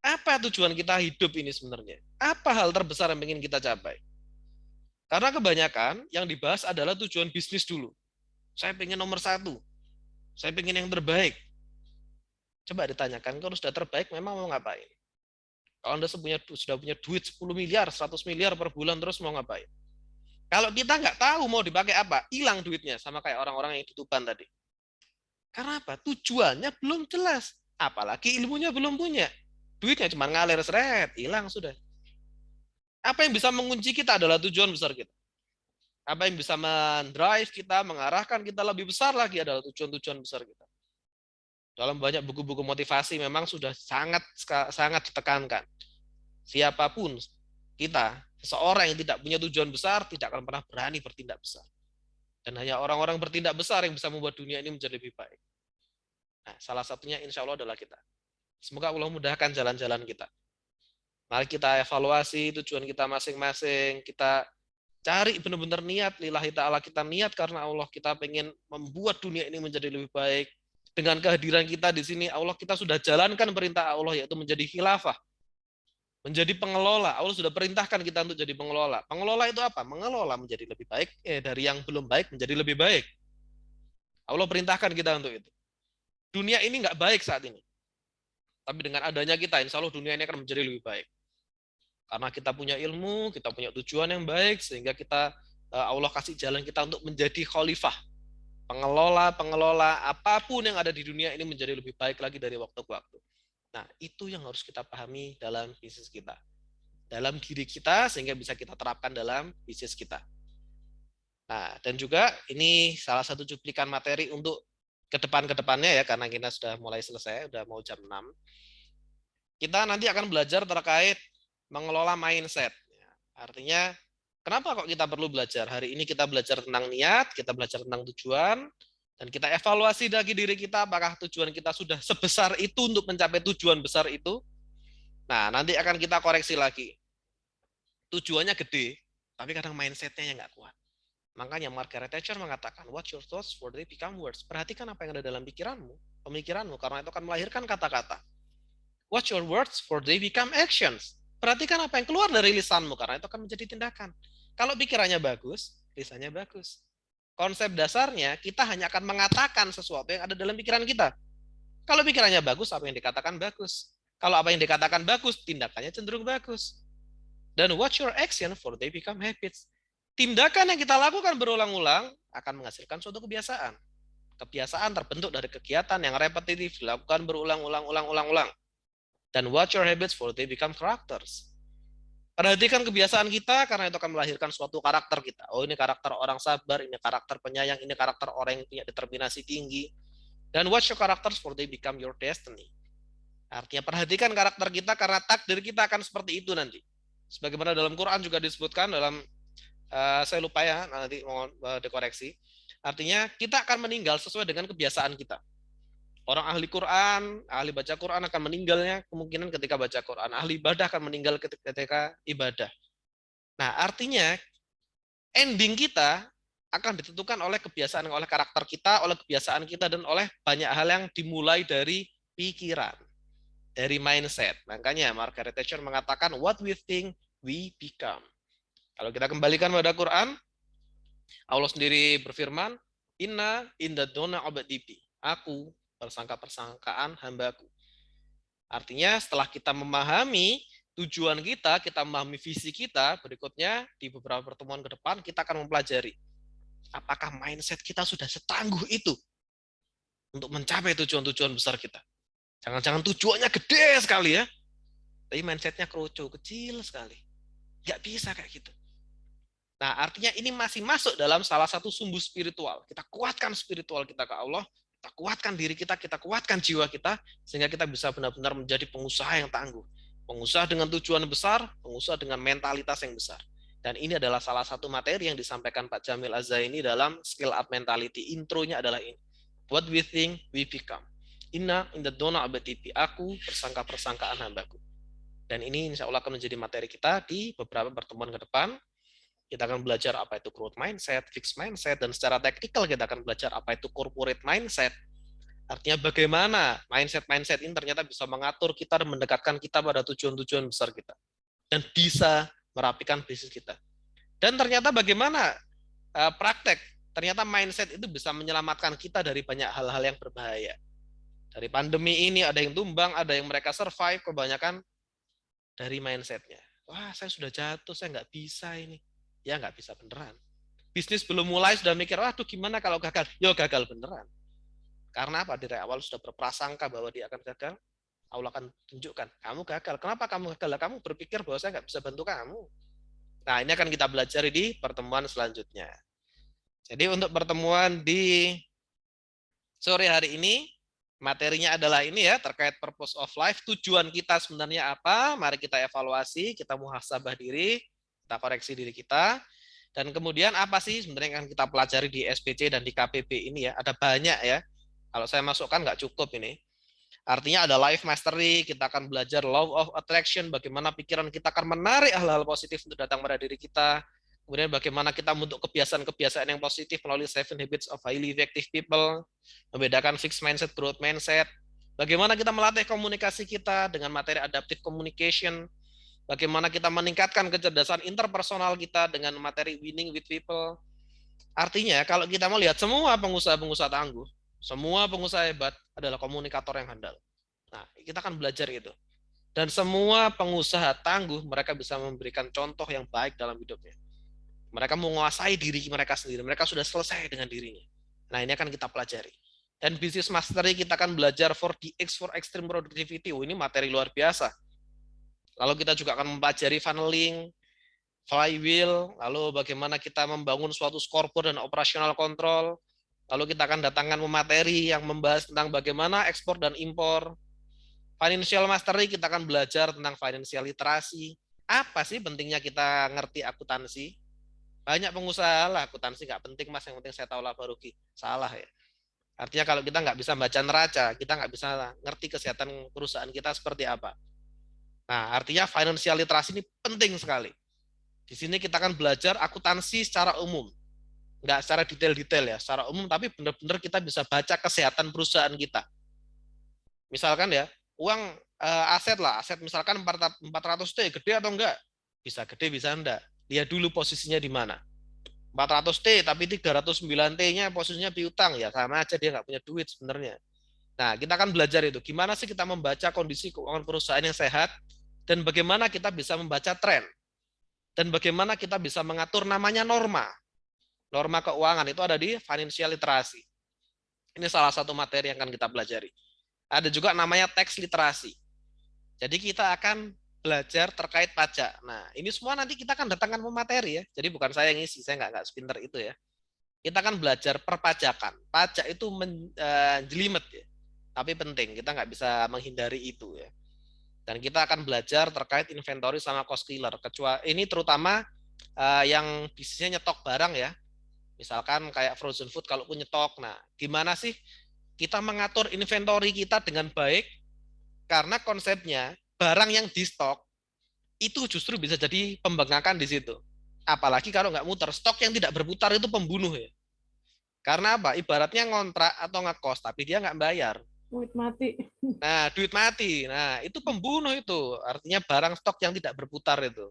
Apa tujuan kita hidup ini sebenarnya? Apa hal terbesar yang ingin kita capai? Karena kebanyakan yang dibahas adalah tujuan bisnis dulu. Saya pengen nomor 1. Saya pengen yang terbaik. Coba ditanyakan, kalau sudah terbaik memang mau ngapain? Kalau Anda sudah punya duit 10 miliar, 100 miliar per bulan terus mau ngapain? Kalau kita nggak tahu mau dipakai apa, hilang duitnya. Sama kayak orang-orang yang tutupan tadi. Karena apa? Tujuannya belum jelas. Apalagi ilmunya belum punya. Duitnya cuma ngalir seret, hilang sudah. Apa yang bisa mengunci kita adalah tujuan besar kita. Apa yang bisa mendrive kita, mengarahkan kita lebih besar lagi adalah tujuan-tujuan besar kita. Dalam banyak buku-buku motivasi memang sudah sangat ditekankan. Siapapun kita, seseorang yang tidak punya tujuan besar tidak akan pernah berani bertindak besar. Dan hanya orang-orang bertindak besar yang bisa membuat dunia ini menjadi lebih baik. Nah, salah satunya insya Allah adalah kita. Semoga Allah mudahkan jalan-jalan kita. Mari kita evaluasi tujuan kita masing-masing. Kita cari benar-benar niat, lillahi ta'ala, kita niat karena Allah, kita pengen membuat dunia ini menjadi lebih baik. Dengan kehadiran kita di sini, Allah, kita sudah jalankan perintah Allah, yaitu menjadi khilafah. Menjadi pengelola. Allah sudah perintahkan kita untuk jadi pengelola. Pengelola itu apa? Mengelola menjadi lebih baik, dari yang belum baik menjadi lebih baik. Allah perintahkan kita untuk itu. Dunia ini nggak baik saat ini. Tapi dengan adanya kita, insya Allah dunia ini akan menjadi lebih baik. Karena kita punya ilmu, kita punya tujuan yang baik, sehingga kita Allah kasih jalan kita untuk menjadi khalifah. Pengelola apapun yang ada di dunia ini menjadi lebih baik lagi dari waktu ke waktu. Nah, itu yang harus kita pahami dalam bisnis kita. Dalam diri kita, sehingga bisa kita terapkan dalam bisnis kita. Nah, dan juga ini salah satu cuplikan materi untuk ke depannya ya, karena kita sudah mulai selesai, sudah mau jam 6. Kita nanti akan belajar terkait mengelola mindset. Artinya, kenapa kok kita perlu belajar? Hari ini kita belajar tentang niat, kita belajar tentang tujuan, dan kita evaluasi lagi diri kita, apakah tujuan kita sudah sebesar itu untuk mencapai tujuan besar itu. Nah, nanti akan kita koreksi lagi. Tujuannya gede, tapi kadang mindset-nya yang nggak kuat. Makanya Margaret Thatcher mengatakan, watch your thoughts for they become words. Perhatikan apa yang ada dalam pemikiranmu, karena itu akan melahirkan kata-kata. Watch your words for they become actions. Perhatikan apa yang keluar dari lisanmu, karena itu akan menjadi tindakan. Kalau pikirannya bagus, lisannya bagus. Konsep dasarnya, kita hanya akan mengatakan sesuatu yang ada dalam pikiran kita. Kalau pikirannya bagus, apa yang dikatakan bagus. Kalau apa yang dikatakan bagus, tindakannya cenderung bagus. Dan watch your action for they become habits. Tindakan yang kita lakukan berulang-ulang akan menghasilkan suatu kebiasaan. Kebiasaan terbentuk dari kegiatan yang repetitif, dilakukan berulang-ulang. Dan watch your habits for they become characters. Perhatikan kebiasaan kita, karena itu akan melahirkan suatu karakter kita. Oh, ini karakter orang sabar, ini karakter penyayang, ini karakter orang yang punya determinasi tinggi. Dan watch your characters for they become your destiny. Artinya perhatikan karakter kita, karena takdir kita akan seperti itu nanti. Sebagaimana dalam Quran juga disebutkan dalam, saya lupa ya, nanti mohon dikoreksi. Artinya kita akan meninggal sesuai dengan kebiasaan kita. Orang ahli Quran, ahli baca Quran akan meninggalnya kemungkinan ketika baca Quran. Ahli ibadah akan meninggal ketika ibadah. Nah, artinya ending kita akan ditentukan oleh kebiasaan, oleh karakter kita, oleh kebiasaan kita, dan oleh banyak hal yang dimulai dari pikiran, dari mindset. Makanya Margaret Thatcher mengatakan, what we think, we become. Kalau kita kembalikan pada Quran, Allah sendiri berfirman, Inna inda dona abadibi. Aku persangka-persangkaan hambaku. Artinya setelah kita memahami tujuan kita memahami visi kita, berikutnya di beberapa pertemuan ke depan kita akan mempelajari apakah mindset kita sudah setangguh itu untuk mencapai tujuan-tujuan besar kita. Jangan-jangan tujuannya gede sekali ya, tapi mindsetnya kroco, kecil sekali. Nggak bisa kayak gitu. Nah, artinya ini masih masuk dalam salah satu sumbu spiritual. Kita kuatkan spiritual kita ke Allah, kita kuatkan diri kita kuatkan jiwa kita, sehingga kita bisa benar-benar menjadi pengusaha yang tangguh. Pengusaha dengan tujuan besar, pengusaha dengan mentalitas yang besar. Dan ini adalah salah satu materi yang disampaikan Pak Jamil Az-Zaini dalam Skill Up Mentality. Intronya adalah ini. What we think, we become. Inna inda dona abatipi. Aku persangka-persangkaan hambaku. Dan ini insya Allah akan menjadi materi kita di beberapa pertemuan ke depan. Kita akan belajar apa itu growth mindset, fixed mindset, dan secara teknikal kita akan belajar apa itu corporate mindset. Artinya bagaimana mindset-mindset ini ternyata bisa mengatur kita dan mendekatkan kita pada tujuan-tujuan besar kita. Dan bisa merapikan bisnis kita. Dan ternyata bagaimana praktek, ternyata mindset itu bisa menyelamatkan kita dari banyak hal-hal yang berbahaya. Dari pandemi ini ada yang tumbang, ada yang mereka survive, kebanyakan dari mindsetnya. Wah, saya sudah jatuh, saya nggak bisa ini. Ya nggak bisa beneran. Bisnis belum mulai sudah mikir, waduh gimana kalau gagal? Yo gagal beneran. Karena apa? Dari awal sudah berprasangka bahwa dia akan gagal, Allah akan tunjukkan, kamu gagal. Kenapa kamu gagal? Kamu berpikir bahwa saya nggak bisa bantu kamu. Nah, ini akan kita belajar di pertemuan selanjutnya. Jadi untuk pertemuan di sore hari ini, materinya adalah ini ya, terkait purpose of life, tujuan kita sebenarnya apa, mari kita evaluasi, kita muhasabah diri, kita koreksi diri kita, dan kemudian apa sih sebenarnya yang akan kita pelajari di SPC dan di KPB ini ya, ada banyak ya, kalau saya masukkan nggak cukup ini. Artinya ada life mastery, kita akan belajar law of attraction, bagaimana pikiran kita akan menarik hal-hal positif untuk datang pada diri kita, kemudian bagaimana kita membentuk kebiasaan-kebiasaan yang positif melalui 7 Habits of Highly Effective People, membedakan fixed mindset, growth mindset, bagaimana kita melatih komunikasi kita dengan materi adaptive communication, bagaimana kita meningkatkan kecerdasan interpersonal kita dengan materi winning with people. Artinya kalau kita mau lihat semua pengusaha-pengusaha tangguh, semua pengusaha hebat adalah komunikator yang handal. Nah, kita akan belajar itu. Dan semua pengusaha tangguh, mereka bisa memberikan contoh yang baik dalam hidupnya. Mereka menguasai diri mereka sendiri. Mereka sudah selesai dengan dirinya. Nah, ini akan kita pelajari. Dan business mastery kita akan belajar 4DX for extreme productivity. Oh, ini materi luar biasa. Lalu kita juga akan mempelajari funneling, flywheel, lalu bagaimana kita membangun suatu scoreboard dan operational control. Lalu kita akan datangkan materi yang membahas tentang bagaimana ekspor dan impor. Financial mastery kita akan belajar tentang financial literasi. Apa sih pentingnya kita ngerti akuntansi? Banyak pengusaha lah, akuntansi nggak penting mas, yang penting saya tahu laba rugi. Salah ya. Artinya kalau kita nggak bisa baca neraca, kita nggak bisa ngerti kesehatan perusahaan kita seperti apa. Nah, artinya financial literasi ini penting sekali. Di sini kita akan belajar akuntansi secara umum. Nggak secara detail-detail ya, secara umum, tapi benar-benar kita bisa baca kesehatan perusahaan kita. Misalkan ya, uang aset lah, aset misalkan 400T, gede atau enggak? Bisa gede, bisa enggak. Lihat dulu posisinya di mana. 400T, tapi 309T-nya posisinya piutang, ya sama aja dia nggak punya duit sebenarnya. Nah, kita akan belajar itu. Gimana sih kita membaca kondisi keuangan perusahaan yang sehat, dan bagaimana kita bisa membaca tren, dan bagaimana kita bisa mengatur namanya norma. Norma keuangan itu ada di financial literasi. Ini salah satu materi yang akan kita pelajari. Ada juga namanya tax literasi. Jadi kita akan belajar terkait pajak. Nah, ini semua nanti kita akan datangkan materi ya. Jadi bukan saya yang ngisi, saya nggak sepinter itu ya. Kita akan belajar perpajakan. Pajak itu jelimet ya. Tapi penting, kita nggak bisa menghindari itu ya. Dan kita akan belajar terkait inventory sama cost killer. Ini terutama yang bisnisnya nyetok barang ya. Misalkan kayak frozen food kalau pun nyetok. Nah, gimana sih kita mengatur inventory kita dengan baik, karena konsepnya barang yang di stok itu justru bisa jadi pembengkakan di situ. Apalagi kalau nggak muter, stok yang tidak berputar itu pembunuh ya. Karena apa? Ibaratnya ngontrak atau ngekos, tapi dia nggak bayar. Duit mati. Nah, duit mati. Nah, itu pembunuh itu. Artinya barang stok yang tidak berputar itu.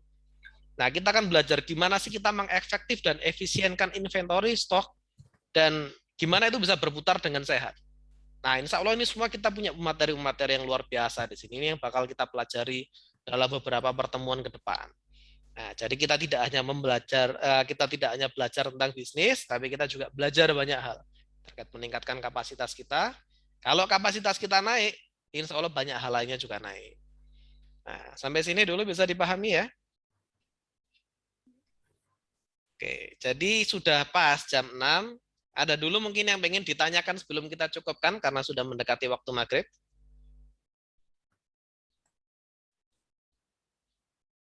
Nah, kita akan belajar gimana sih kita mengefektif dan efisienkan inventory stok dan gimana itu bisa berputar dengan sehat. Nah, insya Allah ini semua kita punya materi-materi yang luar biasa di sini. Ini yang bakal kita pelajari dalam beberapa pertemuan ke depan. Nah, jadi kita tidak hanya belajar tentang bisnis, tapi kita juga belajar banyak hal terkait meningkatkan kapasitas kita. Kalau kapasitas kita naik, insya Allah banyak hal lainnya juga naik. Nah, sampai sini dulu bisa dipahami ya. Oke, jadi sudah pas jam 6. Ada dulu mungkin yang pengen ditanyakan sebelum kita cukupkan karena sudah mendekati waktu maghrib.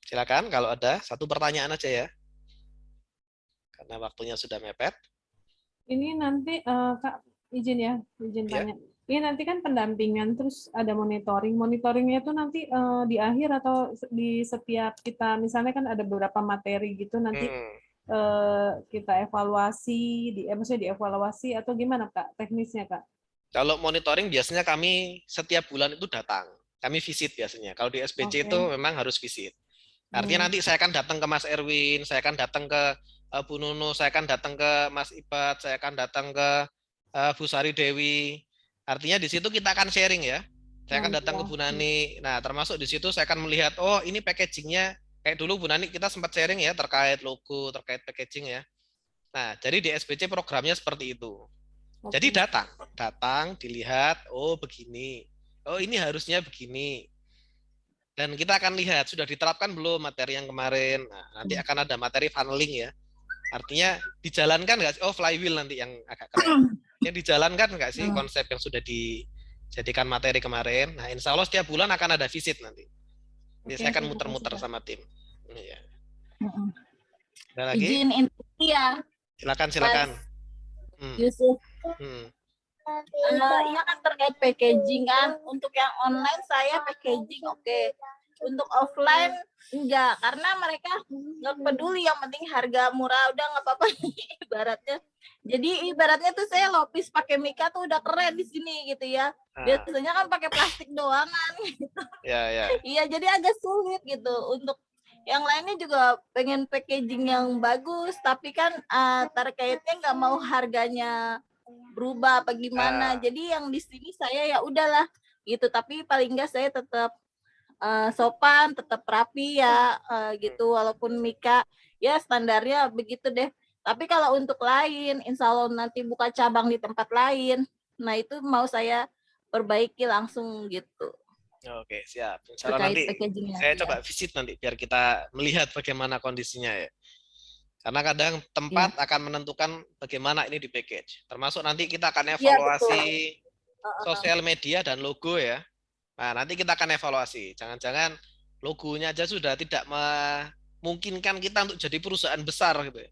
Silakan kalau ada satu pertanyaan aja ya. Karena waktunya sudah mepet. Ini nanti Kak izin tanya. Ini nanti kan pendampingan terus ada monitoring. Monitoringnya itu nanti di akhir atau di setiap kita misalnya kan ada beberapa materi gitu nanti kita evaluasi maksudnya dievaluasi atau gimana Kak teknisnya Kak? Kalau monitoring biasanya kami setiap bulan itu datang. Kami visit biasanya. Kalau di SPC itu memang harus visit. Artinya nanti saya akan datang ke Mas Erwin, saya akan datang ke Bu Nunu, saya akan datang ke Mas Ibat, saya akan datang ke Bu Sari Dewi. Artinya di situ kita akan sharing ya. Saya akan datang ke Bu Nani. Nah, termasuk di situ saya akan melihat, oh ini packagingnya kayak dulu Bu Nani kita sempat sharing ya terkait logo, terkait packaging ya. Nah, jadi di SPC programnya seperti itu. Jadi datang, dilihat, oh begini, oh ini harusnya begini. Dan kita akan lihat sudah diterapkan belum materi yang kemarin. Nah, nanti akan ada materi funneling ya. Artinya dijalankan nggak sih? Oh flywheel nanti yang agak keren. Yang dijalankan nggak sih konsep yang sudah dijadikan materi kemarin. Nah insya Allah setiap bulan akan ada visit nanti. Jadi saya akan muter-muter sama tim. Ya. Ada lagi? Izin inti ya. Silakan. Yusuf. Iya kan terkait packaging kan. Untuk yang online saya packaging oke. Untuk offline enggak, karena mereka nggak peduli, yang penting harga murah udah nggak apa-apa ibaratnya. Jadi ibaratnya tuh saya lopis pakai mika tuh udah keren di sini gitu ya. Biasanya kan pakai plastik doangan gitu. Iya, jadi agak sulit gitu. Untuk yang lainnya juga pengen packaging yang bagus, tapi kan terkaitnya nggak mau harganya berubah apa gimana. Jadi yang di sini saya ya udahlah gitu, tapi paling enggak saya tetap sopan, tetap rapi ya gitu, walaupun mika ya standarnya begitu deh. Tapi kalau untuk lain, insya Allah nanti buka cabang di tempat lain, nah itu mau saya perbaiki langsung gitu. Oke, siap. Insya Allah nanti saya coba visit nanti biar kita melihat bagaimana kondisinya ya. Karena kadang tempat akan menentukan bagaimana ini di package. Termasuk nanti kita akan evaluasi sosial media dan logo ya. Nah, nanti kita akan evaluasi. Jangan-jangan logonya aja sudah tidak memungkinkan kita untuk jadi perusahaan besar gitu ya.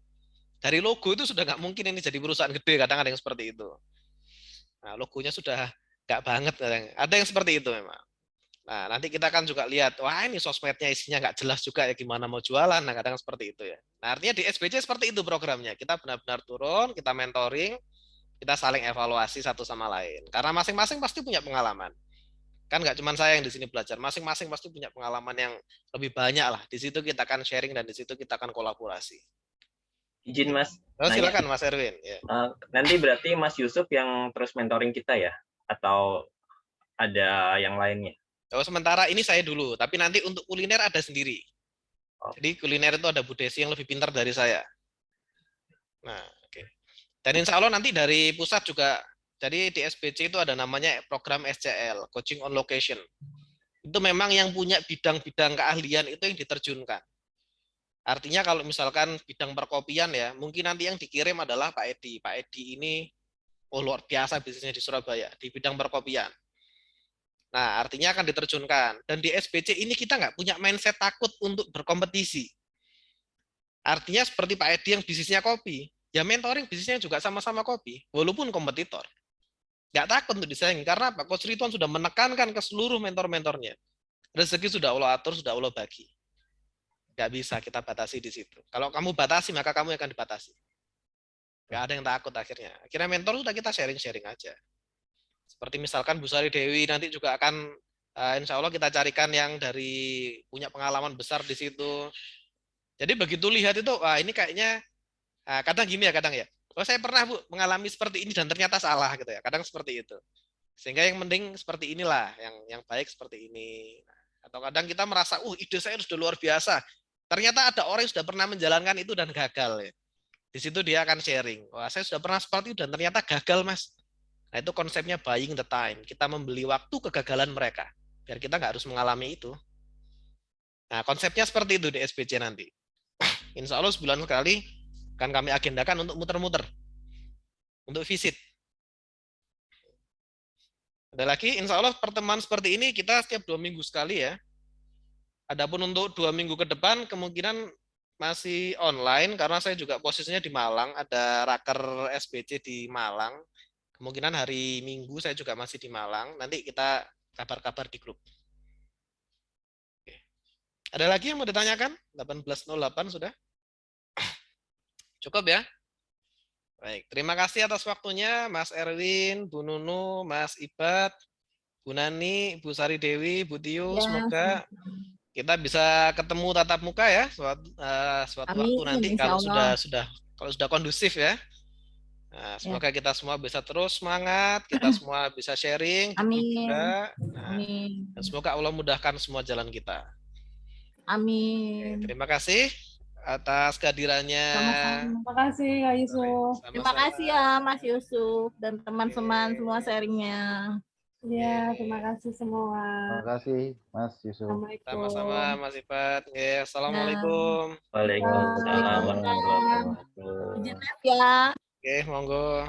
Dari logo itu sudah nggak mungkin ini jadi perusahaan gede, kadang ada yang seperti itu. Nah, logonya sudah nggak banget kadang. Ada yang seperti itu memang. Nah, nanti kita akan juga lihat, wah ini sosmednya isinya nggak jelas juga ya gimana mau jualan. Nah, kadang seperti itu ya. Nah, artinya di SBC seperti itu programnya. Kita benar-benar turun, kita mentoring, kita saling evaluasi satu sama lain. Karena masing-masing pasti punya pengalaman. Kan nggak cuma saya yang di sini belajar, masing-masing pasti punya pengalaman yang lebih banyak lah. Di situ kita akan sharing dan di situ kita akan kolaborasi. Izin Mas. Silakan Mas Erwin. Ya. Nanti berarti Mas Yusuf yang terus mentoring kita ya, atau ada yang lainnya? Oh, sementara ini saya dulu, tapi nanti untuk kuliner ada sendiri. Jadi kuliner itu ada Bu Desi yang lebih pintar dari saya. Nah, oke. Dan insya Allah nanti dari pusat juga. Jadi di SPC itu ada namanya program SCL, Coaching on Location. Itu memang yang punya bidang-bidang keahlian itu yang diterjunkan. Artinya kalau misalkan bidang perkopian ya, mungkin nanti yang dikirim adalah Pak Edi. Pak Edi ini luar biasa bisnisnya di Surabaya, di bidang perkopian. Nah, artinya akan diterjunkan. Dan di SPC ini kita nggak punya mindset takut untuk berkompetisi. Artinya seperti Pak Edi yang bisnisnya kopi, ya mentoring bisnisnya juga sama-sama kopi, walaupun kompetitor. Nggak takut untuk disayangin. Karena apa? Coach Ridwan sudah menekankan ke seluruh mentor-mentornya. Rezeki sudah Allah atur, sudah Allah bagi. Nggak bisa kita batasi di situ. Kalau kamu batasi, maka kamu akan dibatasi. Nggak ada yang takut akhirnya. Akhirnya mentor sudah kita sharing-sharing aja. Seperti misalkan Bu Sari Dewi nanti juga akan, insya Allah kita carikan yang dari punya pengalaman besar di situ. Jadi begitu lihat itu, wah ini kayaknya, kadang gini ya, kadang ya. Oh saya pernah Bu mengalami seperti ini dan ternyata salah gitu ya. Kadang seperti itu. Sehingga yang mending seperti inilah, yang baik seperti ini. Atau kadang kita merasa, ide saya sudah luar biasa. Ternyata ada orang yang sudah pernah menjalankan itu dan gagal ya. Di situ dia akan sharing. Wah saya sudah pernah seperti itu dan ternyata gagal Mas. Nah itu konsepnya buying the time. Kita membeli waktu kegagalan mereka. Biar kita nggak harus mengalami itu. Nah konsepnya seperti itu di SBC nanti. Insya Allah sebulan sekali akan kami agendakan untuk muter-muter. Untuk visit. Ada lagi, insya Allah pertemuan seperti ini kita setiap 2 minggu sekali ya. Adapun untuk 2 minggu ke depan kemungkinan masih online karena saya juga posisinya di Malang. Ada raker SBC di Malang. Kemungkinan hari Minggu saya juga masih di Malang. Nanti kita kabar-kabar di grup. Oke. Ada lagi yang mau ditanyakan? 18.08 sudah? Cukup ya? Baik, terima kasih atas waktunya Mas Erwin, Bu Nunu, Mas Ibad, Bu Nani, Bu Sari Dewi, Bu Tio. Semoga kita bisa ketemu tatap muka ya suatu waktu nanti kalau sudah kondusif ya. Nah, semoga kita semua bisa terus semangat, kita semua bisa sharing juga. Nah, dan semoga Allah mudahkan semua jalan kita. Amin. Oke, terima kasih atas kehadirannya. Terima kasih Kak Yusuf. Terima kasih ya Mas Yusuf dan teman-teman semua sharingnya. Iya, terima kasih semua. Terima kasih Mas Yusuf. Sama-sama Mas Ipat. Assalamualaikum. Waalaikumsalam warahmatullahi wabarakatuh. Izin ya. Oke, monggo.